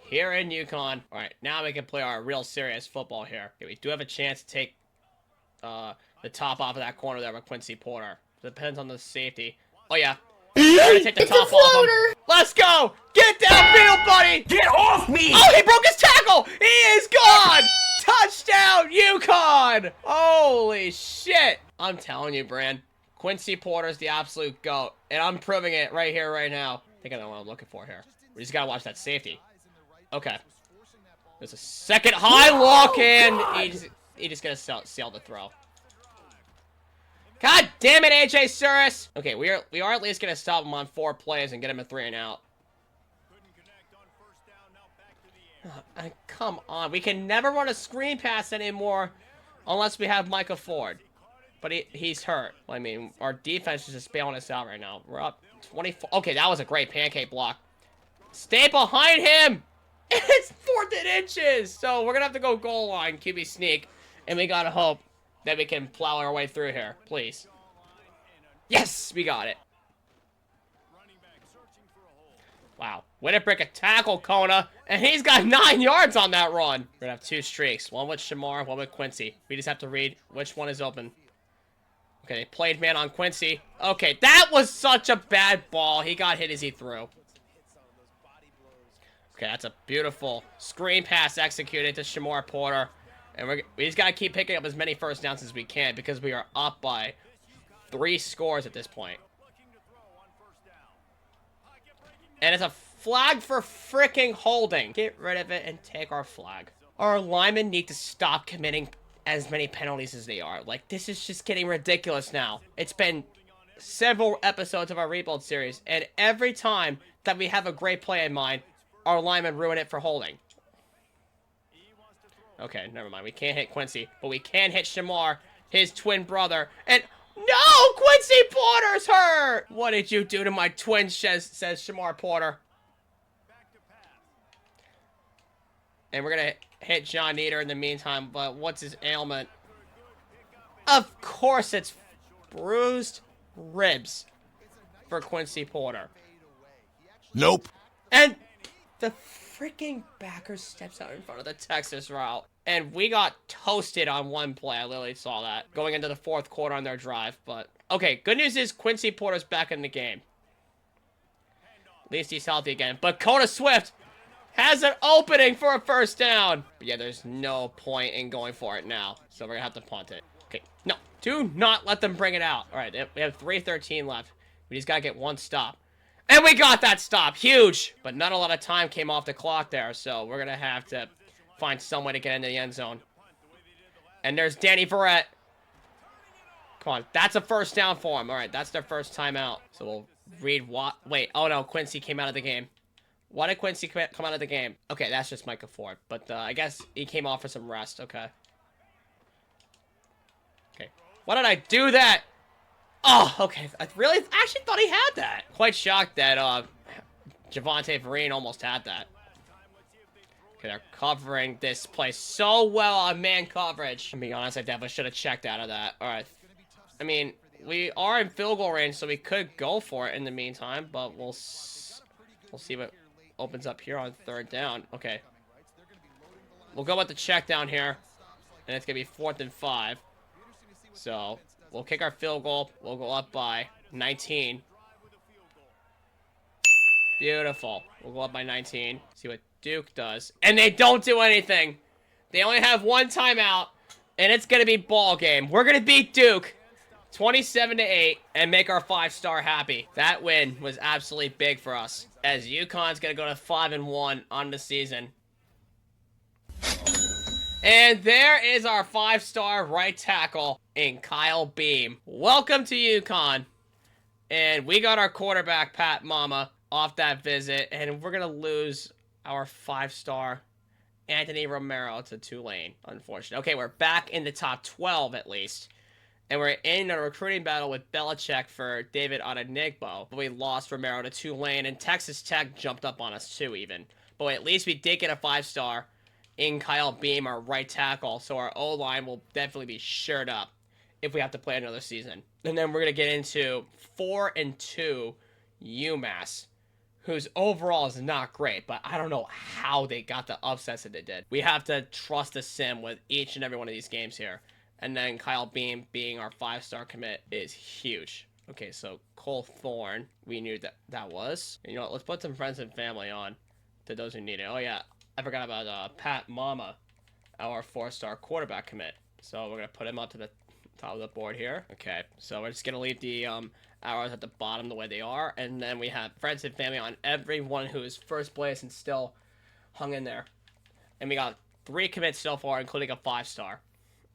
here in UConn. All right, now we can play our real serious football here. Okay, we do have a chance to take the top off of that corner there with Quincy Porter. Depends on the safety. Oh, yeah. We're going to take the top off him. Let's go! Get downfield, buddy! Get off me! Oh, he broke his tackle! He is gone! Touchdown, UConn! Holy shit! I'm telling you, Bran. Quincy Porter's the absolute GOAT. And I'm proving it right here, right now. I think I know what I'm looking for here. We just gotta watch that safety. Okay. There's a second high look, and he just gonna sail the throw. God damn it, AJ Suris! Okay, we are at least gonna stop him on 4 plays and get him a 3 and out. Come on, we can never run a screen pass anymore unless we have Micah Ford. But he's hurt. Well, I mean, our defense is just bailing us out right now. We're up 24. Okay, that was a great pancake block. Stay behind him! It's 4th and inches! So we're gonna have to go goal line, QB sneak, and we gotta hope that we can plow our way through here. Please. Yes! We got it. Wow. Way to break a tackle, Kona. And he's got 9 yards on that run. We're gonna have 2 streaks. One with Shamar, one with Quincy. We just have to read which one is open. Okay, they played man on Quincy. Okay, that was such a bad ball. He got hit as he threw. Okay, that's a beautiful screen pass executed to Shamar Porter. And we just got to keep picking up as many first downs as we can because we are up by 3 scores at this point. And it's a flag for freaking holding. Get rid of it and take our flag. Our linemen need to stop committing as many penalties as they are. Like, this is just getting ridiculous now. It's been several episodes of our rebuild series, and every time that we have a great play in mind, our linemen ruin it for holding. Okay, never mind. We can't hit Quincy, but we can hit Shamar, his twin brother. And no, Quincy Porter's hurt! What did you do to my twin, says Shamar Porter. And we're going to hit John Eater in the meantime, but what's his ailment? Of course it's bruised ribs for Quincy Porter. Nope. And the freaking backer steps out in front of the Texas route. And we got toasted on one play. I literally saw that. Going into the fourth quarter on their drive. But, okay, good news is Quincy Porter's back in the game. At least he's healthy again. But Coda Swift has an opening for a first down. But yeah, there's no point in going for it now. So we're going to have to punt it. Okay, no. Do not let them bring it out. All right, we have 3:13 left. We just got to get one stop. And we got that stop. Huge. But not a lot of time came off the clock there. So we're going to have to find some way to get into the end zone. And there's Danny Verrett. Come on. That's a first down for him. All right, that's their first timeout. So we'll read what. Wait. Oh, no. Quincy came out of the game. Why did Quincy come out of the game? Okay, that's just Micah Ford. But I guess he came off for some rest. Okay. Okay. Why did I do that? Oh, okay. I really actually thought he had that. Quite shocked that Javonte Vereen almost had that. Okay, they're covering this play so well on man coverage. To be honest, I definitely should have checked out of that. All right. I mean, we are in field goal range, so we could go for it in the meantime, but we'll see what opens up here on third down. Okay. We'll go with the check down here, and it's going to be 4th and 5. So we'll kick our field goal. We'll go up by 19. Beautiful. We'll go up by 19. See what Duke does. And they don't do anything. They only have one timeout. And it's going to be ball game. We're going to beat Duke 27-8 and make our 5-star happy. That win was absolutely big for us. As UConn's going to go to 5-1 on the season. And there is our 5-star right tackle in Kyle Beam. Welcome to UConn. And we got our quarterback, Pat Mama, off that visit. And we're going to lose our 5-star Anthony Romero to Tulane, unfortunately. Okay, we're back in the top 12 at least. And we're in a recruiting battle with Belichick for David Odenigbo. But we lost Romero to Tulane, and Texas Tech jumped up on us too, even. But at least we did get a 5-star in Kyle Beam, our right tackle, so our O-line will definitely be shored up if we have to play another season. And then we're going to get into 4-2 UMass, whose overall is not great, but I don't know how they got the upsets that they did. We have to trust the sim with each and every one of these games here. And then Kyle Beam being our 5-star commit is huge. Okay, so Cole Thorne, we knew that was. And you know what, let's put some friends and family on to those who need it. Oh yeah, I forgot about Pat Mama, our 4-star quarterback commit. So we're going to put him up to the top of the board here. Okay, so we're just going to leave the arrows at the bottom the way they are. And then we have friends and family on everyone who is first place and still hung in there. And we got 3 commits so far, including a 5-star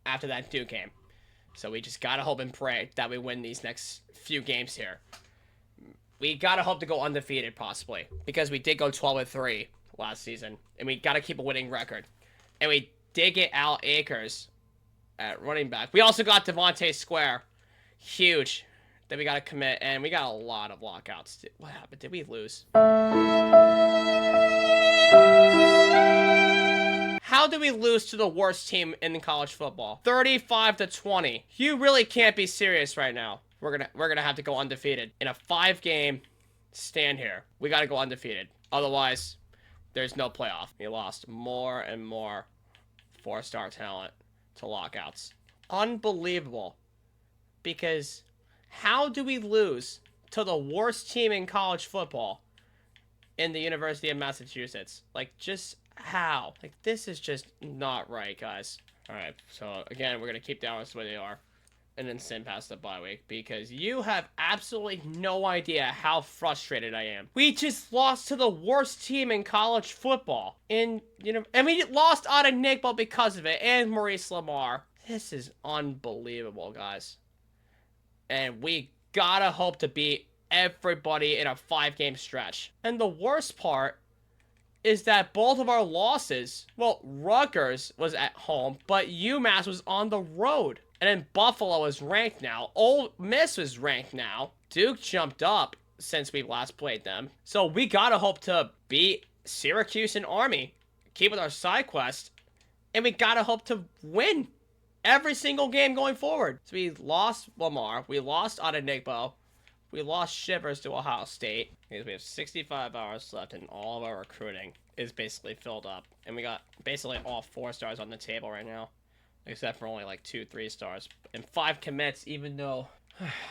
after that Duke game. So we just got to hope and pray that we win these next few games here. We got to hope to go undefeated, possibly, because we did go 12-3 last season, and we got to keep a winning record. And we did get Al Akers at running back. We also got Devontae Square. Huge. Then we got to commit, and we got a lot of lockouts. What happened? Did we lose? How did we lose to the worst team in college football? 35-20. You really can't be serious right now. We're gonna have to go undefeated in a 5-game stand here. We got to go undefeated. Otherwise, there's no playoff. We lost more and more 4-star talent to lockouts. Unbelievable. Because how do we lose to the worst team in college football in the University of Massachusetts? Like, just how? Like, this is just not right, guys. All right, so again, we're going to keep the hours the way they are and then send past the bye week because you have absolutely no idea how frustrated I am. We just lost to the worst team in college football. And we lost Odenigbo because of it and Maurice Lamar. This is unbelievable, guys. And we gotta hope to beat everybody in a 5-game stretch. And the worst part is that both of our losses, well, Rutgers was at home, but UMass was on the road. And then Buffalo is ranked now. Ole Miss is ranked now. Duke jumped up since we last played them. So we gotta hope to beat Syracuse and Army, keep with our side quest, and we gotta hope to win every single game going forward. So we lost Lamar. We lost Adenigbo. We lost Shivers to Ohio State. Because we have 65 hours left and all of our recruiting is basically filled up. And we got basically all 4 stars on the table right now. Except for only like 2 3-stars. And 5 commits, even though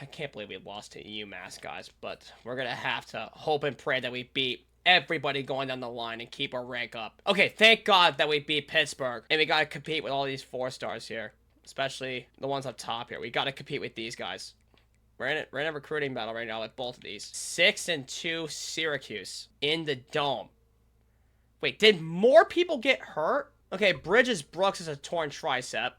I can't believe we lost to UMass, guys. But we're going to have to hope and pray that we beat everybody going down the line and keep our rank up. Okay, thank God that we beat Pittsburgh. And we got to compete with all these 4-stars here. Especially the ones up top here. We got to compete with these guys. We're in a recruiting battle right now with both of these. 6-2 Syracuse in the Dome. Wait, did more people get hurt? Okay, Bridges Brooks is a torn tricep.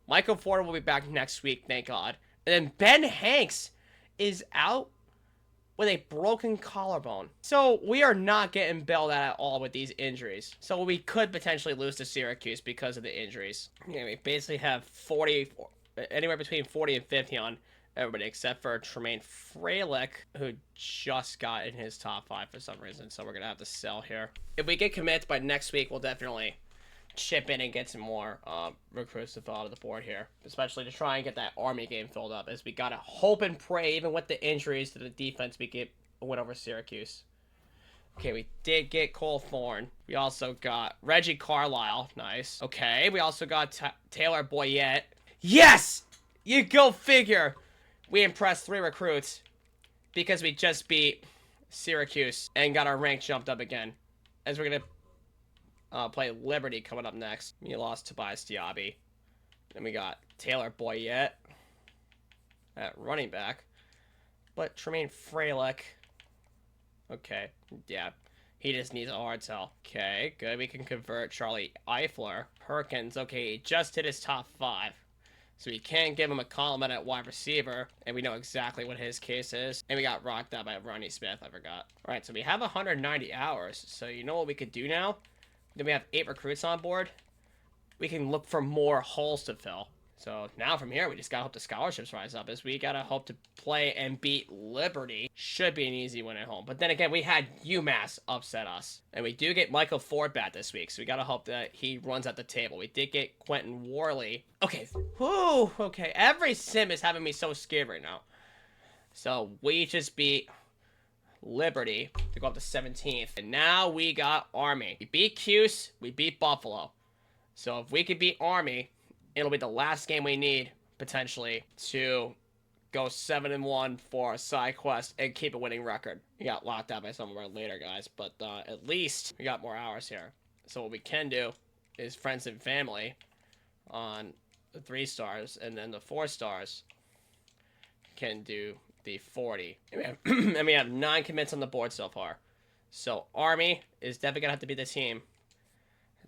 Michael Ford will be back next week, thank God. And then Ben Hanks is out with a broken collarbone. So we are not getting bailed out at all with these injuries. So we could potentially lose to Syracuse because of the injuries. Yeah, we basically have anywhere between 40 and 50 on everybody except for Tremaine Fralick, who just got in his top 5 for some reason. So we're going to have to sell here. If we get commits by next week, we'll definitely chip in and get some more recruits to fill out of the board here, especially to try and get that Army game filled up, as we gotta hope and pray, even with the injuries to the defense, we get a win over Syracuse. Okay, we did get Cole Thorne. We also got Reggie Carlisle. Nice. Okay, we also got Taylor Boyette. Yes! You go figure! We impressed 3 recruits because we just beat Syracuse and got our rank jumped up again, as we're gonna play Liberty coming up next. We lost Tobias Diaby. Then we got Taylor Boyette at running back. But Tremaine Fralick. Okay, yeah. He just needs a hard sell. Okay, good. We can convert Charlie Eifler. Perkins, okay, he just hit his top 5. So we can give him a compliment at wide receiver, and we know exactly what his case is. And we got rocked out by Ronnie Smith, I forgot. Alright, so we have 190 hours. So you know what we could do now? Then we have 8 recruits on board. We can look for more holes to fill. So now from here, we just gotta hope the scholarships rise up, as we gotta hope to play and beat Liberty. Should be an easy win at home. But then again, we had UMass upset us. And we do get Michael Ford back this week, so we gotta hope that he runs at the table. We did get Quentin Worley. Okay, whoo, okay. Every sim is having me so scared right now. So we just beat Liberty to go up to 17th. And now we got Army. We beat Cuse, we beat Buffalo. So if we could beat Army, it'll be the last game we need, potentially, to go 7-1 for a side quest and keep a winning record. We got locked out by some of our later guys, but at least we got more hours here. So what we can do is friends and family on the 3-stars, and then the 4-stars can do the 40. And we have 9 commits on the board so far. So Army is definitely going to have to be the team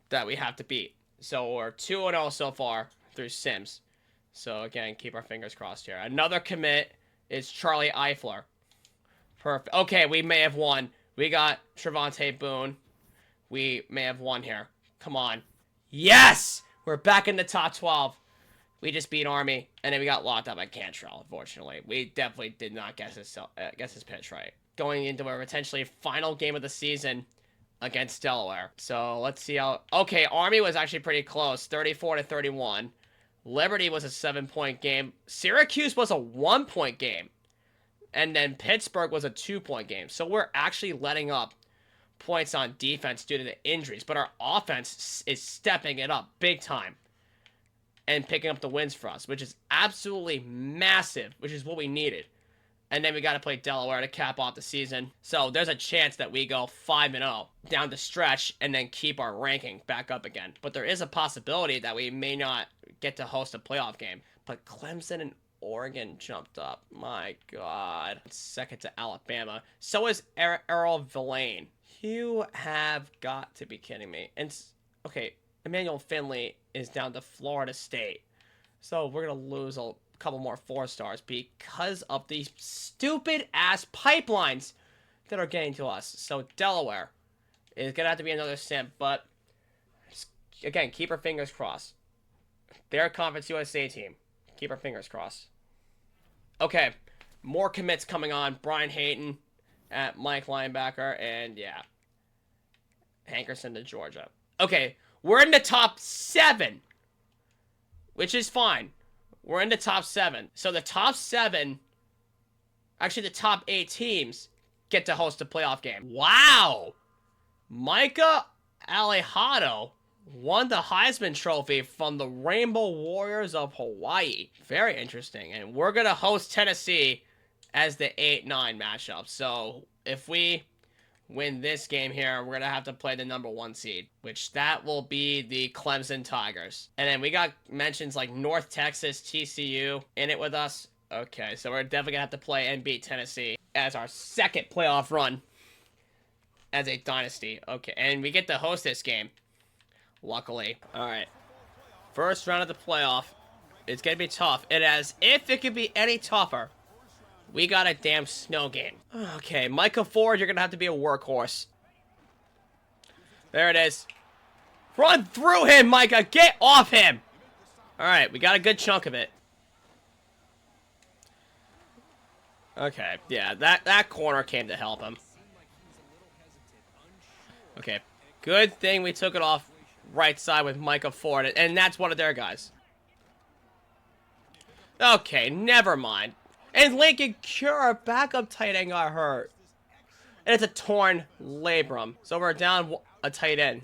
that we have to beat. So we're 2-0 so far through Sims. So again, keep our fingers crossed here. Another commit is Charlie Eifler. Perfect. Okay, we may have won. We got Trevante Boone. We may have won here. Come on. Yes! We're back in the top 12. We just beat Army, and then we got locked up by Cantrell, unfortunately. We definitely did not guess his pitch right. Going into a potentially final game of the season against Delaware. So let's see how... Okay, Army was actually pretty close, 34-31. Liberty was a 7-point game. Syracuse was a 1-point game. And then Pittsburgh was a 2-point game. So we're actually letting up points on defense due to the injuries. But our offense is stepping it up big time and picking up the wins for us, which is absolutely massive, which is what we needed. And then we got to play Delaware to cap off the season. So there's a chance that we go 5-0 down the stretch and then keep our ranking back up again. But there is a possibility that we may not get to host a playoff game. But Clemson and Oregon jumped up. My God. Second to Alabama. So is Errol Villain. You have got to be kidding me. And, okay, Emmanuel Finley is down to Florida State. So we're going to lose a couple more 4-stars because of these stupid-ass pipelines that are getting to us. So Delaware is going to have to be another sim. But, again, keep our fingers crossed. They're a Conference USA team. Keep our fingers crossed. Okay, more commits coming on. Brian Hayton at Mike linebacker. And, yeah, Hankerson to Georgia. Okay, we're in the top 7. which is fine. We're in the top 7. So the top 7, actually the top 8 teams get to host a playoff game. Wow! Micah Alejado won the Heisman Trophy from the Rainbow Warriors of Hawaii. Very interesting. And we're going to host Tennessee as the 8-9 matchup. So if we win this game here, we're going to have to play the number 1 seed, which that will be the Clemson Tigers. And then we got mentions like North Texas, TCU in it with us. Okay, so we're definitely going to have to play and beat Tennessee as our second playoff run as a dynasty. Okay, and we get to host this game, luckily. All right, first round of the playoff. It's going to be tough. And as if it could be any tougher, we got a damn snow game. Okay, Micah Ford, you're going to have to be a workhorse. There it is. Run through him, Micah. Get off him. All right, we got a good chunk of it. Okay, yeah, that corner came to help him. Okay, good thing we took it off right side with Micah Ford, and that's one of their guys. Okay, never mind. And Lincoln Cure, backup tight end, got hurt. And it's a torn labrum. So we're down a tight end.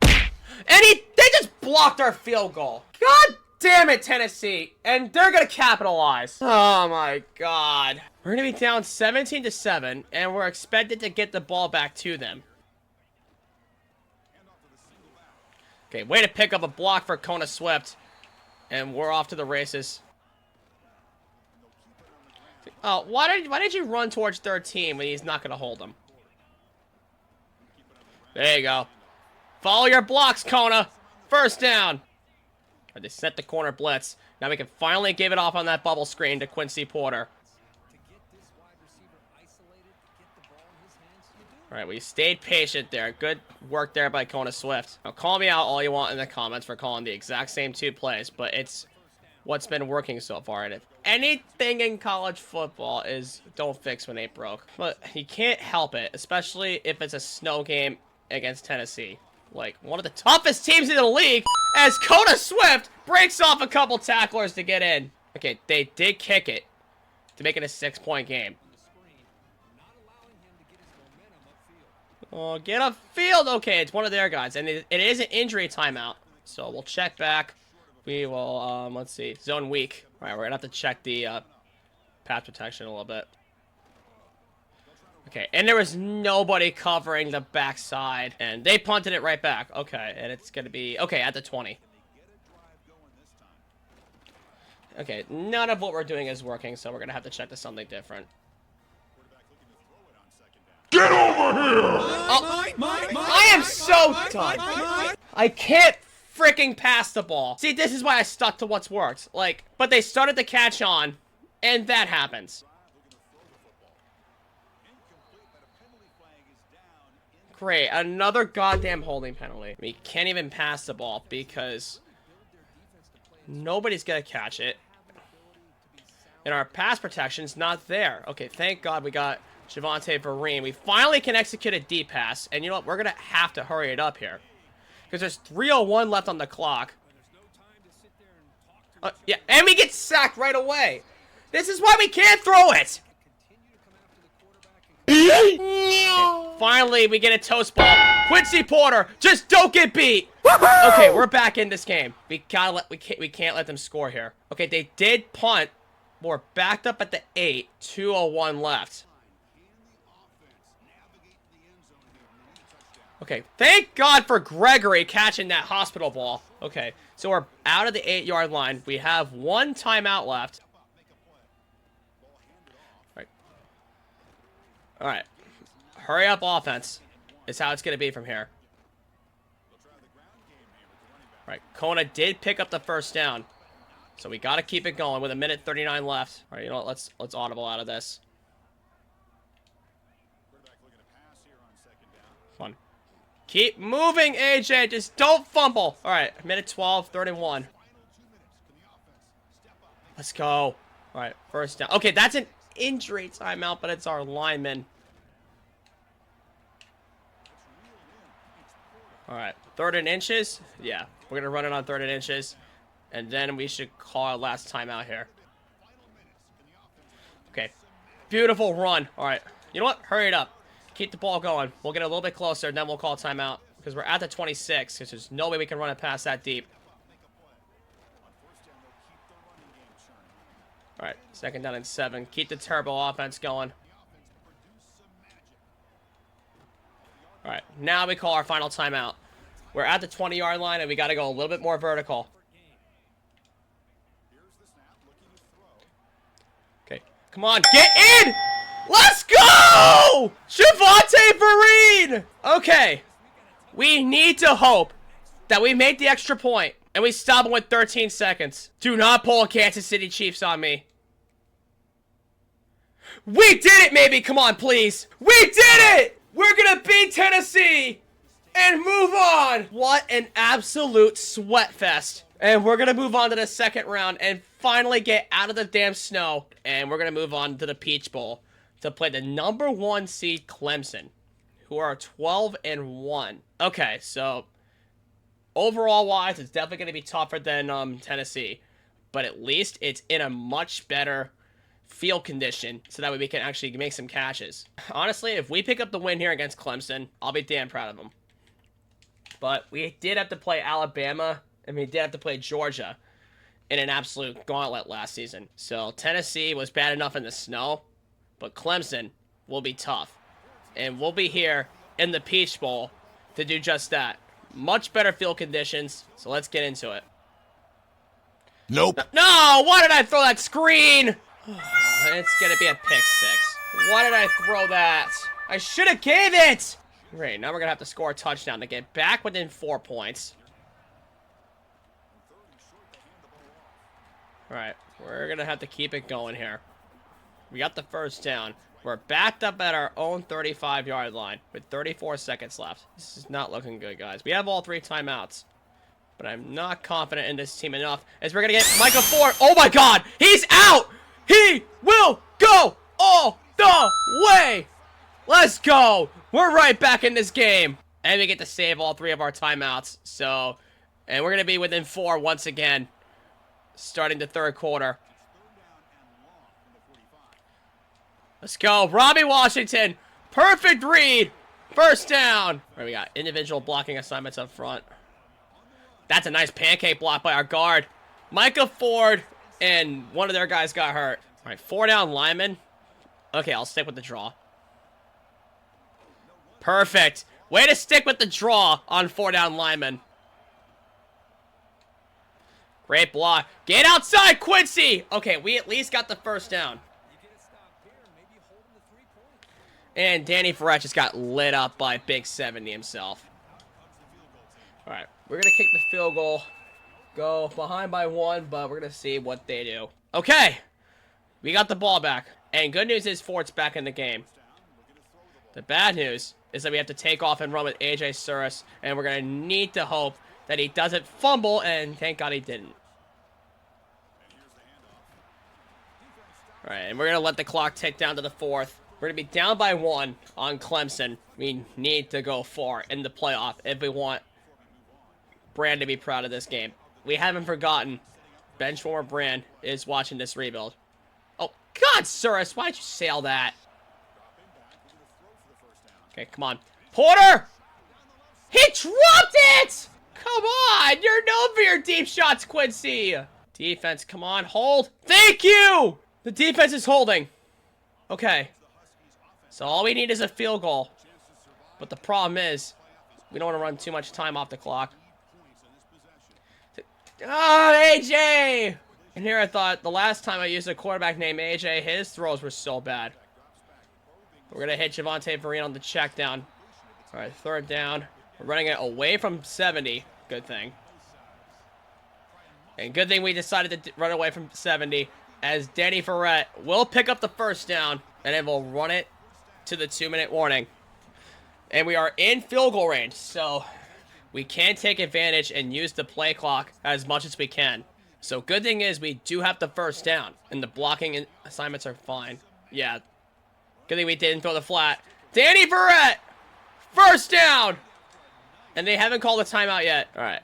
And they just blocked our field goal. God damn it, Tennessee. And they're going to capitalize. Oh my God. We're going to be down 17-7, and we're expected to get the ball back to them. Okay, way to pick up a block for Kona Swift. And we're off to the races. Oh, why did you run towards 13 when he's not going to hold him? There you go. Follow your blocks, Kona. First down. Right, they set the corner blitz. Now we can finally give it off on that bubble screen to Quincy Porter. All right, we stayed patient there. Good work there by Kona Swift. Now, call me out all you want in the comments for calling the exact same 2 plays, but it's what's been working so far. And if anything in college football is don't fix when it broke. But you can't help it, especially if it's a snow game against Tennessee. Like, one of the toughest teams in the league, as Kona Swift breaks off a couple tacklers to get in. Okay, they did kick it to make it a 6-point game. Oh, get a field. Okay, it's one of their guys. And it is an injury timeout. So we'll check back. We will, let's see, zone weak. All right, we're going to have to check the pass protection a little bit. Okay, and there was nobody covering the backside. And they punted it right back. Okay, and it's going to be, okay, at the 20. Okay, none of what we're doing is working, so we're going to have to check to something different. Get over here! I am so done. I can't freaking pass the ball. See, this is why I stuck to what's worked. Like, but they started to catch on, and that happens. Great, another goddamn holding penalty. We can't even pass the ball because nobody's gonna catch it. And our pass protection's not there. Okay, thank God we got Javonte Vereen. We finally can execute a deep pass. And you know what? We're going to have to hurry it up here. Because there's 3:01 left on the clock. Yeah, and we get sacked right away. This is why we can't throw it. Okay, finally, we get a toast ball. Quincy Porter, just don't get beat. Okay, we're back in this game. We can't let them score here. Okay, they did punt. We're backed up at the 8. 2:01 left. Okay, thank God for Gregory catching that hospital ball. Okay, so we're out of the 8-yard line. We have 1 timeout left. All right. Hurry up offense is how it's going to be from here. All right, Kona did pick up the first down. So we got to keep it going with 1:39 left. All right, you know what? Let's audible out of this. Fun. Keep moving, AJ. Just don't fumble. All right, 12:31. Let's go. All right, first down. Okay, that's an injury timeout, but it's our lineman. All right, 3rd and inches. Yeah, we're gonna run it on 3rd and inches, and then we should call our last timeout here. Okay, beautiful run. All right, you know what? Hurry it up. Keep the ball going. We'll get a little bit closer, and then we'll call timeout because we're at the 26. Because there's no way we can run it past that deep. All right, 2nd down and 7. Keep the turbo offense going. All right, now we call our final timeout. We're at the 20-yard line, and we got to go a little bit more vertical. Okay, come on, get in! Let's go! Javante Vereen! Okay, we need to hope that we make the extra point, and we stop him with 13 seconds. Do not pull a Kansas City Chiefs on me. We did it, maybe. Come on, please. We did it! We're gonna beat Tennessee and move on. What an absolute sweat fest. And we're gonna move on to the 2nd round and finally get out of the damn snow. And we're gonna move on to the Peach Bowl to play the #1 seed Clemson, who are 12-1. Okay, so overall wise, it's definitely gonna be tougher than Tennessee, but at least it's in a much better field condition so that way we can actually make some catches. Honestly, if we pick up the win here against Clemson, I'll be damn proud of them. But we did have to play Alabama, and we did have to play Georgia in an absolute gauntlet last season. So Tennessee was bad enough in the snow, but Clemson will be tough. And we'll be here in the Peach Bowl to do just that. Much better field conditions, so let's get into it. Nope. No! Why did I throw that screen? It's gonna be a pick 6. Why did I throw that? I should have gave it! Great, now we're gonna have to score a touchdown to get back within 4 points. Alright, we're gonna have to keep it going here. We got the 1st down. We're backed up at our own 35-yard line with 34 seconds left. This is not looking good, guys. We have all 3 timeouts, but I'm not confident in this team enough as we're gonna get Micah Ford. Oh my god, he's out! He will go all the way! Let's go! We're right back in this game. And we get to save all 3 of our timeouts. So, and we're going to be within 4 once again, starting the 3rd quarter. Let's go. Robbie Washington. Perfect read. 1st down. All right, we got individual blocking assignments up front. That's a nice pancake block by our guard. Micah Ford and one of their guys got hurt. All right, 4 down lineman. Okay, I'll stick with the draw. Perfect. Way to stick with the draw on 4 down lineman. Great block. Get outside, Quincy. Okay, we at least got the 1st down. And Danny Ferret just got lit up by Big 70 himself. All right, we're going to kick the field goal. Go behind by 1, but we're going to see what they do. Okay, we got the ball back. And good news is Ford's back in the game. The bad news is that we have to take off and run with AJ Surratt, and we're going to need to hope that he doesn't fumble, and thank God he didn't. All right, and we're going to let the clock tick down to the 4th. We're going to be down by 1 on Clemson. We need to go far in the playoff if we want Bran to be proud of this game. We haven't forgotten. BenchwarmerBran is watching this rebuild. Oh, God, Surratt, why'd you say all that? Okay, come on. Porter! He dropped it! Come on! You're known for your deep shots, Quincy! Defense, come on, hold. Thank you! The defense is holding. Okay. So all we need is a field goal. But the problem is, we don't want to run too much time off the clock. Oh, AJ! And here I thought, the last time I used a quarterback named AJ, his throws were so bad. We're going to hit Javante Vereen on the check down. All right, 3rd down. We're running it away from 70. Good thing. And good thing we decided to run away from 70, as Danny Ferret will pick up the 1st down, and then we'll run it to the 2-minute warning. And we are in field goal range, so we can take advantage and use the play clock as much as we can. So good thing is we do have the 1st down, and the blocking assignments are fine. Yeah. Good thing we didn't throw the flat. Danny Ferret! 1st down! And they haven't called a timeout yet. All right.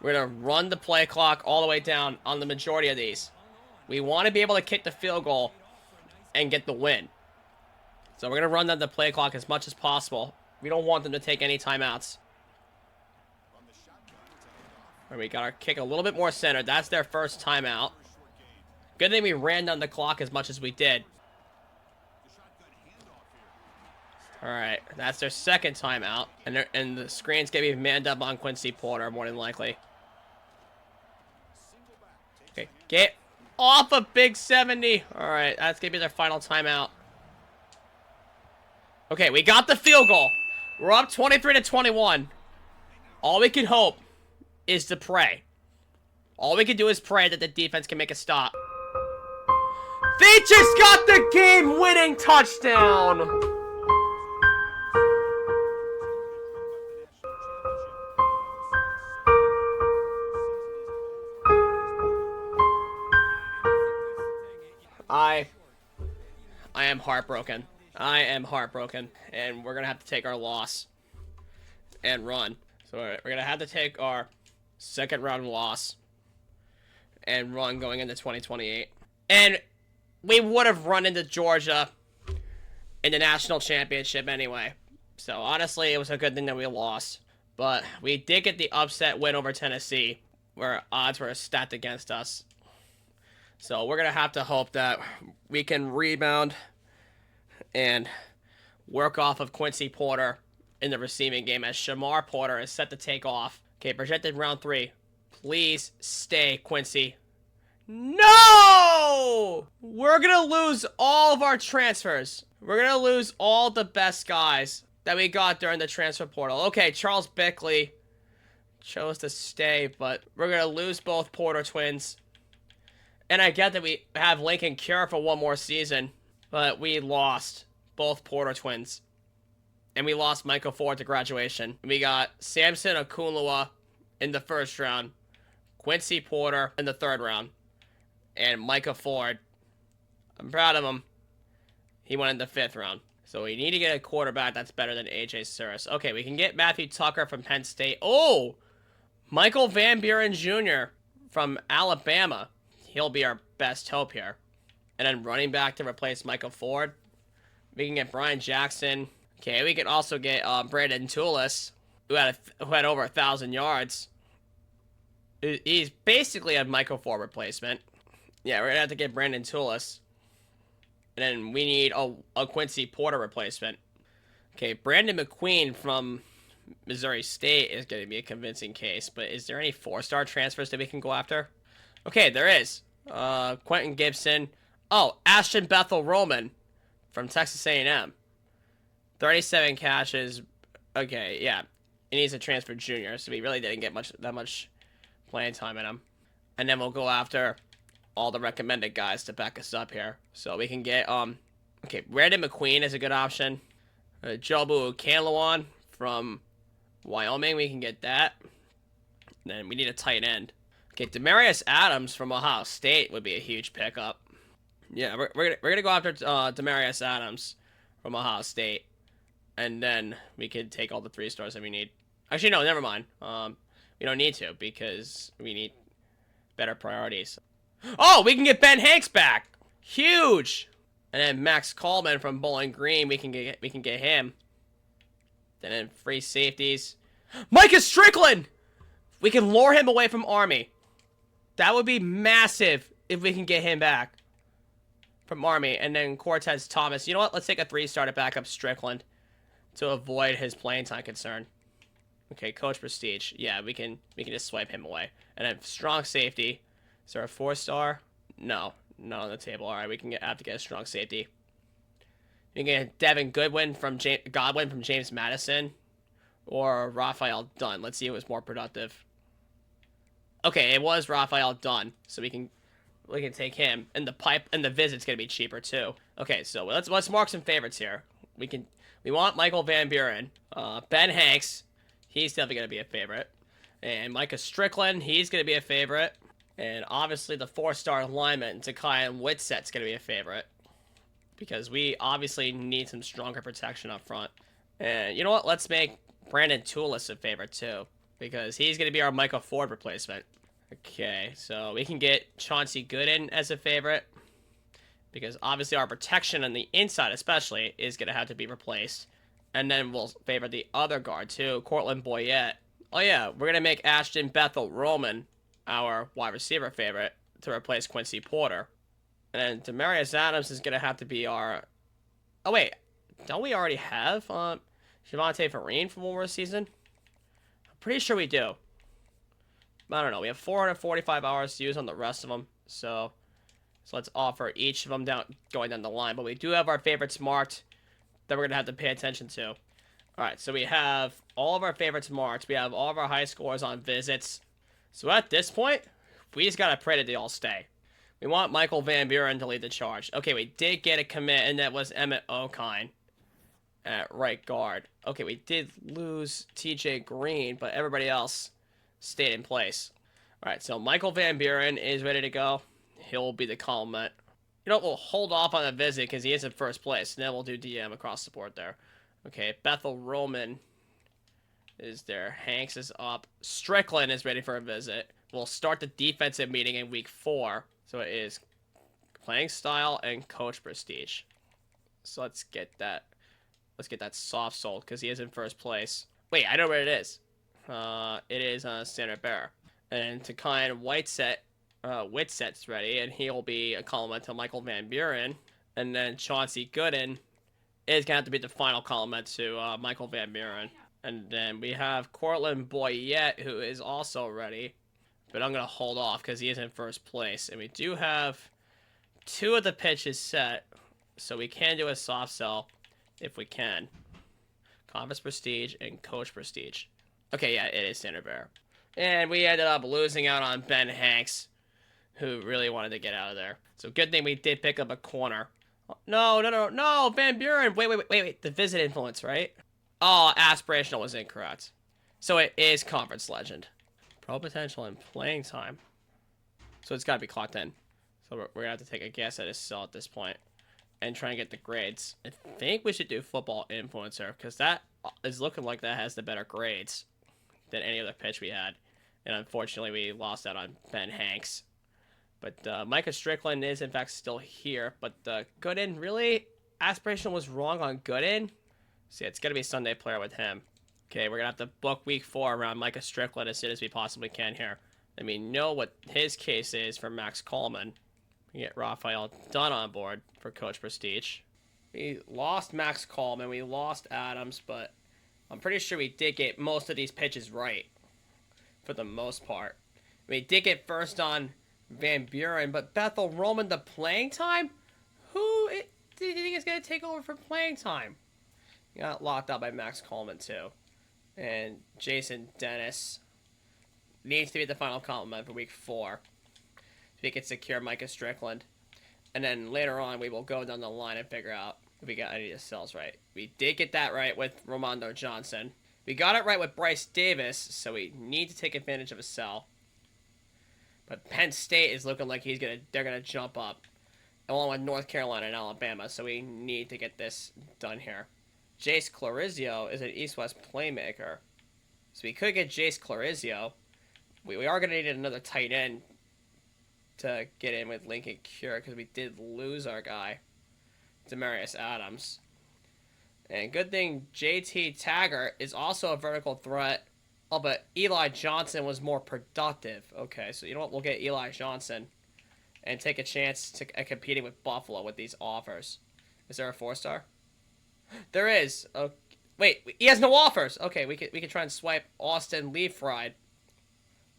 We're going to run the play clock all the way down on the majority of these. We want to be able to kick the field goal and get the win. So we're going to run down the play clock as much as possible. We don't want them to take any timeouts. All right, we got our kick a little bit more centered. That's their first timeout. Good thing we ran down the clock as much as we did. All right, that's their second timeout. And the screen's going to be manned up on Quincy Porter, more than likely. Okay, get off a big 70. All right, that's going to be their final timeout. Okay, we got the field goal. We're up 23-21. All we can hope is to pray. All we can do is pray that the defense can make a stop. They just got the game-winning touchdown. I am heartbroken. I am heartbroken. And we're going to have to take our loss and run. So we're going to have to take our second round loss and run going into 2028. And we would have run into Georgia in the national championship anyway. So honestly, it was a good thing that we lost. But we did get the upset win over Tennessee, where odds were stacked against us. So we're going to have to hope that we can rebound and work off of Quincy Porter in the receiving game as Shamar Porter is set to take off. Okay, projected round 3. Please stay, Quincy. No! We're going to lose all of our transfers. We're going to lose all the best guys that we got during the transfer portal. Okay, Charles Bickley chose to stay, but we're going to lose both Porter twins. And I get that we have Lincoln Cure for one more season, but we lost both Porter twins. And we lost Michael Ford to graduation. We got Samson Akunlua in the first round, Quincy Porter in the third round, and Micah Ford. I'm proud of him. He went in the 5th round. So we need to get a quarterback that's better than A.J. Suris. Okay, we can get Matthew Tucker from Penn State. Oh! Michael Van Buren Jr. from Alabama. He'll be our best hope here. And then running back to replace Michael Ford. We can get Brian Jackson. Okay, we can also get Brandon Tulis, who had over 1,000 yards. He's basically a Michael Ford replacement. Yeah, we're going to have to get Brandon Tulis. And then we need a Quincy Porter replacement. Okay, Brandon McQueen from Missouri State is going to be a convincing case. But is there any 4-star transfers that we can go after? Okay, there is. Quentin Gibson. Oh, Ashton Bethel Roman from Texas A&M. 37 catches. Okay, yeah. And he's a transfer junior, so we really didn't get that much playing time in him. And then we'll go after all the recommended guys to back us up here. So we can get, okay, Brandon McQueen is a good option. Jobu Kanlawan from Wyoming, we can get that. And then we need a tight end. Okay, Demarius Adams from Ohio State would be a huge pickup. Yeah, we're gonna go after Demarius Adams from Ohio State, and then we could take all the 3-stars that we need. Actually, no, never mind. We don't need to because we need better priorities. Oh, we can get Ben Hanks back. Huge. And then Max Coleman from Bowling Green, we can get him. And then free safeties. Micah Strickland. We can lure him away from Army. That would be massive if we can get him back from Army. And then Cortez Thomas. You know what? Let's take a 3-star to back up Strickland to avoid his playing time concern. Okay, Coach Prestige. Yeah, we can just swipe him away. And then strong safety. Is there a 4-star? No, not on the table. All right, we can have to get a strong safety. You can get Devin Godwin from James Madison, or Raphael Dunn. Let's see who was more productive. Okay, it was Raphael Dunn, so we can take him. And the visit's gonna be cheaper too. Okay, so let's mark some favorites here. We want Michael Van Buren, Ben Hanks. He's definitely gonna be a favorite, and Micah Strickland. He's gonna be a favorite, and obviously the 4-star lineman Zakian Whitsett's gonna be a favorite because we obviously need some stronger protection up front. And you know what? Let's make Brandon Toulis a favorite too, because he's going to be our Michael Ford replacement. Okay, so we can get Chauncey Gooden as a favorite, because obviously our protection on the inside especially is going to have to be replaced. And then we'll favor the other guard too, Cortland Boyette. Oh yeah, we're going to make Ashton Bethel Roman our wide receiver favorite to replace Quincy Porter. And then Demarius Adams is going to have to be our... Oh wait, don't we already have Javonte Vereen from one more season? I'm pretty sure we do. I don't know, we have 445 hours to use on the rest of them, so let's offer each of them going down the line. But we do have our favorites marked that we're going to have to pay attention to. Alright, so we have all of our favorites marked. We have all of our high scores on visits. So at this point, we just got to pray that they all stay. We want Michael Van Buren to lead the charge. Okay, we did get a commit, and that was Emmett Okine at right guard. Okay, we did lose TJ Green, but everybody else stayed in place. Alright, so Michael Van Buren is ready to go. He'll be the compliment. You know, we'll hold off on the visit because he is in first place. And then we'll do DM across the board there. Okay, Bethel Roman is there. Hanks is up. Strickland is ready for a visit. We'll start the defensive meeting in week 4. So it is playing style and coach prestige. So let's get that soft sold because he is in first place. Wait, I know where it is. It is Standard Bearer. And to kind Whitsett's ready, and he'll be a compliment to Michael Van Buren. And then Chauncey Gooden is going to have to be the final compliment to Michael Van Buren. And then we have Cortland Boyette, who is also ready. But I'm going to hold off because he is in first place. And we do have 2 of the pitches set, so we can do a soft sell if we can. Conference Prestige and Coach Prestige. Okay, yeah, it is Standard Bearer. And we ended up losing out on Ben Hanks, who really wanted to get out of there. So good thing we did pick up a corner. No, Van Buren. Wait. The visit influence, right? Oh, aspirational was incorrect. So it is conference legend. Pro potential and playing time. So it's got to be clocked in. So we're going to have to take a guess at his sell at this point and try and get the grades. I think we should do football influencer because that is looking like that has the better grades than any other pitch we had. And unfortunately, we lost out on Ben Hanks. But Micah Strickland is, in fact, still here. But Gooden, really? Aspirational was wrong on Gooden? See, it's going to be Sunday player with him. Okay, we're going to have to book week 4 around Micah Strickland as soon as we possibly can here. Let me know what his case is for Max Coleman. We get Raphael Dunn on board for Coach Prestige. We lost Max Coleman. We lost Adams, but I'm pretty sure we did get most of these pitches right for the most part. We did get first on Van Buren, but Bethel Roman, the playing time? Who do you think is going to take over for playing time? He got locked out by Max Coleman, too. And Jason Dennis needs to be the final compliment for week 4. So we can secure Micah Strickland. And then later on, we will go down the line and figure out if we got any of the cells right. We did get that right with Ramondo Johnson. We got it right with Bryce Davis, so we need to take advantage of a cell. But Penn State is looking like they're gonna jump up, along with North Carolina and Alabama. So we need to get this done here. Jace Clarizio is an East-West playmaker, so we could get Jace Clarizio. We are gonna need another tight end to get in with Lincoln Cure because we did lose our guy, Demarius Adams. And good thing JT Taggart is also a vertical threat. Oh, but Eli Johnson was more productive. Okay, so you know what? We'll get Eli Johnson and take a chance at competing with Buffalo with these offers. Is there a 4-star? There is. Wait, he has no offers. Okay, we can try and swipe Austin Leafried.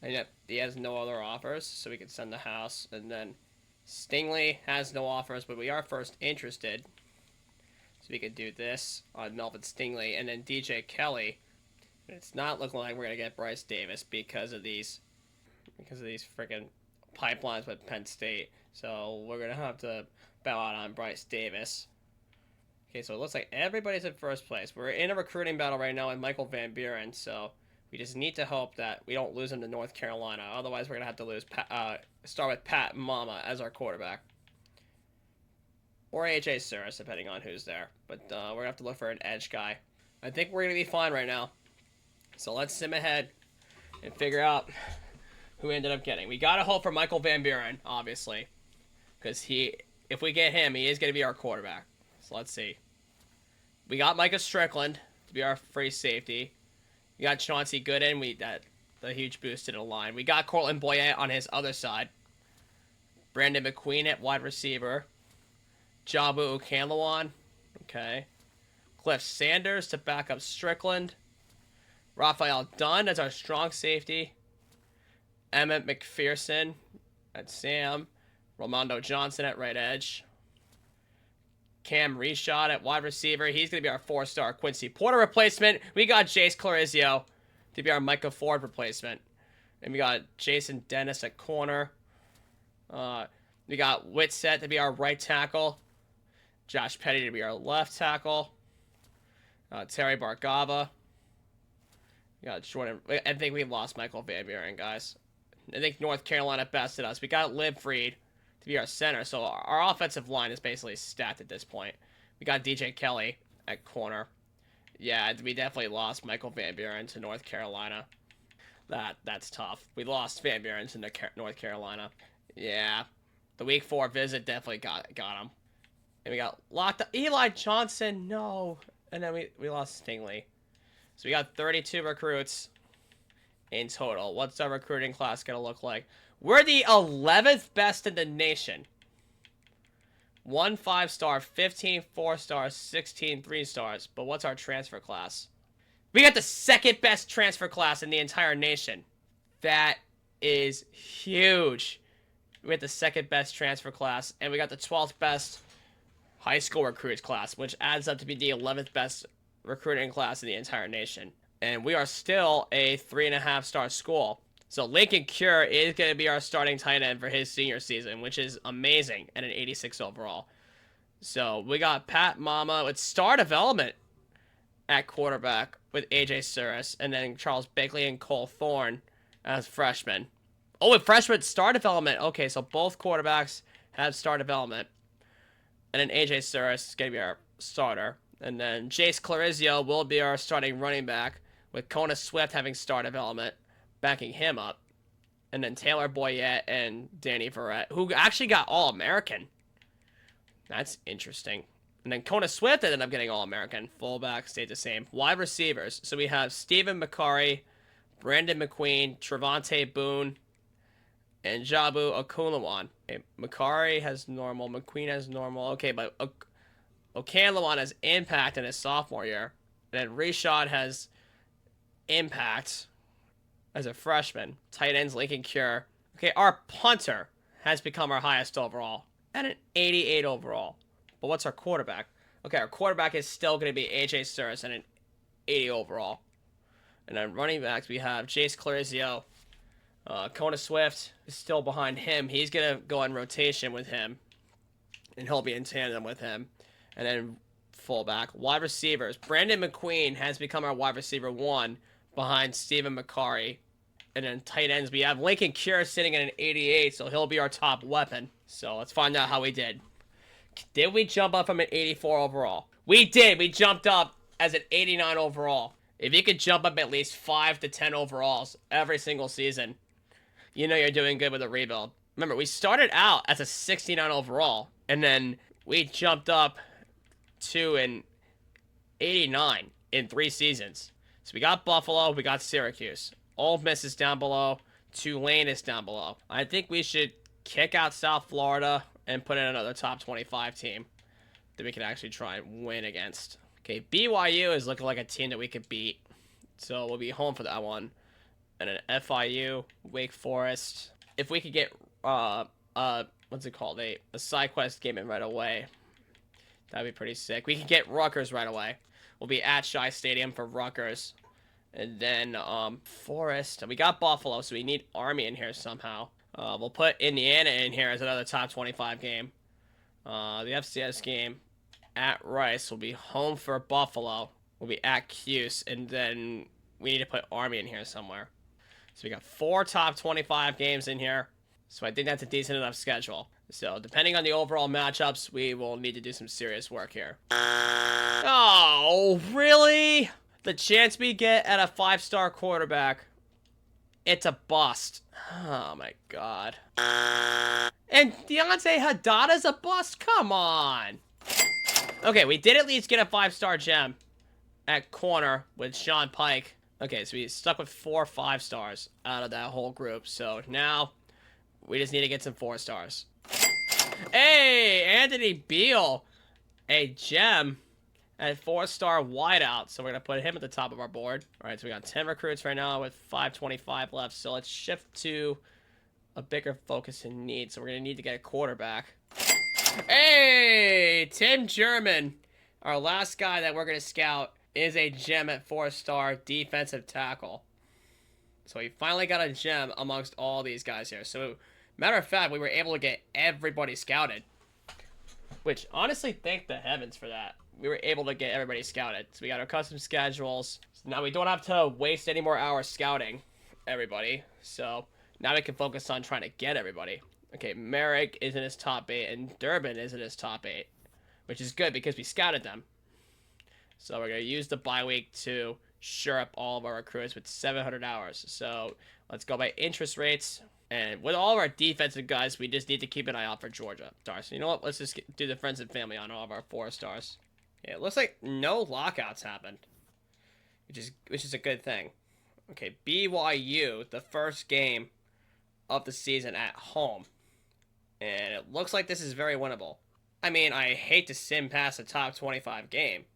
And yet he has no other offers, so we can send the house. And then Stingley has no offers, but we are first interested. So we could do this on Melvin Stingley and then DJ Kelly. It's not looking like we're gonna get Bryce Davis because of these freaking pipelines with Penn State. So we're gonna have to bow out on Bryce Davis. Okay, so it looks like everybody's in first place. We're in a recruiting battle right now with Michael Van Buren, so we just need to hope that we don't lose him to North Carolina. Otherwise, we're gonna have to start with Pat Mama as our quarterback. Or AJ Suris, depending on who's there. But we're going to have to look for an edge guy. I think we're going to be fine right now. So let's sim ahead and figure out who we ended up getting. We gotta hope for Michael Van Buren, obviously, because if we get him, he is gonna be our quarterback. So let's see. We got Micah Strickland to be our free safety. We got Chauncey Gooden. The huge boost to the line. We got Cortland Boyette on his other side. Brandon McQueen at wide receiver. Jabu Okanlawan. Okay. Cliff Sanders to back up Strickland. Raphael Dunn as our strong safety. Emmett McPherson at Sam. Ramondo Johnson at right edge. Cam Reshad at wide receiver. He's going to be our 4-star Quincy Porter replacement. We got Jace Clarizio to be our Micah Ford replacement. And we got Jason Dennis at corner. We got Whitsett to be our right tackle. Josh Petty to be our left tackle. Terry Bargava. We got Jordan. I think we lost Michael Van Buren, guys. I think North Carolina bested us. We got Liv Freed to be our center. So our offensive line is basically stacked at this point. We got DJ Kelly at corner. Yeah, we definitely lost Michael Van Buren to North Carolina. That's tough. We lost Van Buren to North Carolina. Yeah, the week 4 visit definitely got him. And we got locked up. Eli Johnson, no. And then we lost Stingley. So we got 32 recruits in total. What's our recruiting class going to look like? We're the 11th best in the nation. 1 5-star, 15 4-stars, 16 3-stars. But what's our transfer class? We got the 2nd best transfer class in the entire nation. That is huge. We got the 2nd best transfer class, and we got the 12th best high school recruits class, which adds up to be the 11th best recruiting class in the entire nation. And we are still a 3.5-star school. So Lincoln Cure is going to be our starting tight end for his senior season, which is amazing, at an 86 overall. So we got Pat Mama with star development at quarterback with AJ Suris, and then Charles Bakley and Cole Thorne as freshmen. Oh, with freshman star development. Okay, so both quarterbacks have star development. And then AJ Suris is going to be our starter. And then Jace Clarizio will be our starting running back, with Kona Swift having star development, backing him up. And then Taylor Boyette and Danny Verrett, who actually got All-American. That's interesting. And then Kona Swift ended up getting All-American. Fullback stayed the same. Wide receivers. So we have Stephen McCarry, Brandon McQueen, Trevante Boone, and Jabu Okunlawan. Okay, McCarry has normal. McQueen has normal. Okay, but Okanlawan has impact in his sophomore year. And then Reshad has impact as a freshman. Tight ends, Lincoln Cure. Okay, our punter has become our highest overall at an 88 overall. But what's our quarterback? Okay, our quarterback is still going to be AJ Suris at an 80 overall. And then running backs, we have Jace Clarizio. Kona Swift is still behind him. He's going to go in rotation with him. And he'll be in tandem with him. And then fullback. Wide receivers. Brandon McQueen has become our wide receiver 1 behind Stephen McCarry. And then tight ends, we have Lincoln Cure sitting at an 88, so he'll be our top weapon. So let's find out how we did. Did we jump up from an 84 overall? We did. We jumped up as an 89 overall. If you could jump up at least 5 to 10 overalls every single season, you know you're doing good with a rebuild. Remember, we started out as a 69 overall, and then we jumped up to an 89 in 3 seasons. So we got Buffalo, we got Syracuse. Ole Miss is down below. Tulane is down below. I think we should kick out South Florida and put in another top 25 team that we can actually try and win against. Okay, BYU is looking like a team that we could beat. So we'll be home for that one. And then FIU, Wake Forest. If we could get, what's it called? A side quest game in right away. That'd be pretty sick. We can get Rutgers right away. We'll be at Shai Stadium for Rutgers. And then, Forest. We got Buffalo, so we need Army in here somehow. We'll put Indiana in here as another top 25 game. The FCS game at Rice will be home for Buffalo. We'll be at Cuse, and then we need to put Army in here somewhere. So we got 4 top 25 games in here. So I think that's a decent enough schedule. So depending on the overall matchups, we will need to do some serious work here. Oh, really? The chance we get at a 5-star quarterback, it's a bust. Oh my god. And Deontay Haddada's a bust? Come on. Okay, we did at least get a 5-star gem at corner with Sean Pike. Okay, so we stuck with 4 5-stars out of that whole group. So now we just need to get some 4-stars. Hey, Anthony Beal, a gem at 4-star wideout. So we're going to put him at the top of our board. All right, so we got 10 recruits right now with 525 left. So let's shift to a bigger focus in need. So we're going to need to get a quarterback. Hey, Tim German, our last guy that we're going to scout, is a gem at 4-star defensive tackle. So he finally got a gem amongst all these guys here. So, matter of fact, we were able to get everybody scouted. Which, honestly, thank the heavens for that. We were able to get everybody scouted. So we got our custom schedules. So now we don't have to waste any more hours scouting everybody. So now we can focus on trying to get everybody. Okay, Merrick is in his top 8, and Durbin is in his top 8. Which is good because we scouted them. So we're going to use the bye week to shore up all of our recruits with 700 hours. So let's go by interest rates. And with all of our defensive guys, we just need to keep an eye out for Georgia stars. So you know what? Let's just do the friends and family on all of our 4-stars. Yeah, it looks like no lockouts happened, which is a good thing. Okay, BYU, the first game of the season at home. And it looks like this is very winnable. I mean, I hate to sim past a top 25 game.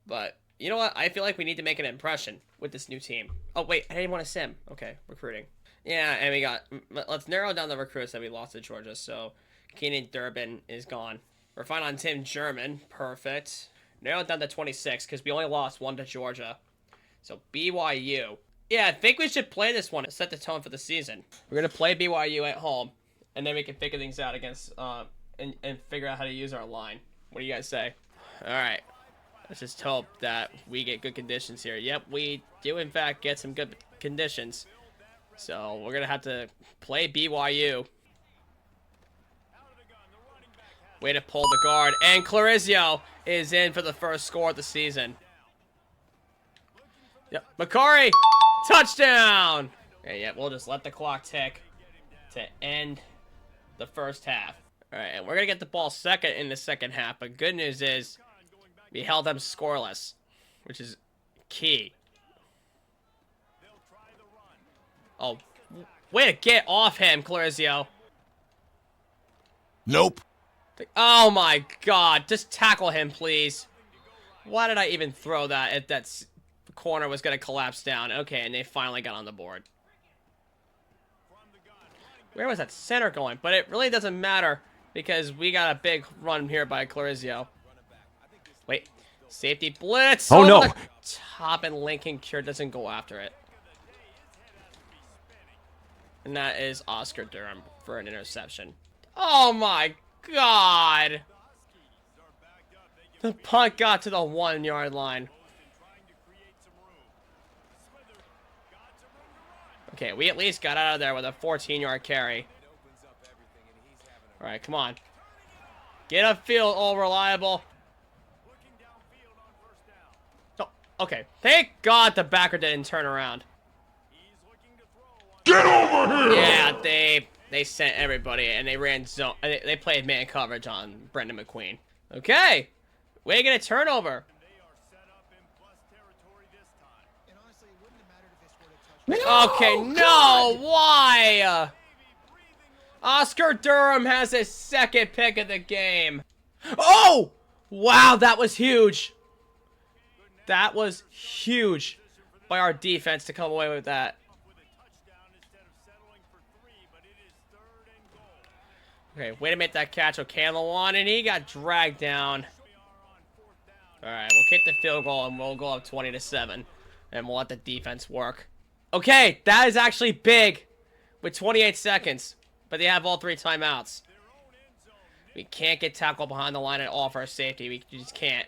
But, you know what? I feel like we need to make an impression with this new team. Oh, wait. I didn't want to sim. Okay, recruiting. Yeah, and we got... Let's narrow down the recruits that we lost to Georgia. So, Keenan Durbin is gone. We're fine on Tim German. Perfect. Narrow it down to 26 because we only lost 1 to Georgia. So, BYU. Yeah, I think we should play this one to set the tone for the season. We're going to play BYU at home. And then we can figure things out against... and figure out how to use our line. What do you guys say? All right. Let's just hope that we get good conditions here. Yep, we do, in fact, get some good conditions. So, we're going to have to play BYU. Way to pull the guard. And Clarizio is in for the first score of the season. Yep, Makari! Touchdown! Okay, yeah, we'll just let the clock tick to end the first half. All right, and we're going to get the ball second in the second half. But good news is we held them scoreless, which is key. Oh, way to get off him, Clarizio. Nope. Oh, my God. Just tackle him, please. Why did I even throw that if that corner was going to collapse down? Okay, and they finally got on the board. Where was that center going? But it really doesn't matter because we got a big run here by Clarizio. Wait. Safety blitz. Oh, no. Top, and Lincoln Cure doesn't go after it. And that is Oscar Durham for an interception. Oh, my God. The punt got to the 1-yard line. Okay, we at least got out of there with a 14-yard carry. All right, come on. Get upfield, all reliable. Oh, okay. Thank God the backer didn't turn around. Get over here! Yeah, they sent everybody, and they ran zone. They played man coverage on Brendan McQueen. Okay, way to get a turnover. Okay, no, why? Oscar Durham has his second pick of the game. Oh, wow, that was huge. That was huge by our defense to come away with that. Okay, way to make that catch. Okay, Lawan, and he got dragged down. All right, we'll kick the field goal, and we'll go up 20-7, and we'll let the defense work. Okay, that is actually big with 28 seconds, but they have all 3 timeouts. We can't get tackled behind the line at all for our safety. We just can't.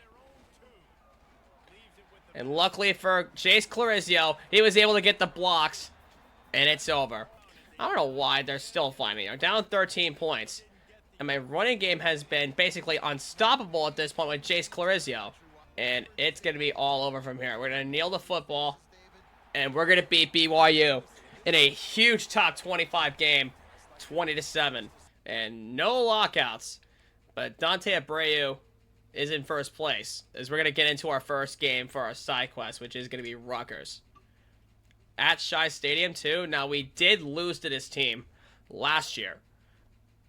And luckily for Jace Clarizio, he was able to get the blocks, and it's over. I don't know why they're still finding me. They're down 13 points. And my running game has been basically unstoppable at this point with Jace Clarizio. And it's going to be all over from here. We're going to kneel the football, and we're going to beat BYU in a huge top 25 game, 20-7. And no lockouts. But Dante Abreu is in first place, as we're going to get into our first game for our side quest, which is going to be Rutgers. At Shai Stadium, too. Now, we did lose to this team last year,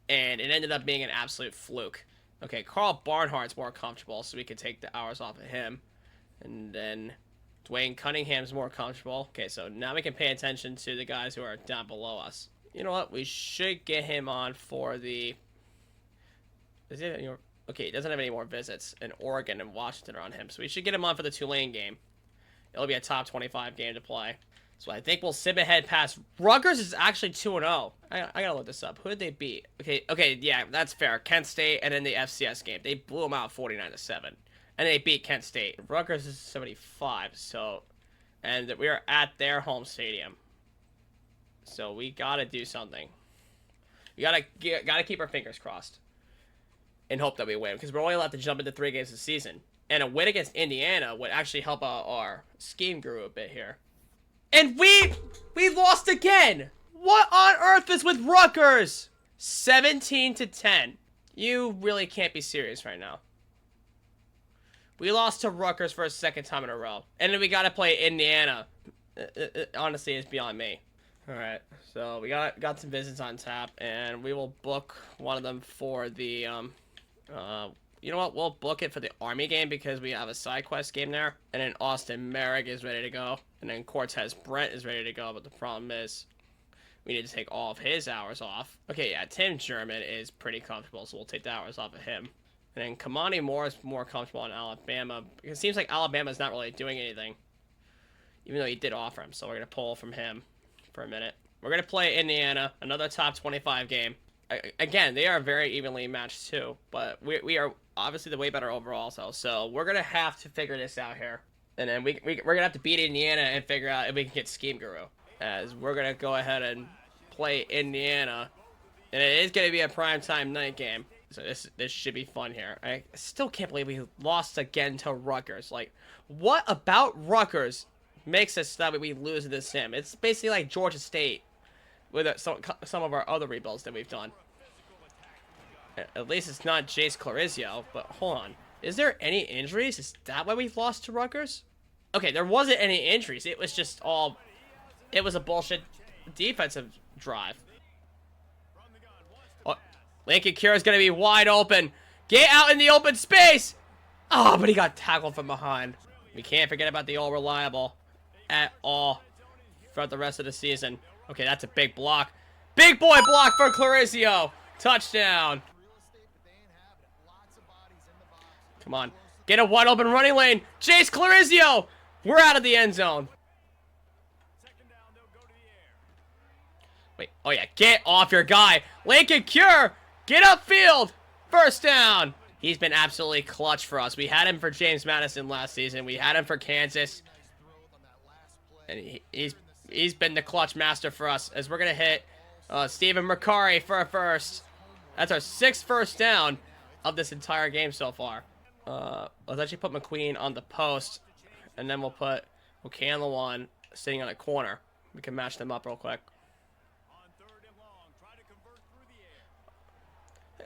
and it ended up being an absolute fluke. Okay, Carl Barnhart's more comfortable, so we can take the hours off of him. And then Dwayne Cunningham's more comfortable. Okay, so now we can pay attention to the guys who are down below us. You know what? We should get him on for the... Okay, he doesn't have any more visits, and Oregon and Washington are on him, so we should get him on for the Tulane game. It'll be a top 25 game to play. So I think we'll sim ahead past... Rutgers is actually 2-0. I gotta look this up. Who did they beat? Okay, yeah, that's fair. Kent State, and then the FCS game. They blew them out 49-7. And they beat Kent State. Rutgers is 75, so... And we are at their home stadium. So we gotta do something. We gotta keep our fingers crossed. And hope that we win, because we're only allowed to jump into 3 games this season. And a win against Indiana would actually help out our scheme guru a bit here. And we lost again! What on earth is with Rutgers? 17-10. You really can't be serious right now. We lost to Rutgers for a second time in a row. And then we gotta play Indiana. Honestly, it's beyond me. Alright, so we got some visits on tap, and we will book one of them for the, you know what? We'll book it for the Army game because we have a side quest game there. And then Austin Merrick is ready to go. And then Cortez Brent is ready to go. But the problem is we need to take all of his hours off. Okay, yeah, Tim German is pretty comfortable, so we'll take the hours off of him. And then Kamani Moore is more comfortable in Alabama. It seems like Alabama's not really doing anything, even though he did offer him. So we're going to pull from him for a minute. We're going to play Indiana, another top 25 game. Again, they are very evenly matched too, but we are obviously the way better overall. So we're gonna have to figure this out here, and then we're gonna have to beat Indiana and figure out if we can get Scheme Guru. As we're gonna go ahead and play Indiana, and it is gonna be a primetime night game. So this should be fun here. I still can't believe we lost again to Rutgers. Like, what about Rutgers makes us that we lose in this sim? It's basically like Georgia State with some of our other rebuilds that we've done. At least it's not Jace Clarizio, but hold on. Is there any injuries? Is that why we've lost to Rutgers? Okay, there wasn't any injuries. It was just all... It was a bullshit defensive drive. Oh, Lincoln Cure is going to be wide open. Get out in the open space! Oh, but he got tackled from behind. We can't forget about the all-reliable at all throughout the rest of the season. Okay, that's a big block. Big boy block for Clarizio. Touchdown. Come on. Get a wide open running lane. Jace Clarizio. We're out of the end zone. Wait. Oh, yeah. Get off your guy. Lincoln Cure. Get upfield. First down. He's been absolutely clutch for us. We had him for James Madison last season. We had him for Kansas. And he's been the clutch master for us, as we're going to hit Stephen Mercari for a first. That's our 6th first down of this entire game so far. Let's actually put McQueen on the post, and then we'll put O'Canlawan sitting on a corner. We can match them up real quick.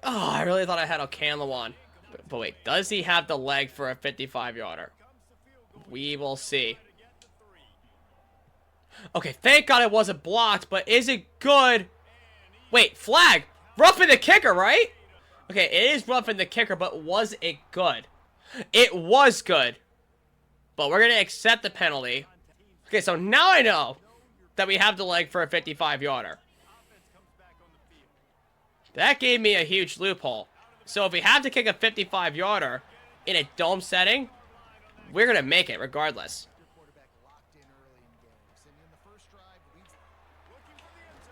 Oh, I really thought I had O'Canlawan. But wait, does he have the leg for a 55-yarder? We will see. Okay, thank God it wasn't blocked, but is it good? Wait, flag! Roughing the kicker, right? Okay, it is roughing the kicker, but was it good? It was good. But we're going to accept the penalty. Okay, so now I know that we have the leg for a 55-yarder. That gave me a huge loophole. So if we have to kick a 55-yarder in a dome setting, we're going to make it regardless.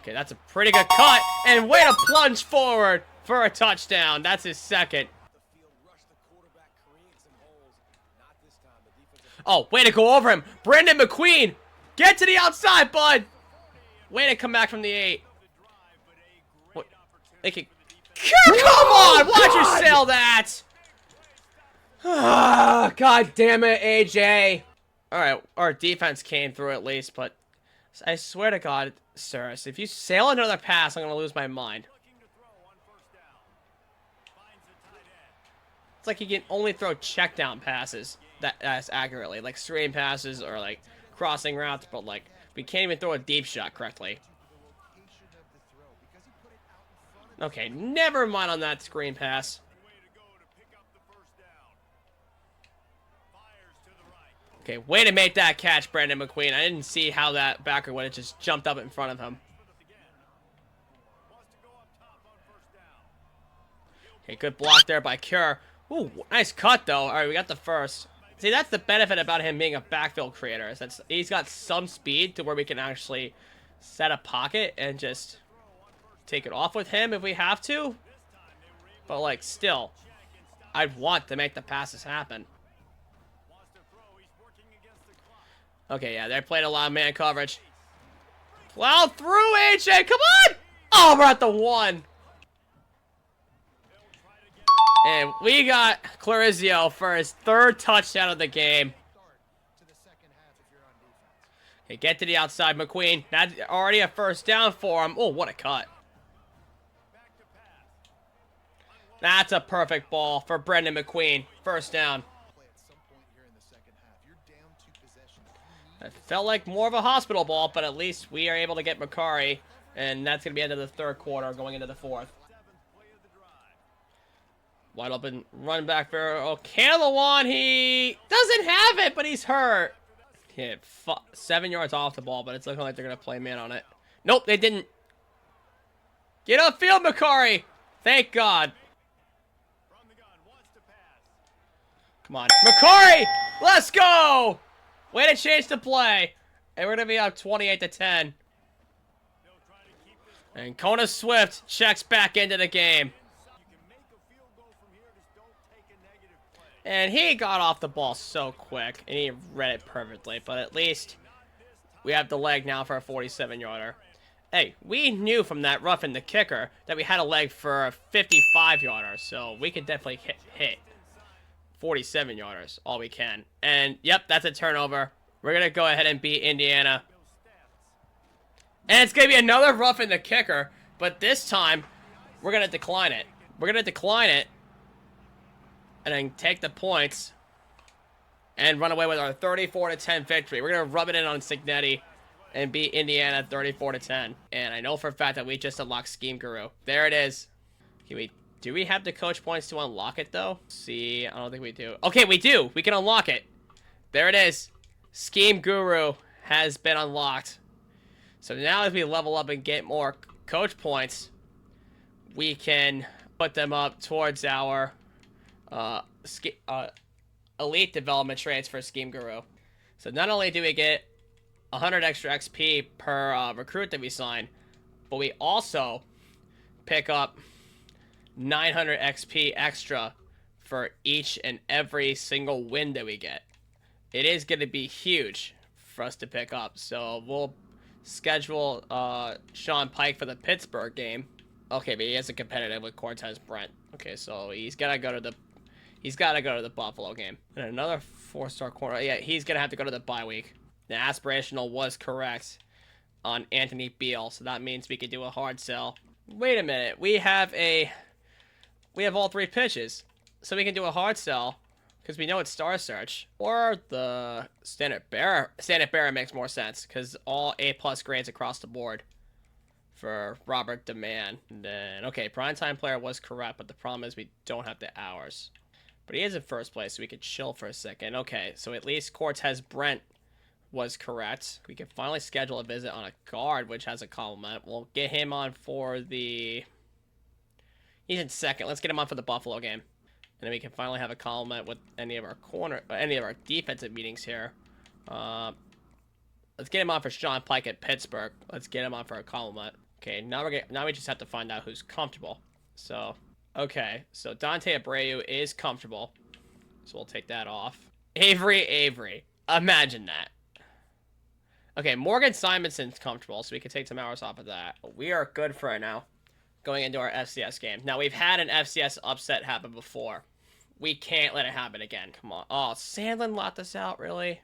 Okay, that's a pretty good cut. And way to plunge forward for a touchdown. That's his 2nd. Oh, way to go over him. Brandon McQueen. Get to the outside, bud. Way to come back from the 8. What? They can... Come on! Why'd you sell that? Ah, God damn it, AJ. Alright, our defense came through at least, but I swear to God, Cyrus, if you sail another pass, I'm going to lose my mind. It's like he can only throw check down passes that's accurately, like screen passes or like crossing routes, but like we can't even throw a deep shot correctly. Okay, never mind on that screen pass. Okay, way to make that catch, Brandon McQueen. I didn't see how that backer would have just jumped up in front of him. Okay, good block there by Cure. Ooh, nice cut, though. All right, we got the first. See, that's the benefit about him being a backfield creator. Is that he's got some speed to where we can actually set a pocket and just take it off with him if we have to. But, like, still, I'd want to make the passes happen. Okay, yeah, they played a lot of man coverage. Plow through, AJ, come on! Oh, we're at the 1. And we got Clarizio for his 3rd touchdown of the game. Okay, get to the outside, McQueen. That's already a first down for him. Oh, what a cut. That's a perfect ball for Brendan McQueen. First down. It felt like more of a hospital ball, but at least we are able to get Macari. And that's going to be end of the 3rd quarter, going into the 4th. Wide open run back for O'Callaghan. He doesn't have it, but he's hurt. Hit 7 yards off the ball, but it's looking like they're going to play man on it. Nope, they didn't. Get upfield, Macari. Thank God. Come on. Macari, let's go. Way to change the play. And we're going to be up 28-10. And Kona Swift checks back into the game. And he got off the ball so quick, and he read it perfectly. But at least we have the leg now for a 47-yarder. Hey, we knew from that roughing the kicker that we had a leg for a 55-yarder, so we could definitely hit 47-yarders all we can. And, yep, that's a turnover. We're going to go ahead and beat Indiana. And it's going to be another roughing the kicker, but this time we're going to decline it. We're going to decline it. And then take the points and run away with our 34-10 victory. We're going to rub it in on Signetti and beat Indiana 34-10. And I know for a fact that we just unlocked Scheme Guru. There it is. Do we have the coach points to unlock it, though? See, I don't think we do. Okay, we do. We can unlock it. There it is. Scheme Guru has been unlocked. So now as we level up and get more coach points, we can put them up towards our elite development traits for Scheme Guru. So not only do we get 100 extra XP per recruit that we sign, but we also pick up 900 XP extra for each and every single win that we get. It is going to be huge for us to pick up. So we'll schedule Sean Pike for the Pittsburgh game. Okay, but he isn't competitive with Cortez Brent. Okay, so he's got to go to the Buffalo game. And another 4-star corner. Yeah, he's going to have to go to the bye week. The aspirational was correct on Anthony Beal, so that means we could do a hard sell. Wait a minute. We have all 3 pitches, so we can do a hard sell because we know it's Star Search. Or the Standard Bearer. Standard Bearer makes more sense because all A+ grades across the board for Robert DeMann. And then, okay, primetime player was correct, but the problem is we don't have the hours. But he is in first place, so we could chill for a second. Okay, so at least Cortez Brent was correct. We can finally schedule a visit on a guard, which has a compliment. We'll get him on for the... He's in second. Let's get him on for the Buffalo game. And then we can finally have a compliment with any of our defensive meetings here. Let's get him on for Sean Pike at Pittsburgh. Let's get him on for a compliment. Okay, now we just have to find out who's comfortable. So... Okay, so Dante Abreu is comfortable. So we'll take that off. Avery. Imagine that. Okay, Morgan Simonson's comfortable, so we can take some hours off of that. We are good for right now, going into our FCS game. Now, we've had an FCS upset happen before, We can't let it happen again. Come on. Oh, Sandlin locked us out, really?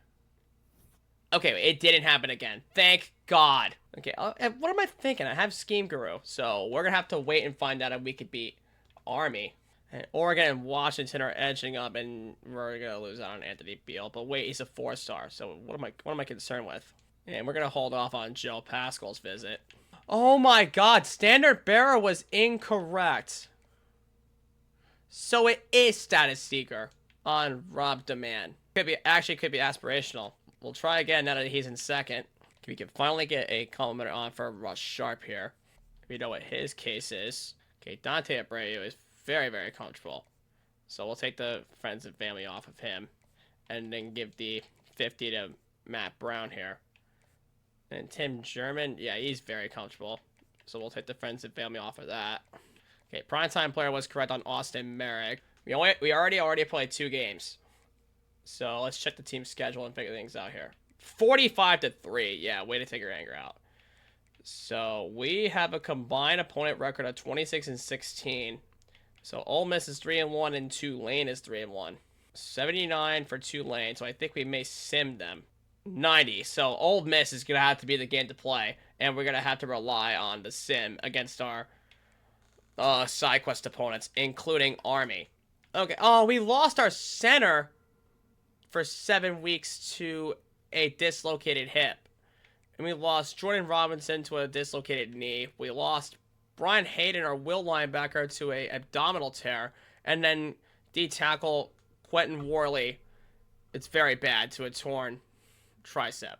Okay, it didn't happen again. Thank God. Okay, what am I thinking? I have Scheme Guru, so we're gonna have to wait and find out if we could beat Army. And Oregon and Washington are edging up, and we're gonna lose out on Anthony Beal. But wait, he's a 4-star, so what am I concerned with? And we're gonna hold off on Joe Pascal's visit. Oh my God, Standard Bearer was incorrect. So it is Status Seeker on Rob Demand. Could be aspirational. We'll try again now that he's in second. We can finally get a complimentary on for Russ Sharp here. We know what his case is. Okay, Dante Abreu is very, very comfortable. So we'll take the friends and family off of him. And then give the 50 to Matt Brown here. And Tim German, yeah, he's very comfortable. So we'll take the friends and family off of that. Okay, primetime player was correct on Austin Merrick. We already played 2 games. So let's check the team schedule and figure things out here. 45-3. Yeah, way to take your anger out. So we have a combined opponent record of 26-16. So Ole Miss is 3-1 and Tulane is 3-1. 79 for Tulane. So I think we may sim them. 90. So Ole Miss is gonna have to be the game to play, and we're gonna have to rely on the sim against our side quest opponents, including Army. Okay. Oh, we lost our center for 7 weeks to a dislocated hip. And we lost Jordan Robinson to a dislocated knee. We lost Brian Hayden, our will linebacker, to a abdominal tear. And then D-tackle Quentin Worley, it's very bad, to a torn tricep.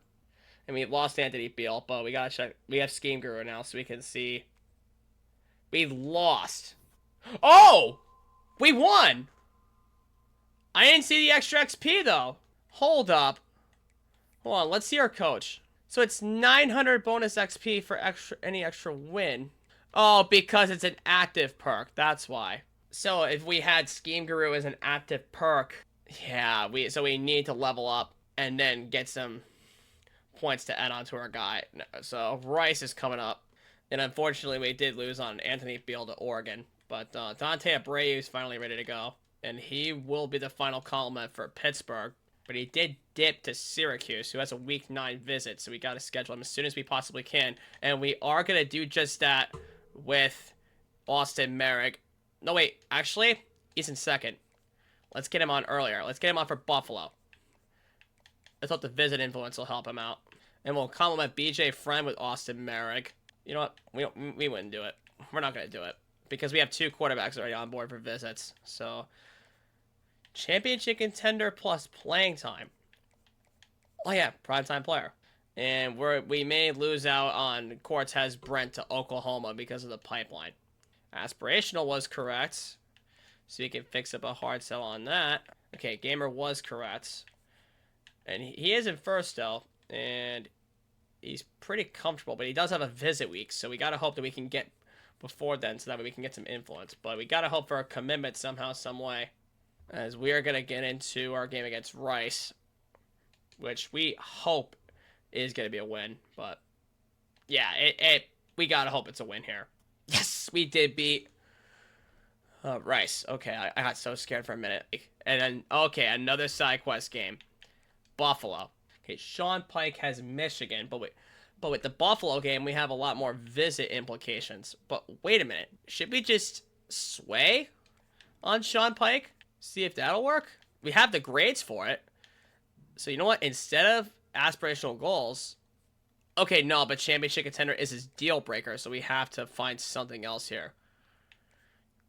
And we lost Anthony Beal, but we gotta check. We have Scheme Guru now, so we can see. We lost. Oh! We won! I didn't see the extra XP, though. Hold up. Hold on, let's see our coach. So it's 900 bonus XP for any extra win. Oh, because it's an active perk. That's why. So if we had Scheme Guru as an active perk, yeah, so we need to level up and then get some points to add on to our guy. So Rice is coming up. And unfortunately, we did lose on Anthony Beal to Oregon. But Dante Abreu is finally ready to go. And he will be the final complement for Pittsburgh. But he did dip to Syracuse, who has a week 9 visit. So we got to schedule him as soon as we possibly can. And we are going to do just that with Austin Merrick. No, wait. Actually, he's in second. Let's get him on earlier. Let's get him on for Buffalo. I thought the visit influence will help him out. And we'll complement BJ Friend with Austin Merrick. You know what? We wouldn't do it. We're not going to do it. Because we have 2 quarterbacks already on board for visits. So, championship contender plus playing time. Oh yeah, primetime player. And we may lose out on Cortez Brent to Oklahoma because of the pipeline. Aspirational was correct. So you can fix up a hard sell on that. Okay, Gamer was correct. And he is in first though. And he's pretty comfortable. But he does have a visit week. So we got to hope that we can get before then, so that way we can get some influence. But we gotta hope for a commitment somehow, some way, as we are gonna get into our game against Rice, which we hope is gonna be a win. But yeah, we gotta hope it's a win here. Yes, we did beat Rice. Okay, I got so scared for a minute. And then okay, another side quest game, Buffalo. Okay, Sean Pike has Michigan, but wait. But with the Buffalo game, we have a lot more visit implications. But wait a minute. Should we just sway on Sean Pike? See if that'll work? We have the grades for it. So you know what? Instead of aspirational goals... Okay, no, but championship contender is his deal breaker. So we have to find something else here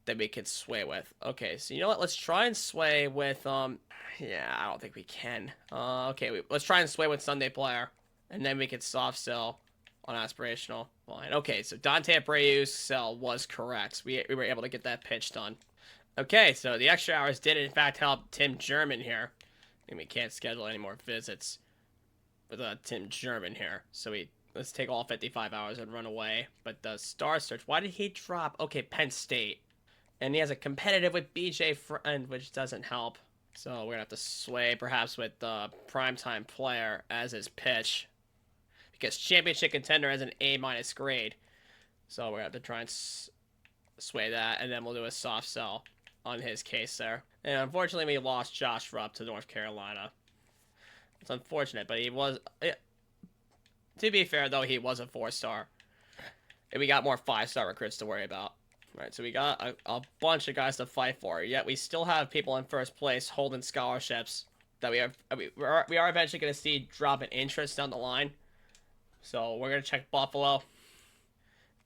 that we can sway with. Okay, so you know what? Let's try and sway with... Yeah, I don't think we can. Okay, let's try and sway with Sunday Player. And then we can soft sell on aspirational line. Okay, so Dante Abreu's sell was correct. We were able to get that pitch done. Okay, so the extra hours did in fact help Tim German here. And we can't schedule any more visits with Tim German here. So let's take all 55 hours and run away. But the star search, why did he drop? Okay, Penn State. And he has a competitive with BJ Friend, which doesn't help. So we're going to have to sway perhaps with the primetime player as his pitch. Because championship contender has an A- grade. So we're going to have to try and sway that. And then we'll do a soft sell on his case there. And unfortunately, we lost Josh Rupp to North Carolina. It's unfortunate, but he was... to be fair, though, he was a 4-star. And we got more 5-star recruits to worry about. Right, so we got a bunch of guys to fight for. Yet we still have people in first place holding scholarships that we are eventually going to see drop in interest down the line. So we're going to check Buffalo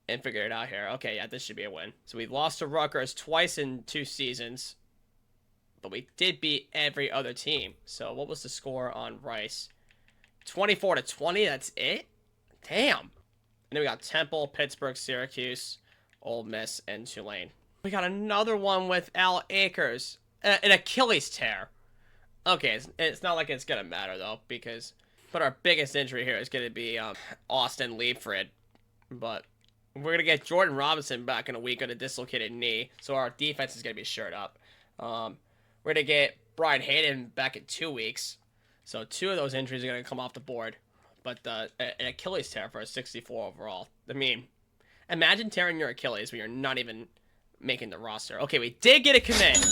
and figure it out here. Okay, yeah, this should be a win. So we lost to Rutgers twice in 2 seasons. But we did beat every other team. So what was the score on Rice? 24-20, that's it? Damn. And then we got Temple, Pittsburgh, Syracuse, Ole Miss, and Tulane. We got another one with Al Akers. An Achilles tear. Okay, it's not like it's going to matter, though, because... But our biggest injury here is going to be Austin Leibfried. But we're going to get Jordan Robinson back in a week on a dislocated knee, so our defense is going to be shored up. We're going to get Brian Hayden back in 2 weeks, so 2 of those injuries are going to come off the board. But an Achilles tear for a 64 overall. I mean, imagine tearing your Achilles when you're not even making the roster. Okay, we did get a commit,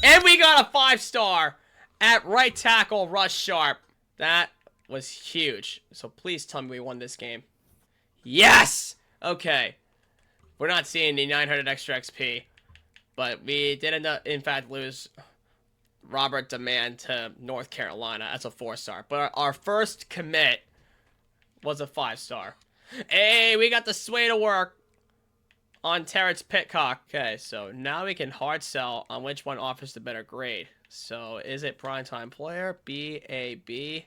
and we got a 5-star at right tackle, Russ Sharp. That was huge. So please tell me we won this game. Yes! Okay. We're not seeing the 900 extra XP, but we did end up, in fact, lose Robert Demand to North Carolina as a 4-star. But our first commit was a 5-star. Hey, we got the sway to work on Terrence Pitcock. Okay, so now we can hard sell on which one offers the better grade. So is it primetime player, B, A, B?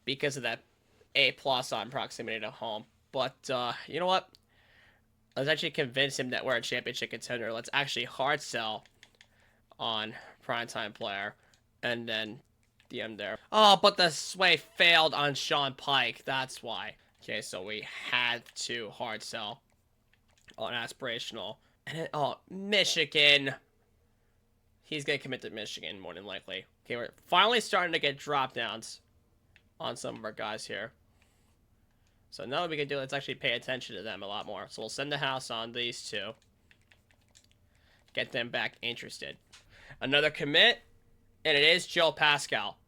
Because of that A+ on proximity to home. But you know what? Let's actually convince him that we're a championship contender. Let's actually hard sell on primetime player. And then DM there. Oh, but the sway failed on Sean Pike. That's why. Okay, so we had to hard sell on aspirational. And then, oh, Michigan. He's going to commit to Michigan more than likely. Okay, we're finally starting to get drop downs on some of our guys here. So now what we can do, let's actually pay attention to them a lot more. So we'll send the house on these 2. Get them back interested. Another commit, and it is Joe Pascal.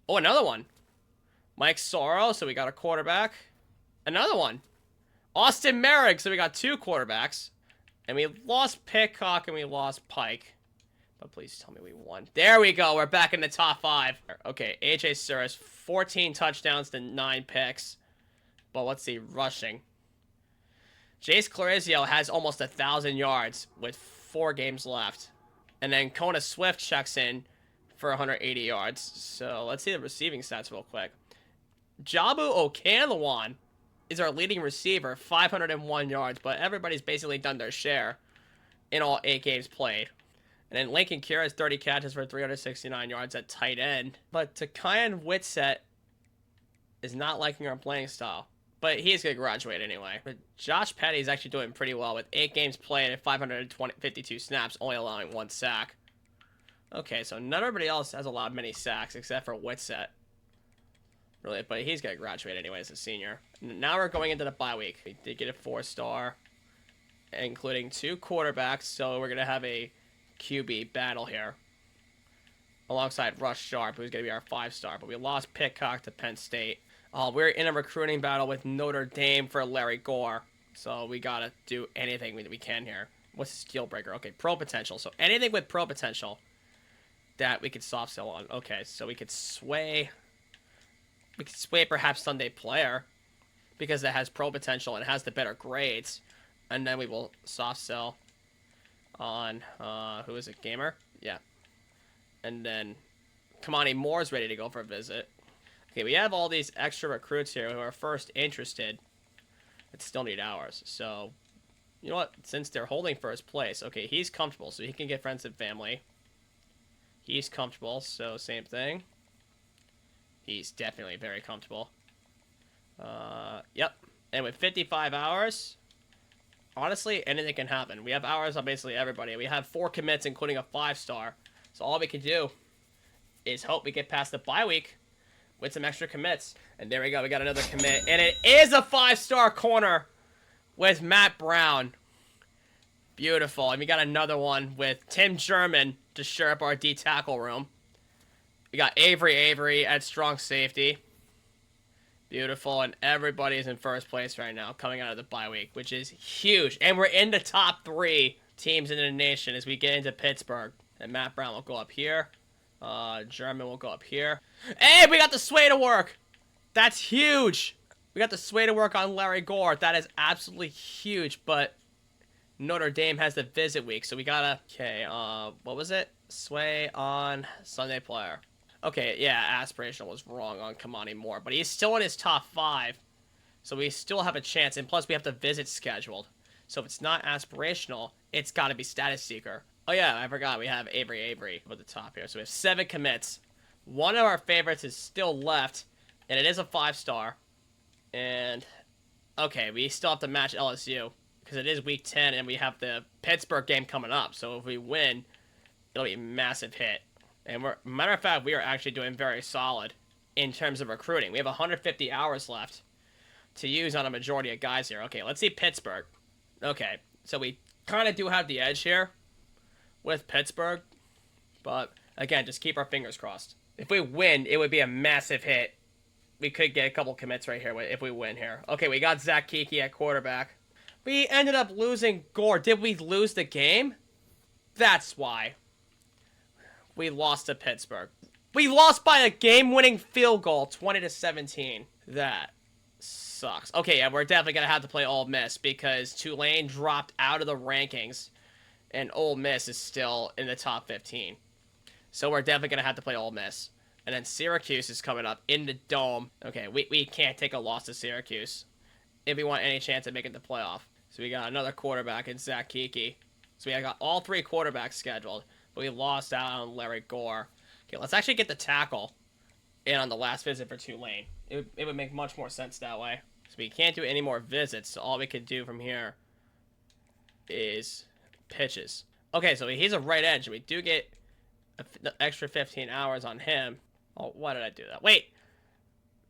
Oh, another one. Mike Sorrow, so we got a quarterback. Another one. Austin Merrick, so we got 2 quarterbacks. And we lost Pitcock and we lost Pike. But please tell me we won. There we go. We're back in the top 5. Okay, AJ Surratt, 14 touchdowns to 9 picks. But let's see, rushing. Jace Clarizio has almost 1,000 yards with 4 games left. And then Kona Swift checks in for 180 yards. So let's see the receiving stats real quick. Jabu Okanlawan is our leading receiver, 501 yards. But everybody's basically done their share in all 8 games played. And then Lincoln Kira has 30 catches for 369 yards at tight end. But Takayan Whitsett is not liking our playing style. But he's going to graduate anyway. But Josh Petty is actually doing pretty well with 8 games played and 552 snaps, only allowing 1 sack. Okay, so not everybody else has allowed many sacks except for Whitsett. Really, but he's going to graduate anyway as a senior. Now we're going into the bye week. We did get a 4-star, including 2 quarterbacks. So we're going to have a QB battle here. Alongside Russ Sharp, who's going to be our 5-star. But we lost Pitcock to Penn State. We're in a recruiting battle with Notre Dame for Larry Gore. So we got to do anything we can here. What's his deal breaker? Okay, pro potential. So anything with pro potential that we could soft sell on. Okay, so we could sway. We could sway perhaps Sunday Player because it has pro potential and has the better grades. And then we will soft sell on, who is it? Gamer? Yeah. And then Kamani Moore's ready to go for a visit. Okay, we have all these extra recruits here who are first interested, but still need hours. So, you know what? Since they're holding first place, okay, he's comfortable, so he can get friends and family. He's comfortable, so same thing. He's definitely very comfortable. Yep. And with 55 hours, honestly, anything can happen. We have hours on basically everybody. We have 4 commits, including a 5-star. So all we can do is hope we get past the bye week with some extra commits. And there we go. We got another commit. And it is a 5-star corner with Matt Brown. Beautiful. And we got another one with Tim German to shore up our D tackle room. We got Avery at strong safety. Beautiful. And everybody's in first place right now coming out of the bye week, which is huge. And we're in the top 3 teams in the nation as we get into Pittsburgh. And Matt Brown will go up here. German will go up here. Hey, we got the sway to work. That's huge. We got the sway to work on Larry Gore. That is absolutely huge, but Notre Dame has the visit week, so we gotta... Okay, what was it? Sway on Sunday player. Okay, yeah, aspirational was wrong on Kamani Moore, but he's still in his top 5, so we still have a chance, and plus we have the visit scheduled. So if it's not aspirational, it's gotta be status seeker. Oh yeah, I forgot we have Avery at the top here. So we have 7 commits. One of our favorites is still left, and it is a 5-star. And, okay, we still have to match LSU, because it is week 10, and we have the Pittsburgh game coming up. So if we win, it'll be a massive hit. And matter of fact, we are actually doing very solid in terms of recruiting. We have 150 hours left to use on a majority of guys here. Okay, let's see Pittsburgh. Okay, so we kind of do have the edge here with Pittsburgh. But, again, just keep our fingers crossed. If we win, it would be a massive hit. We could get a couple commits right here if we win here. Okay, we got Zach Kiki at quarterback. We ended up losing Gore. Did we lose the game? That's why. We lost to Pittsburgh. We lost by a game-winning field goal, 20-17. That sucks. Okay, yeah, we're definitely going to have to play Ole Miss because Tulane dropped out of the rankings and Ole Miss is still in the top 15. So we're definitely going to have to play Ole Miss. And then Syracuse is coming up in the Dome. Okay, we can't take a loss to Syracuse if we want any chance of making the playoff. So we got another quarterback in Zach Kiki. So we got all 3 quarterbacks scheduled. But we lost out on Larry Gore. Okay, let's actually get the tackle in on the last visit for Tulane. It would make much more sense that way. So we can't do any more visits. So all we could do from here is pitches. Okay, so he's a right edge. We do get an extra 15 hours on him. Oh, why did I do that? Wait!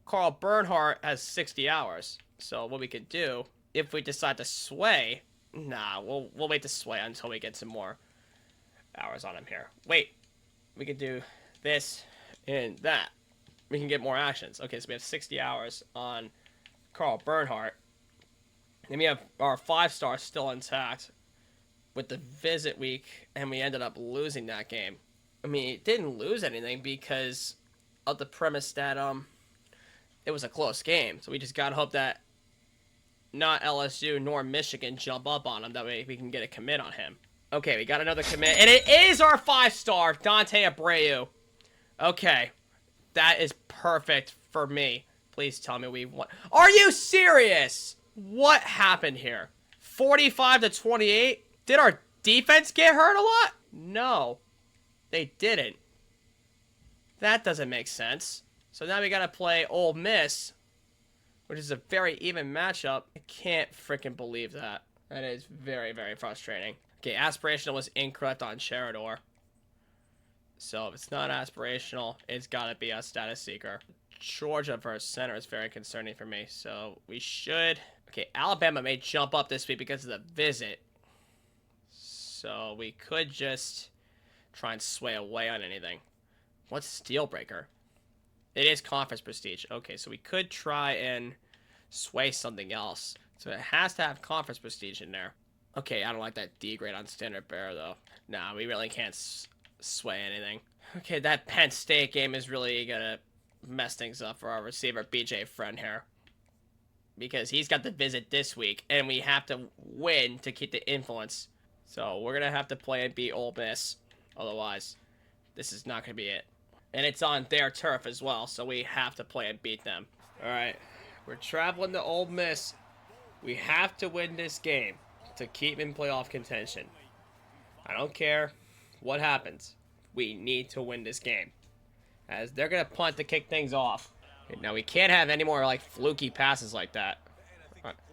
Carl Bernhardt has 60 hours. So what we could do, if we decide to sway... Nah, we'll wait to sway until we get some more hours on him here. Wait. We could do this and that. We can get more actions. Okay, so we have 60 hours on Carl Bernhardt. And we have our 5-star still intact with the visit week, and we ended up losing that game. I mean, it didn't lose anything because of the premise that it was a close game. So we just gotta hope that not LSU nor Michigan jump up on him. That way we can get a commit on him. Okay, we got another commit, and it is our 5-star, Dante Abreu. Okay, that is perfect for me. Please tell me we won. Are you serious? What happened here? 45-28? Did our defense get hurt a lot? No, they didn't. That doesn't make sense. So now we gotta play Ole Miss, which is a very even matchup. I can't freaking believe that. That is very, very frustrating. Okay, aspirational was incorrect on Cherador. So if it's not aspirational, it's gotta be a status seeker. Georgia versus center is very concerning for me. So we should... Okay, Alabama may jump up this week because of the visit. So we could just try and sway away on anything. What's Steelbreaker? It is conference prestige. Okay, so we could try and sway something else. So it has to have conference prestige in there. Okay, I don't like that D grade on standard bearer, though. Nah, we really can't sway anything. Okay, that Penn State game is really gonna mess things up for our receiver, BJ Friend here. Because he's got the visit this week, and we have to win to keep the influence. So we're gonna have to play and beat Ole Miss. Otherwise, this is not gonna be it. And it's on their turf as well, so we have to play and beat them. Alright, we're traveling to Ole Miss. We have to win this game to keep in playoff contention. I don't care what happens. We need to win this game. As they're going to punt to kick things off. Okay, now we can't have any more like fluky passes like that.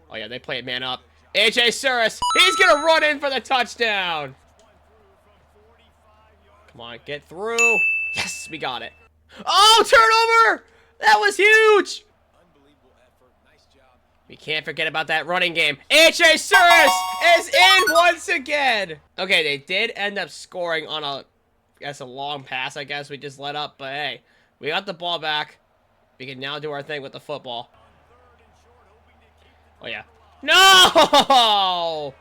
Oh yeah, they played man up. AJ Surratt, he's going to run in for the touchdown. Come on, get through. Yes, we got it. Oh, turnover! That was huge! We can't forget about that running game. H.A. Cyrus is in once again. Okay, they did end up scoring on a long pass, I guess we just let up. But hey, we got the ball back. We can now do our thing with the football. Oh, yeah. No!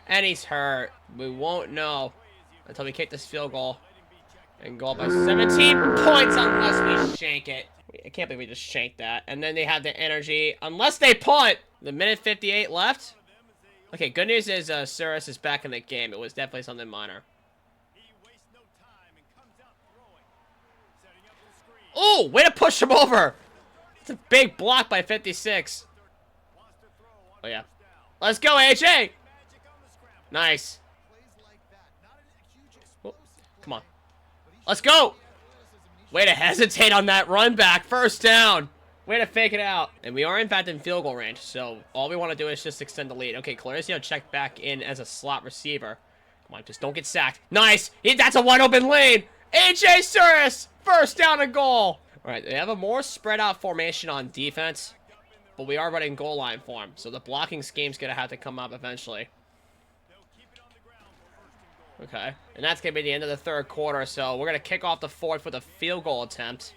And he's hurt. We won't know until we kick this field goal and go up by 17 points unless we shank it. I can't believe we just shanked that. And then they have the energy. Unless they punt. The minute 58 left. Okay, good news is Cyrus is back in the game. It was definitely something minor. Oh, way to push him over. It's a big block by 56. Oh, yeah. Let's go, AJ. Nice. Oh, come on. Let's go. Way to hesitate on that run back. First down. Way to fake it out. And we are, in fact, in field goal range. So all we want to do is just extend the lead. Okay, Claricio checked back in as a slot receiver. Come on, just don't get sacked. Nice. That's a wide open lane. AJ Cyrus. First down and goal. All right, they have a more spread out formation on defense. But we are running goal line form. So the blocking scheme's going to have to come up eventually. Okay, and that's going to be the end of the third quarter, so we're going to kick off the fourth with a field goal attempt.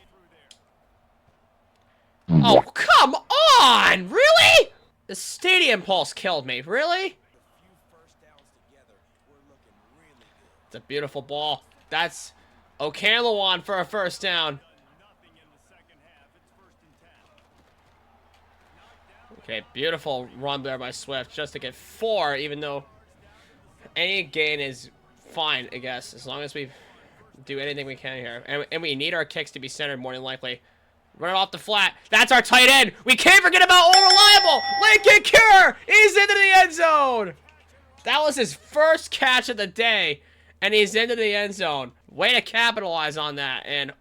Oh, come on! Really? The stadium pulse killed me. Really? It's a beautiful ball. That's O'Canlawan for a first down. Okay, beautiful run there by Swift just to get 4, even though any gain is fine, I guess, as long as we do anything we can here. And we need our kicks to be centered more than likely. Run it off the flat. That's our tight end. We can't forget about Old Reliable. Lincoln Cure. He's into the end zone. That was his first catch of the day, and he's into the end zone. Way to capitalize on that. And,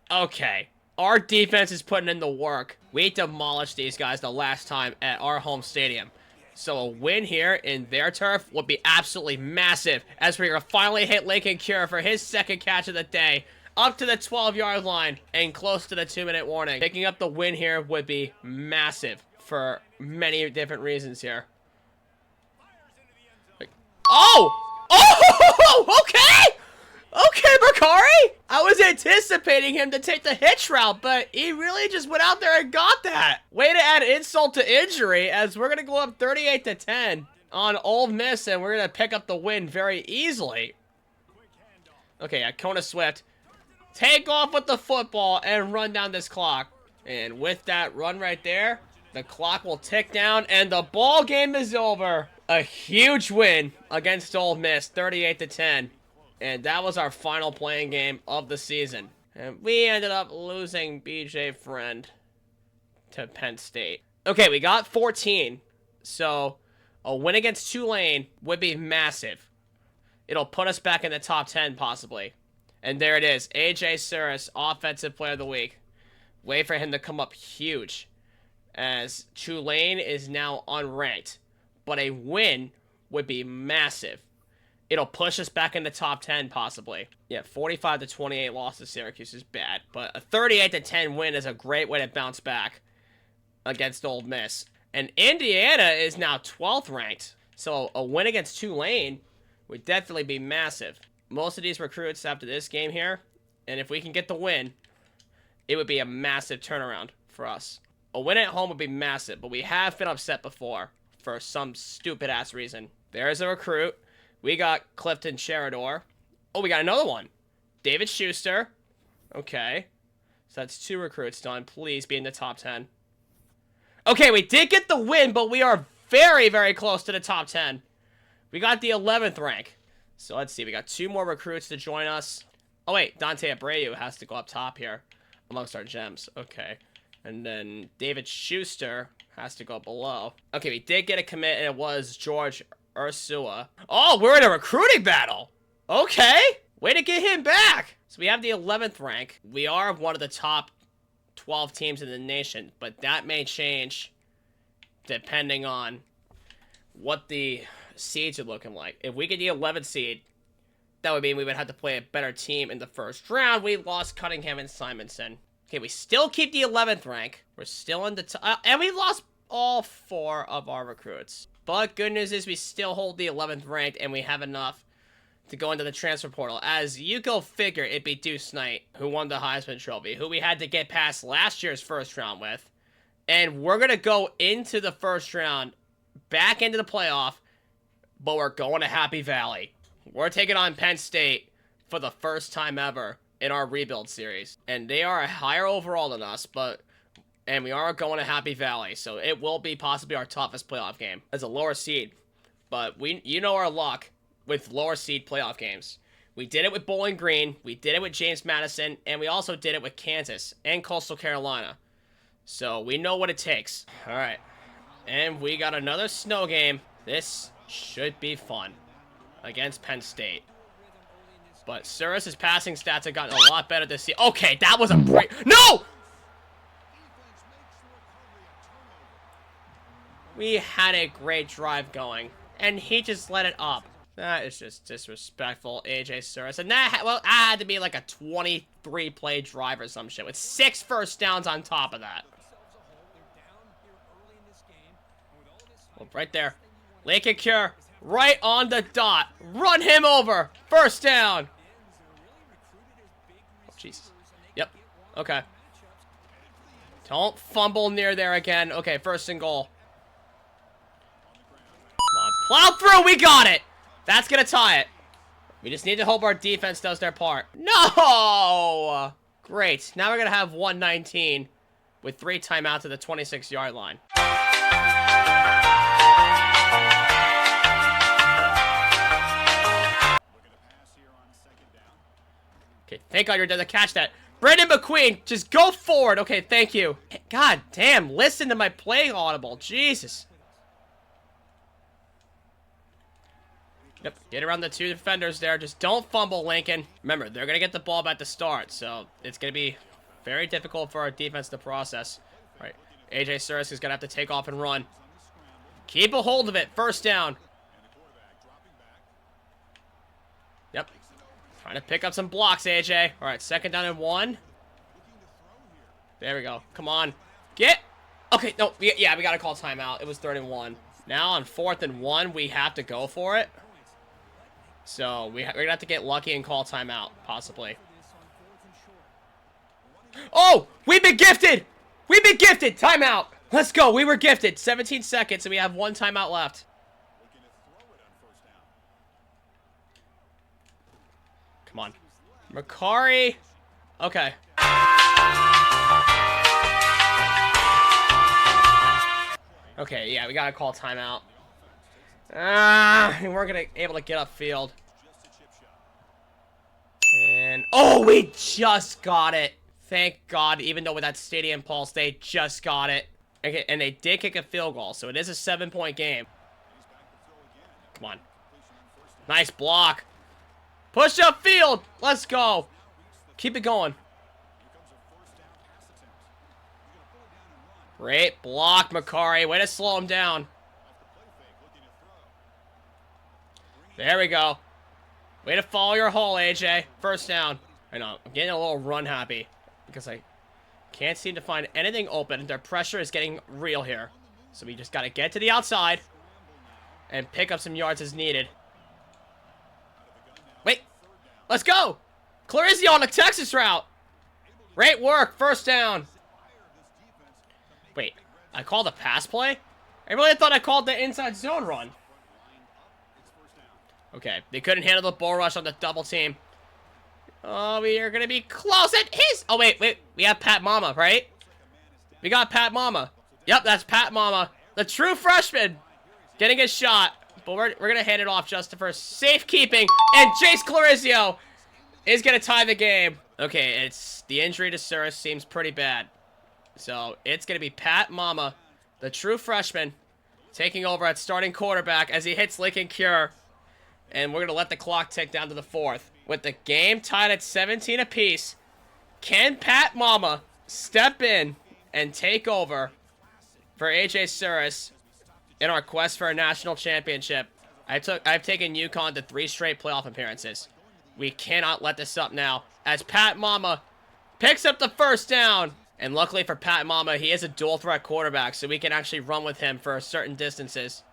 okay, our defense is putting in the work. We demolished these guys the last time at our home stadium. So a win here in their turf would be absolutely massive, as we're going to finally hit Lincoln Cure for his second catch of the day, up to the 12-yard line and close to the 2-minute warning. Picking up the win here would be massive for many different reasons here. Oh! Oh! Okay! Okay, Bakari! I was anticipating him to take the hitch route, but he really just went out there and got that. Way to add insult to injury, as we're going to go up 38-10 on Ole Miss, and we're going to pick up the win very easily. Okay, Kona Swift. Take off with the football and run down this clock. And with that run right there, the clock will tick down, and the ball game is over. A huge win against Ole Miss, 38-10. And that was our final playing game of the season. And we ended up losing BJ Friend to Penn State. Okay, we got 14. So a win against Tulane would be massive. It'll put us back in the top 10 possibly. And there it is. AJ Cyrus, Offensive Player of the Week. Wait for him to come up huge, as Tulane is now unranked. But a win would be massive. It'll push us back in the top 10, possibly. Yeah, 45-28 loss to Syracuse is bad. But a 38-10 win is a great way to bounce back against Ole Miss. And Indiana is now 12th ranked. So a win against Tulane would definitely be massive. Most of these recruits after this game here, and if we can get the win, it would be a massive turnaround for us. A win at home would be massive, but we have been upset before for some stupid-ass reason. There's a recruit. We got Clifton Cherador. Oh, we got another one. David Schuster. Okay. So that's 2 recruits done. Please be in the top 10. Okay, we did get the win, but we are very, very close to the top 10. We got the 11th rank. So let's see. We got 2 more recruits to join us. Oh, wait. Dante Abreu has to go up top here amongst our gems. Okay. And then David Schuster has to go below. Okay, we did get a commit, and it was George Ursua. Oh, we're in a recruiting battle. Okay. Way to get him back. So we have the 11th rank. We are one of the top 12 teams in the nation, but that may change depending on what the seeds are looking like. If we get the 11th seed, that would mean we would have to play a better team in the first round. We lost Cunningham and Simonson. Okay, we still keep the 11th rank. We're still in the top, and we lost all 4 of our recruits. But good news is we still hold the 11th ranked, and we have enough to go into the transfer portal. As you go figure, it'd be Deuce Knight, who won the Heisman Trophy, who we had to get past last year's first round with. And we're going to go into the first round, back into the playoff, but we're going to Happy Valley. We're taking on Penn State for the first time ever in our rebuild series. And they are a higher overall than us, and we are going to Happy Valley, so it will be possibly our toughest playoff game as a lower seed. But you know our luck with lower seed playoff games. We did it with Bowling Green, we did it with James Madison, and we also did it with Kansas and Coastal Carolina. So we know what it takes. All right, and we got another snow game. This should be fun against Penn State. But Cyrus's passing stats have gotten a lot better this year. Okay, that was a break. No! We had a great drive going, and he just let it up. That is just disrespectful, AJ Cyrus. And that had to be like a 23-play drive or some shit with 6 first downs on top of that. Well, right there. Lincoln Cure, right on the dot. Run him over. First down. Oh, Jesus. Yep. Okay. Don't fumble near there again. Okay, first and goal. Come on. Plow through. We got it. That's going to tie it. We just need to hope our defense does their part. No! Great. Now we're going to have 119 with 3 timeouts at the 26-yard line. Okay, thank God you're there to catch that. Brandon McQueen, just go forward. Okay, thank you. God damn, listen to my play audible. Jesus. Yep, get around the 2 defenders there. Just don't fumble, Lincoln. Remember, they're going to get the ball back to start, so it's going to be very difficult for our defense to process. All right, AJ Cyrus is going to have to take off and run. Keep a hold of it. First down. Yep. Trying to pick up some blocks, AJ. All right, second down and 1. There we go. Come on. Get. Okay, no. Yeah, we got to call timeout. It was 3rd and 1. Now on 4th and 1, we have to go for it. So we're going to have to get lucky and call timeout, possibly. Oh, we've been gifted. We've been gifted. Timeout. Let's go. We were gifted. 17 seconds, and we have 1 timeout left. Come on. Makari. Okay. Okay, yeah, we got to call timeout. We weren't going to able to get upfield. And, oh, we just got it. Thank God, even though with that stadium pulse, they just got it. Okay, and they did kick a field goal, so it is a 7-point game. Come on. Nice block. Push upfield. Let's go. Keep it going. Great block, Makari. Way to slow him down. There we go. Way to follow your hole, AJ. First down. I know. I'm getting a little run happy because I can't seem to find anything open. Their pressure is getting real here. So we just got to get to the outside and pick up some yards as needed. Wait. Let's go. Clarizio on a Texas route. Great work. First down. Wait. I called a pass play? I really thought I called the inside zone run. Okay, they couldn't handle the bull rush on the double team. Oh, we are going to be close. It is. Oh, wait. We have Pat Mama, right? We got Pat Mama. Yep, that's Pat Mama. The true freshman getting a shot. But we're going to hand it off just for safekeeping. And Jace Clarizio is going to tie the game. Okay, the injury to Cyrus seems pretty bad. So it's going to be Pat Mama, the true freshman, taking over at starting quarterback as he hits Lincoln Cure. And we're going to let the clock tick down to the 4th. With the game tied at 17 apiece, can Pat Mama step in and take over for AJ Cyrus in our quest for a national championship? I've taken UConn to 3 straight playoff appearances. We cannot let this up now as Pat Mama picks up the first down And luckily for Pat Mama, he is a dual threat quarterback, so we can actually run with him for certain distances.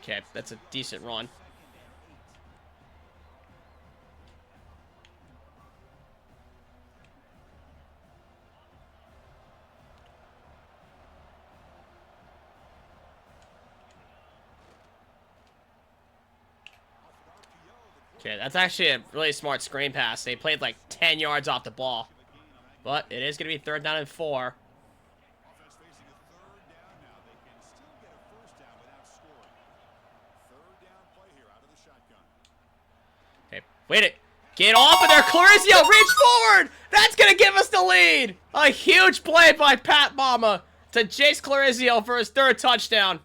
Okay, that's a decent run. Okay, that's actually a really smart screen pass. They played like 10 yards off the ball. But it is going to be 3rd down and 4. Okay, wait it. Get off of there, Clarizio. Reach forward. That's going to give us the lead. A huge play by Pat Mama to Jace Clarizio for his 3rd touchdown.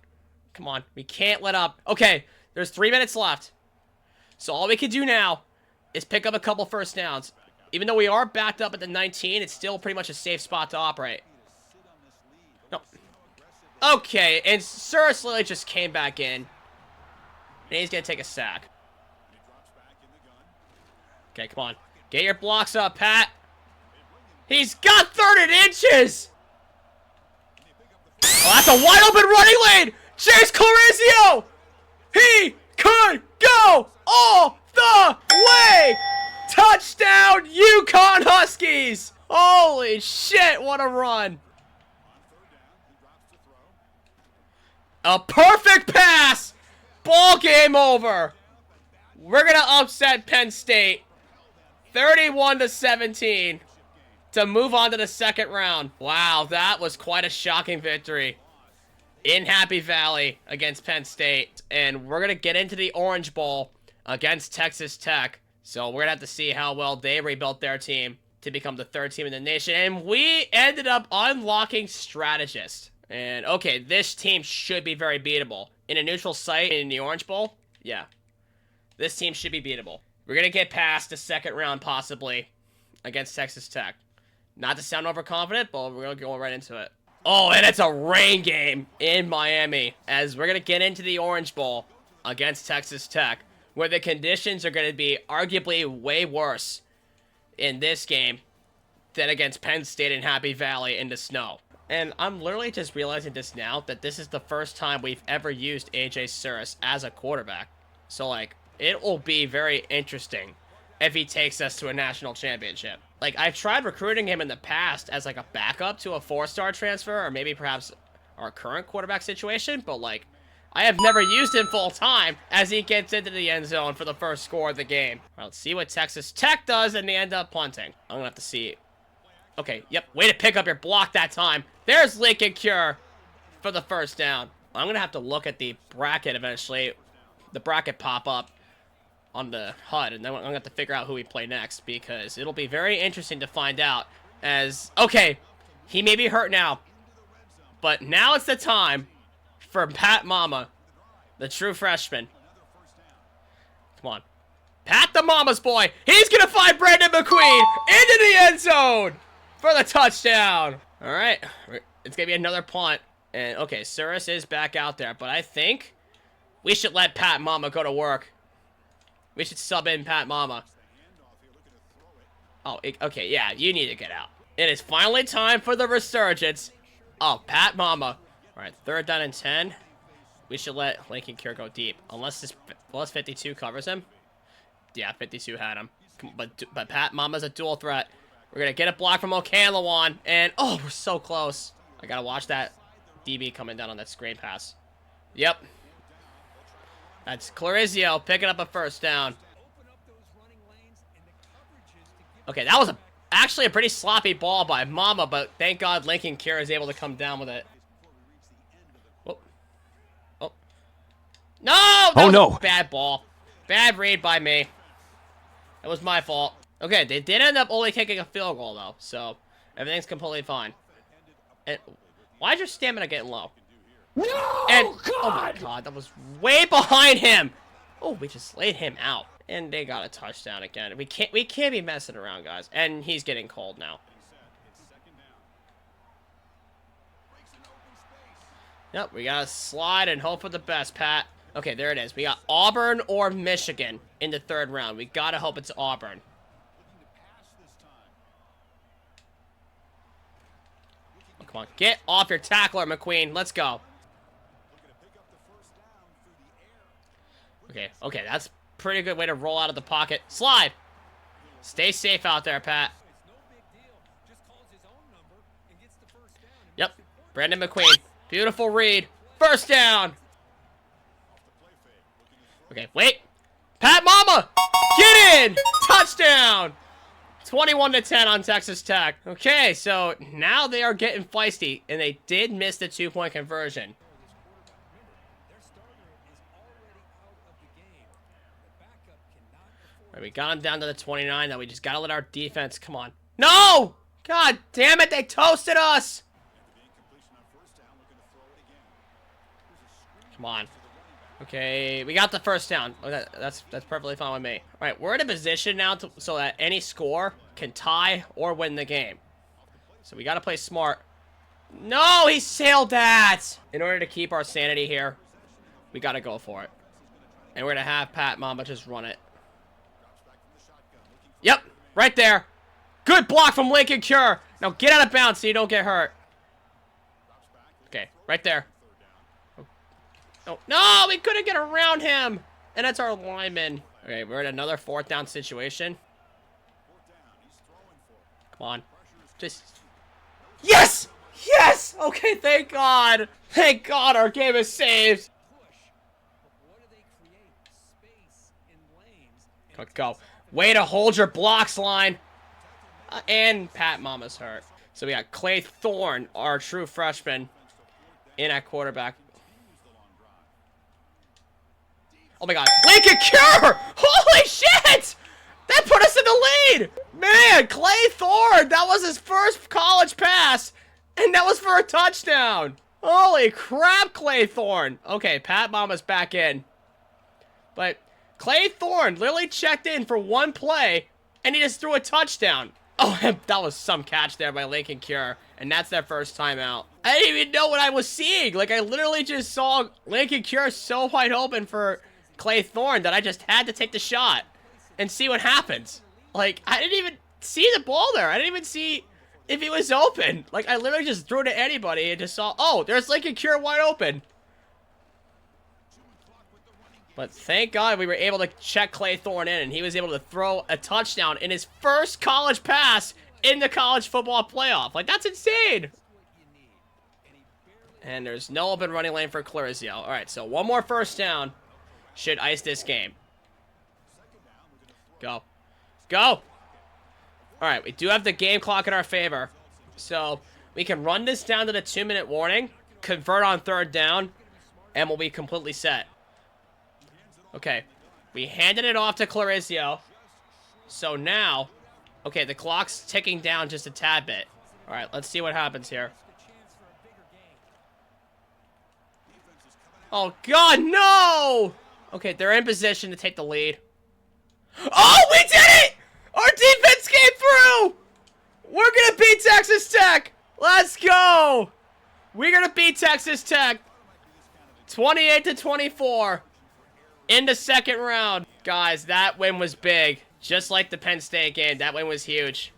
Come on, we can't let up. Okay, there's 3 minutes left. So all we can do now is pick up a couple first downs. Even though we are backed up at the 19, it's still pretty much a safe spot to operate. No. Okay, and Cyrus literally just came back in. And he's going to take a sack. Okay, come on. Get your blocks up, Pat. He's got 30 inches! Oh, that's a wide open running lane! Chase Clarizio! He could go all the way! Touchdown, UConn Huskies! Holy shit, what a run! A perfect pass! Ball game over! We're gonna upset Penn State 31-17 to move on to the 2nd round. Wow, that was quite a shocking victory in Happy Valley against Penn State. And we're gonna get into the Orange Bowl against Texas Tech. So we're gonna have to see how well they rebuilt their team to become the 3rd team in the nation. And we ended up unlocking Strategist. And okay, this team should be very beatable. In a neutral site in the Orange Bowl, yeah. This team should be beatable. We're gonna get past the 2nd round possibly against Texas Tech. Not to sound overconfident, but we're gonna go right into it. Oh, and it's a rain game in Miami as we're gonna get into the Orange Bowl against Texas Tech, where the conditions are going to be arguably way worse in this game than against Penn State and Happy Valley in the snow. And I'm literally just realizing this now, that this is the first time we've ever used AJ Cyrus as a quarterback. So, like, it will be very interesting if he takes us to a national championship. Like, I've tried recruiting him in the past as, like, a backup to a 4-star transfer, or maybe perhaps our current quarterback situation, but, like, I have never used him full time as he gets into the end zone for the first score of the game. Well, let's see what Texas Tech does, and they end up punting. I'm gonna have to see. Okay, yep, way to pick up your block that time. There's Lincoln Cure for the 1st down. I'm gonna have to look at the bracket eventually. The bracket pop up on the HUD, and then I'm gonna have to figure out who we play next, because it'll be very interesting to find out as, okay, he may be hurt now, but now it's the time for Pat Mama, the true freshman. Come on. Pat the Mama's boy. He's going to find Brandon McQueen into the end zone for the touchdown. All right. It's going to be another punt. And, okay, Cyrus is back out there. But I think we should let Pat Mama go to work. We should sub in Pat Mama. Oh, okay, yeah, you need to get out. It is finally time for the resurgence of Pat Mama. All right, 3rd down and 10. We should let Lincoln Cure go deep, unless 52 covers him. Yeah, 52 had him. But Pat Mama's a dual threat. We're gonna get a block from O'Canlawan, and oh, we're so close. I gotta watch that DB coming down on that screen pass. Yep, that's Clarizio picking up a 1st down. Okay, that was actually a pretty sloppy ball by Mama, but thank God Lincoln Cure is able to come down with it. No! That was a bad ball. Bad read by me. That was my fault. Okay, they did end up only kicking a field goal, though, so everything's completely fine. And why'd your stamina get low? No! And, oh my God, that was way behind him! Oh, we just laid him out. And they got a touchdown again. We can't be messing around, guys. And he's getting cold now. Yep, we gotta slide and hope for the best, Pat. Okay, there it is. We got Auburn or Michigan in the 3rd round. We gotta hope it's Auburn. Come on, get off your tackler, McQueen. Let's go. Okay, okay, that's a pretty good way to roll out of the pocket. Slide. Stay safe out there, Pat. Yep, Brandon McQueen. Beautiful read. First down. Okay, wait. Pat Mama, get in. Touchdown. 21-10 on Texas Tech. Okay, so now they are getting feisty, and they did miss the 2-point conversion. All right, we got him down to the 29. Now we just gotta let our defense. Come on. No! God damn it! They toasted us. Come on. Okay, we got the first down. Oh, that's perfectly fine with me. All right, we're in a position now so that any score can tie or win the game. So we got to play smart. No, he sailed that. In order to keep our sanity here, we got to go for it. And we're going to have Pat Mama just run it. Yep, right there. Good block from Lincoln Cure. Now get out of bounds so you don't get hurt. Okay, right there. Oh, no, we couldn't get around him. And that's our lineman. Okay, we're in another 4th down situation. Come on. Just... Yes! Yes! Okay, thank God. Thank God our game is saved. Go. Way to hold your blocks, line. And Pat Mama's hurt. So we got Clay Thorne, our true freshman, in at quarterback. Oh my God, Lincoln Cure! Holy shit! That put us in the lead! Man, Clay Thorne, that was his first college pass, and that was for a touchdown. Holy crap, Clay Thorne. Okay, Pat Mama's back in. But Clay Thorne literally checked in for one play, and he just threw a touchdown. Oh, that was some catch there by Lincoln Cure, and that's their first time out. I didn't even know what I was seeing. Like, I literally just saw Lincoln Cure so wide open for Clay Thorne that I just had to take the shot and see what happens. Like, I didn't even see the ball there. I didn't even see if he was open. Like, I literally just threw it to anybody and just saw, oh, there's Lincoln Cure wide open. But thank God we were able to check Clay Thorne in, and he was able to throw a touchdown in his first college pass in the college football playoff. Like, that's insane. And there's no open running lane for Clarizio. All right, so one more first down should ice this game. Go. Go! Alright, we do have the game clock in our favor. So, we can run this down to the 2-minute warning, convert on 3rd down, and we'll be completely set. Okay. We handed it off to Clarizio. So now, okay, the clock's ticking down just a tad bit. Alright, let's see what happens here. Oh, God, no! Okay, they're in position to take the lead. Oh, we did it! Our defense came through! We're gonna beat Texas Tech! Let's go! We're gonna beat Texas Tech 28-24 in the 2nd round. Guys, that win was big. Just like the Penn State game, that win was huge.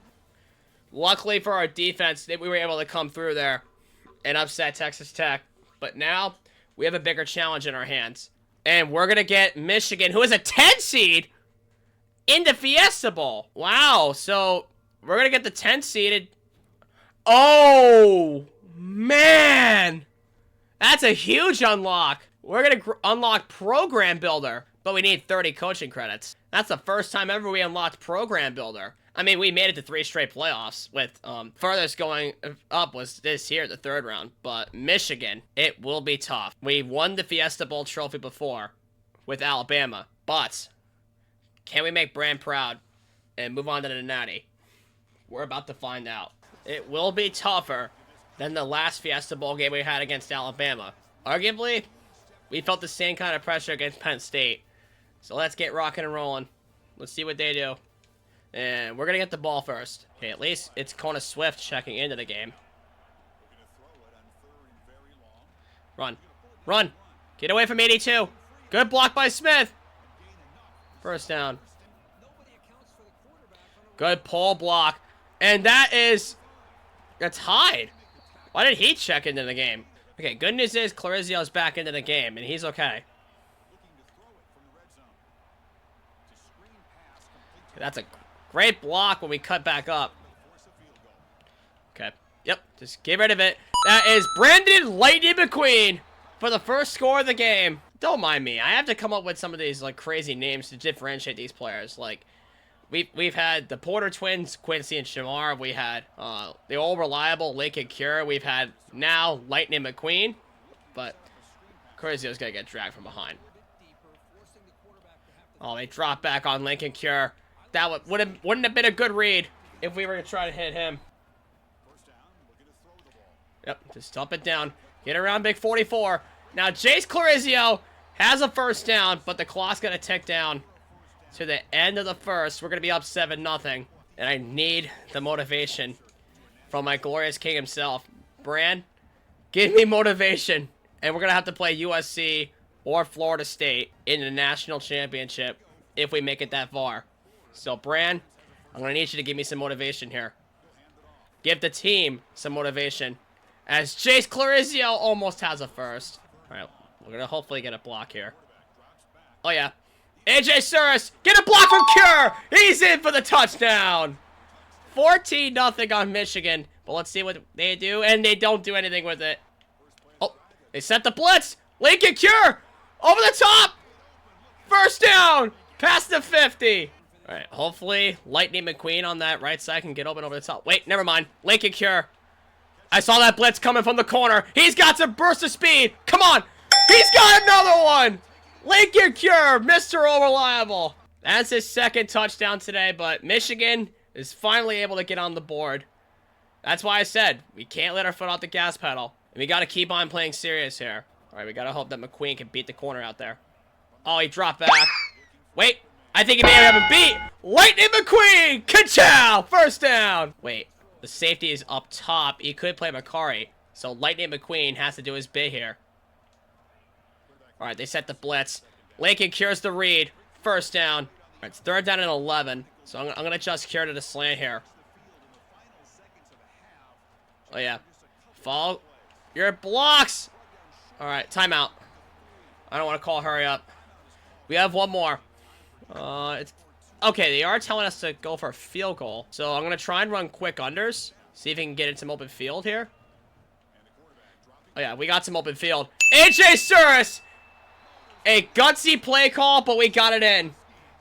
Luckily for our defense, that we were able to come through there and upset Texas Tech. But now, we have a bigger challenge in our hands. And we're going to get Michigan, who is a 10 seed, into Fiesta Bowl. Wow, so we're going to get the 10 seeded. Oh, man. That's a huge unlock. We're going to unlock Program Builder, but we need 30 coaching credits. That's the first time ever we unlocked Program Builder. I mean, we made it to 3 straight playoffs, with furthest going up was this year, the 3rd round. But Michigan, it will be tough. We won the Fiesta Bowl trophy before with Alabama, but can we make Bran proud and move on to the Natty? We're about to find out. It will be tougher than the last Fiesta Bowl game we had against Alabama. Arguably, we felt the same kind of pressure against Penn State. So let's get rocking and rolling. Let's see what they do. And we're going to get the ball first. Okay, at least it's Kona Swift checking into the game. Run. Run. Get away from 82. Good block by Smith. First down. Good pull block. And that is... That's Hyde. Why did he check into the game? Okay, good news is Clarizio's back into the game, and he's okay. That's a great block when we cut back up. Okay. Yep, just get rid of it. That is Brandon Lightning McQueen for the first score of the game. Don't mind me. I have to come up with some of these like crazy names to differentiate these players. Like, we've had the Porter twins, Quincy and Shamar. We had the all reliable Lincoln Cure. We've had now Lightning McQueen, but Clarizio's gonna get dragged from behind. Oh, they drop back on Lincoln Cure. That wouldn't have been a good read if we were to try to hit him. Yep, just dump it down. Get around big 44. Now, Jace Clarizio has a first down, but the clock's going to tick down to the end of the first. We're going to be up 7-0, and I need the motivation from my glorious king himself. Bran, give me motivation, and we're going to have to play USC or Florida State in the national championship if we make it that far. So, Bran, I'm going to need you to give me some motivation here. Give the team some motivation. As Jace Clarizio almost has a first. Alright, we're going to hopefully get a block here. Oh, yeah. AJ Surratt, get a block from Cure! He's in for the touchdown! 14-0 on Michigan. But let's see what they do, and they don't do anything with it. Oh, they set the blitz! Lincoln Cure! Over the top! First down! Past the 50! Alright, hopefully Lightning McQueen on that right side can get open over the top. Wait, never mind. Lincoln Cure. I saw that blitz coming from the corner. He's got some burst of speed. Come on. He's got another one. Lincoln Cure, Mr. Unreliable. That's his second touchdown today, but Michigan is finally able to get on the board. That's why I said we can't let our foot off the gas pedal. And we got to keep on playing serious here. All right, we got to hope that McQueen can beat the corner out there. Oh, he dropped back. Wait. I think he may have him beat. Lightning McQueen! Ka-chow! First down! Wait, the safety is up top. He could play Macari. So Lightning McQueen has to do his bit here. Alright, they set the blitz. Lincoln Cures the read. First down. Alright, it's 3rd down and 11. So I'm going to just Cure to the slant here. Oh, yeah. Follow your blocks! Alright, timeout. I don't want to call hurry up. We have one more. It's okay. They are telling us to go for a field goal, so I'm gonna try and run quick unders. See if we can get in some open field here. Oh yeah, we got some open field. AJ Surratt, a gutsy play call, but we got it in.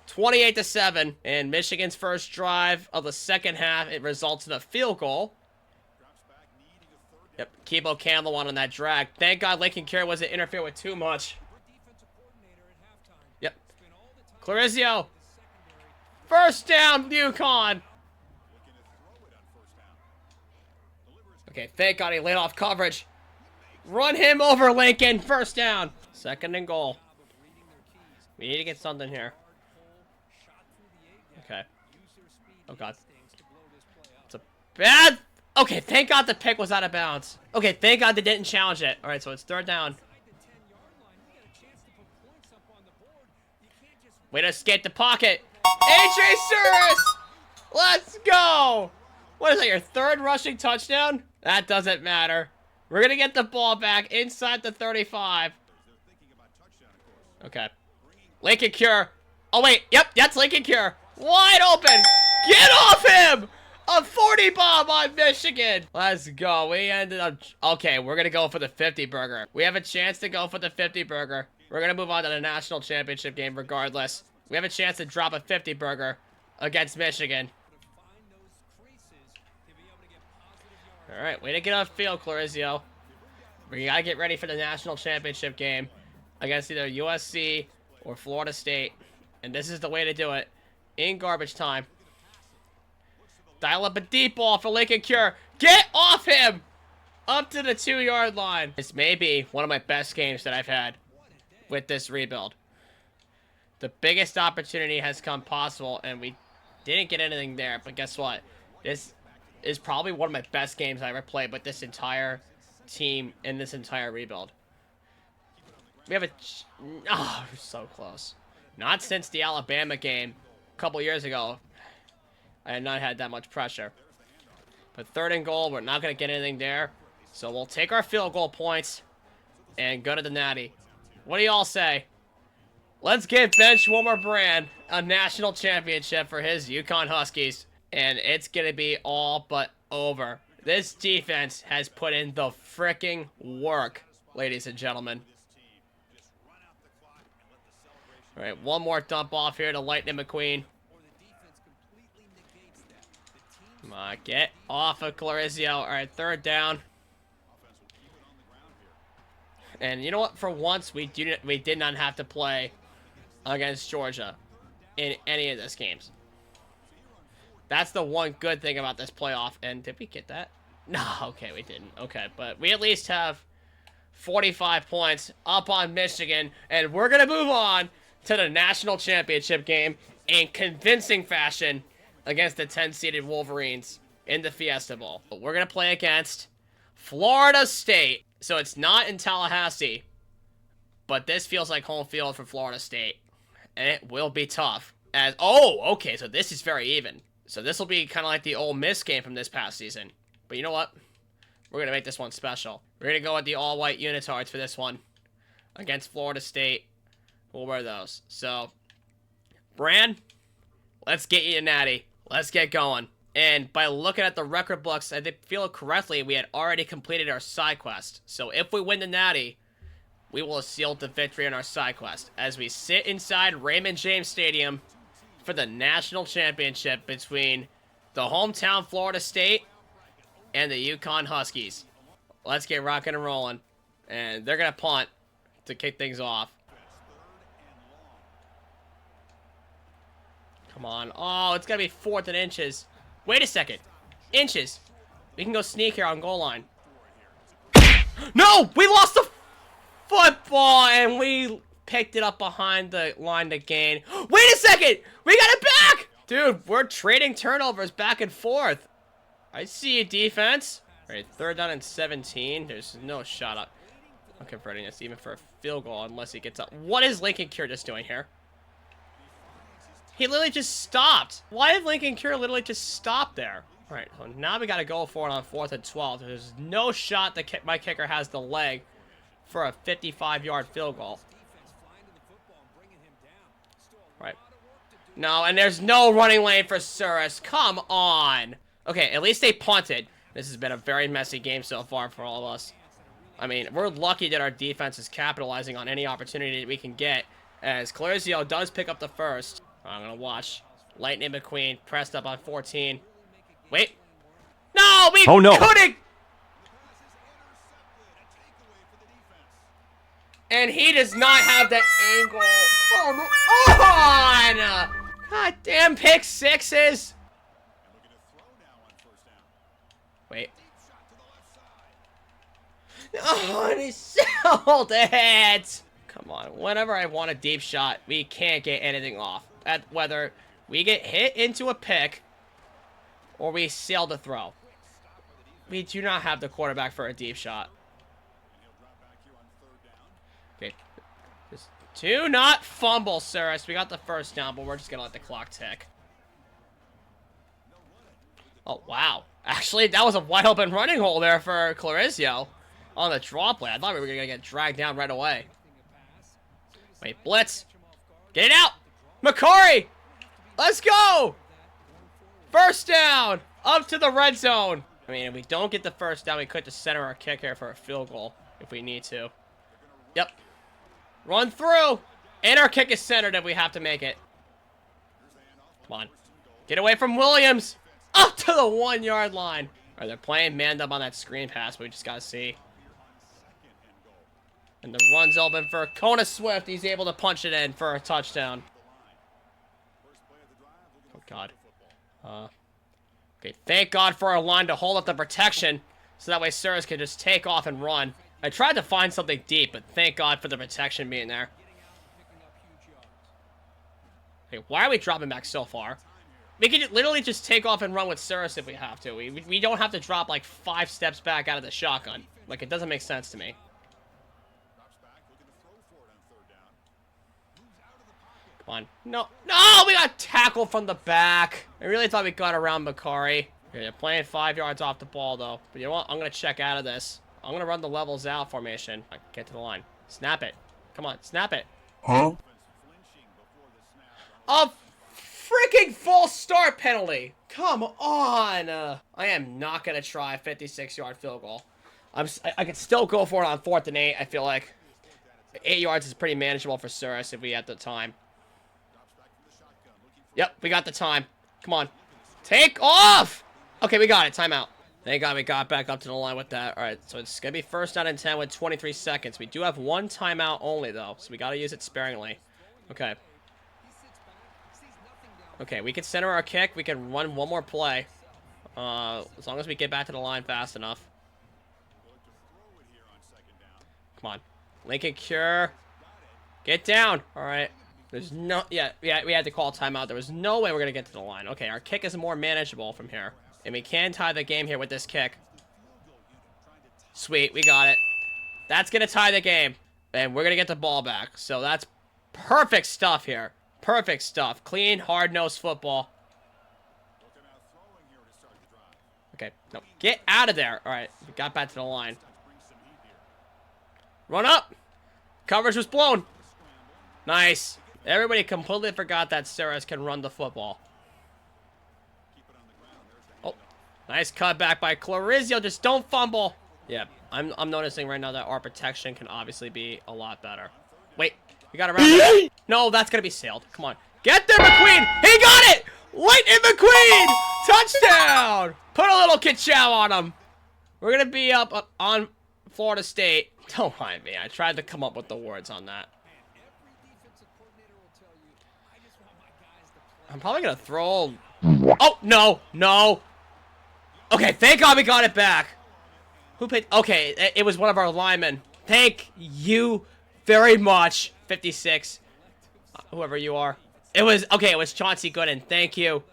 28-7, and Michigan's first drive of the second half. It results in a field goal. Yep, Keebo Campbell on that drag. Thank God Lincoln Cure wasn't interfere with too much. Yep. Clarizio. First down, UConn. Okay, thank God he laid off coverage. Run him over, Lincoln. First down. 2nd and goal. We need to get something here. Okay. Oh, God. It's a bad... Okay, thank God the pick was out of bounds. Okay, thank God they didn't challenge it. All right, so it's 3rd down. Way to escape the pocket. AJ Surratt! Let's go! What is that, your 3rd rushing touchdown? That doesn't matter. We're going to get the ball back inside the 35. Okay. Lincoln Cure. Oh, wait. Yep, that's Lincoln Cure. Wide open. Get off him! A 40 bomb on Michigan. Let's go. We ended up... Okay, we're going to go for the 50 burger. We have a chance to go for the 50 burger. We're going to move on to the national championship game regardless. We have a chance to drop a 50 burger against Michigan. All right, way to get off field, Clarizio. We got to get ready for the national championship game against either USC or Florida State. And this is the way to do it. In garbage time. Dial up a deep ball for Lincoln Cure. Get off him! Up to the 2-yard line. This may be one of my best games that I've had with this rebuild. The biggest opportunity has come possible, and we didn't get anything there. But guess what? This is probably one of my best games I ever played with this entire team and this entire rebuild. We have a... Oh, so close. Not since the Alabama game a couple years ago. I had not had that much pressure. But 3rd and goal, we're not going to get anything there. So we'll take our field goal points and go to the natty. What do y'all say? Let's give BenchwarmerBran a national championship for his UConn Huskies. And it's going to be all but over. This defense has put in the freaking work, ladies and gentlemen. All right, one more dump off here to Lightning McQueen. Come on, get off of Clarizio. All right, third down. And you know what? For once, we did not have to play against Georgia in any of these games. That's the one good thing about this playoff. And did we get that? No, okay, we didn't. Okay, but we at least have 45 points up on Michigan. And we're going to move on to the national championship game in convincing fashion against the 10-seeded Wolverines in the Fiesta Bowl. But we're going to play against Florida State. So it's not in Tallahassee, but this feels like home field for Florida State. And it will be tough. Okay, so this is very even. So this will be kind of like the Ole Miss game from this past season. But you know what? We're going to make this one special. We're going to go with the all-white unitards for this one against Florida State. We'll wear those. So, Bran, let's get you a natty. Let's get going. And by looking at the record books, I feel correctly, we had already completed our side quest. So if we win the natty, we will have sealed the victory on our side quest as we sit inside Raymond James Stadium for the national championship between the hometown Florida State and the UConn Huskies. Let's get rocking and rolling. And they're going to punt to kick things off. Come on. Oh, it's going to be 4th and inches. Wait a second. Inches. We can go sneak here on goal line. No! We lost the football and we picked it up behind the line to gain. Wait a second! We got it back! Dude, we're trading turnovers back and forth. I see you, defense. All right, 3rd down and 17. There's no shot up. I'm converting this even for a field goal unless he gets up. What is Lincoln Cure just doing here? He literally just stopped. Why did Lincoln Cure literally just stop there? All right, so now we got to go for it on 4th and 12. There's no shot that my kicker has the leg for a 55-yard field goal. All right. No, and there's no running lane for Suris. Come on. Okay, at least they punted. This has been a very messy game so far for all of us. I mean, we're lucky that our defense is capitalizing on any opportunity that we can get, as Clarizio does pick up the first. I'm going to watch Lightning McQueen pressed up on 14. Wait. No, we couldn't. And he does not have the angle. Come on. God damn pick sixes. Wait. Oh, and he sold it. Come on. Whenever I want a deep shot, we can't get anything off. Whether we get hit into a pick or we sail the throw. We do not have the quarterback for a deep shot. Okay. Just do not fumble, Suris. We got the first down, but we're just going to let the clock tick. Oh, wow. Actually, that was a wide open running hole there for Clarizio on the draw play. I thought we were going to get dragged down right away. Wait, blitz. Get it out. Macari. Let's go. First down. Up to the red zone. I mean, if we don't get the first down, we could just center our kick here for a field goal if we need to. Yep. Run through. And our kick is centered if we have to make it. Come on. Get away from Williams. Up to the 1 yard line. All right, they're playing manned up on that screen pass, but we just got to see. And the run's open for Kona Swift. He's able to punch it in for a touchdown. Oh, God. Okay, thank God for our line to hold up the protection, so that way Suris can just take off and run. I tried to find something deep, but thank God for the protection being there. Okay, why are we dropping back so far? We can literally just take off and run with Suris if we have to. We don't have to drop like 5 steps back out of the shotgun. Like, it doesn't make sense to me. Come on. No. No, we got tackled from the back. I really thought we got around Macari. Okay, they're playing 5 yards off the ball, though. But you know what? I'm going to check out of this. I'm going to run the levels out formation. Get to the line. Snap it. Come on, snap it. Huh? A freaking false start penalty. Come on. I am not going to try a 56-yard field goal. I could still go for it on 4th and 8. I feel like 8 yards is pretty manageable for Syracuse if we had the time. Yep, we got the time. Come on. Take off! Okay, we got it. Timeout. Thank God we got back up to the line with that. All right, so it's going to be 1st down and 10 with 23 seconds. We do have 1 timeout only, though, so we got to use it sparingly. Okay. Okay, we can center our kick. We can run one more play. As long as we get back to the line fast enough. Come on. Lincoln Cure. Get down. All right. There's no... Yeah, we had to call timeout. There was no way we're going to get to the line. Okay, our kick is more manageable from here. And we can tie the game here with this kick. Sweet, we got it. That's going to tie the game. And we're going to get the ball back. So that's perfect stuff here. Perfect stuff. Clean, hard-nosed football. Okay, no. Get out of there. All right, we got back to the line. Run up. Coverage was blown. Nice. Everybody completely forgot that Syracuse can run the football. Oh, nice cutback by Clarizio. Just don't fumble. Yeah, I'm noticing right now that our protection can obviously be a lot better. Wait, we got around it. No, that's going to be sailed. Come on. Get there, McQueen. He got it. Lightning McQueen. Touchdown. Put a little ka-chow on him. We're going to be up on Florida State. Don't mind me. I tried to come up with the words on that. I'm probably going to throw... Oh, no. No. Okay, thank God we got it back. Who paid? Okay, it was one of our linemen. Thank you very much, 56. Whoever you are. It was Chauncey Gooden. Thank you.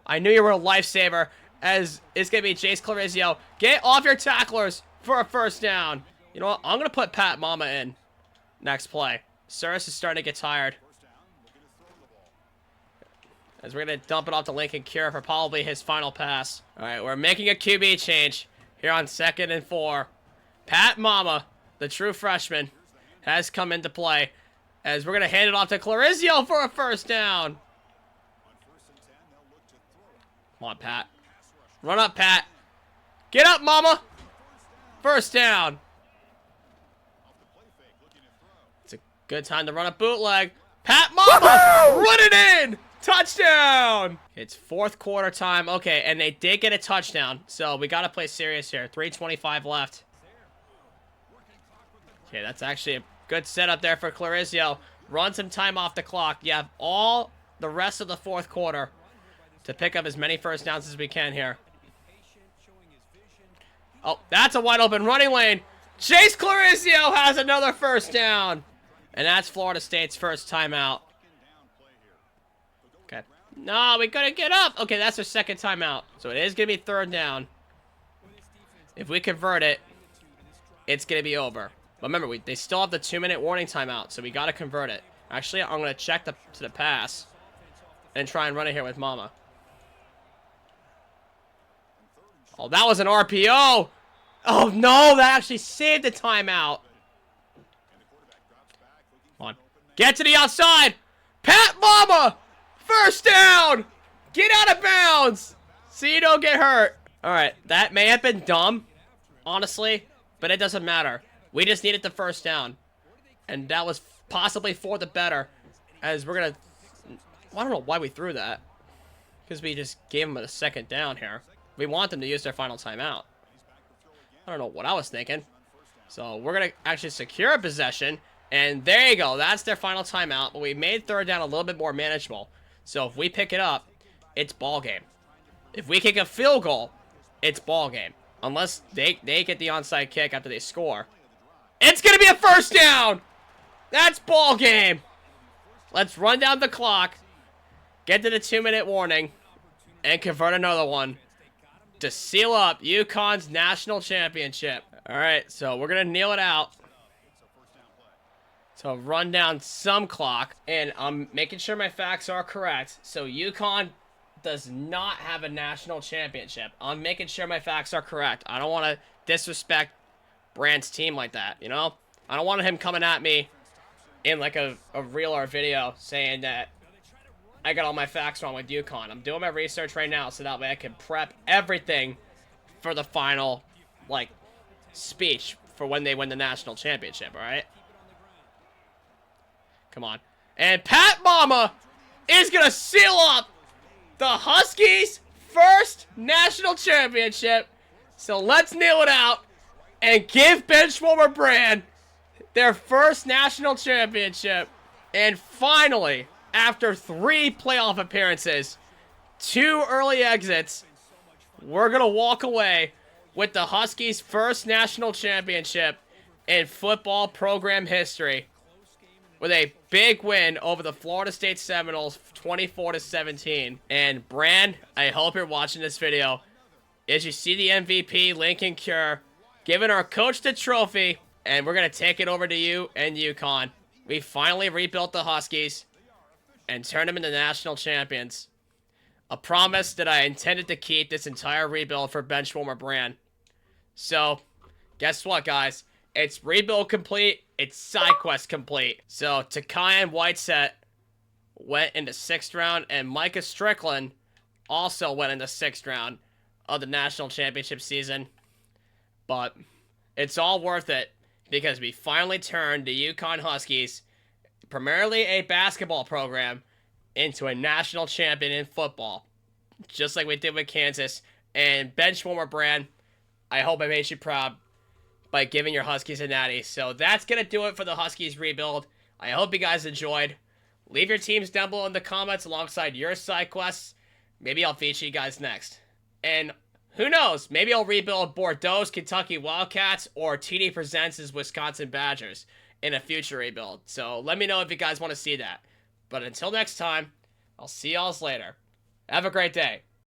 I knew you were a lifesaver. As it's going to be Jace Clarizio. Get off your tacklers for a 1st down. You know what? I'm going to put Pat Mama in next play. Syracuse is starting to get tired. As we're going to dump it off to Lincoln Cure for probably his final pass. All right, we're making a QB change here on 2nd and 4. Pat Mama, the true freshman, has come into play. As we're going to hand it off to Clarizio for a 1st down. Come on, Pat. Run up, Pat. Get up, Mama. 1st down. It's a good time to run a bootleg. Pat Mama, run it in. Touchdown. It's 4th quarter time. Okay, and they did get a touchdown. So we got to play serious here. 3:25 left. Okay, that's actually a good setup there for Clarizio. Run some time off the clock. You have all the rest of the 4th quarter to pick up as many 1st downs as we can here. Oh, that's a wide open running lane. Chase Clarizio has another 1st down. And that's Florida State's 1st timeout. Okay. No, we couldn't get up. Okay, that's their 2nd timeout. So it is going to be 3rd down. If we convert it, it's going to be over. But remember, they still have the 2-minute warning timeout, so we got to convert it. Actually, I'm going to check to the pass and try and run it here with Mama. Oh, that was an RPO. Oh, no, that actually saved the timeout. Come on. Get to the outside. Pat Mama. 1st down. Get out of bounds so you don't get hurt. All right, that may have been dumb, honestly, but it doesn't matter. We just needed the 1st down, and that was possibly for the better, as we're going to... Well, I don't know why we threw that, because we just gave them a 2nd down here. We want them to use their final timeout. I don't know what I was thinking. So we're going to actually secure a possession, and there you go. That's their final timeout, but we made 3rd down a little bit more manageable. So if we pick it up, it's ball game. If we kick a field goal, it's ball game. Unless they get the onside kick after they score. It's going to be a 1st down. That's ball game. Let's run down the clock, get to the 2-minute warning, and convert another one to seal up UConn's national championship. All right, so we're going to kneel it out. So run down some clock, and I'm making sure my facts are correct. So UConn does not have a national championship. I'm making sure my facts are correct. I don't want to disrespect Bran's team like that, you know? I don't want him coming at me in like a reel or a video saying that I got all my facts wrong with UConn. I'm doing my research right now so that way I can prep everything for the final, like, speech for when they win the national championship, alright? Come on. And Pat Mama is going to seal up the Huskies' first national championship. So let's kneel it out and give BenchwarmerBran their first national championship. And finally, after 3 playoff appearances, 2 early exits, we're going to walk away with the Huskies' first national championship in football program history with a big win over the Florida State Seminoles, 24-17. And Bran, I hope you're watching this video. As you see the MVP, Lincoln Cure, giving our coach the trophy, and we're going to take it over to you and UConn. We finally rebuilt the Huskies and turned them into national champions. A promise that I intended to keep this entire rebuild for BenchwarmerBran. So, guess what, guys? It's rebuild complete. It's side quest complete. So, Takai and Whiteset went in the 6th round, and Micah Strickland also went in the 6th round of the national championship season. But it's all worth it because we finally turned the UConn Huskies, primarily a basketball program, into a national champion in football. Just like we did with Kansas. And BenchwarmerBran, I hope I made you proud by giving your Huskies a natty. So that's going to do it for the Huskies rebuild. I hope you guys enjoyed. Leave your teams down below in the comments alongside your side quests. Maybe I'll feature you guys next. And who knows, maybe I'll rebuild Bordeaux's Kentucky Wildcats or TD Presents' Wisconsin Badgers in a future rebuild. So let me know if you guys want to see that. But until next time, I'll see y'all later. Have a great day.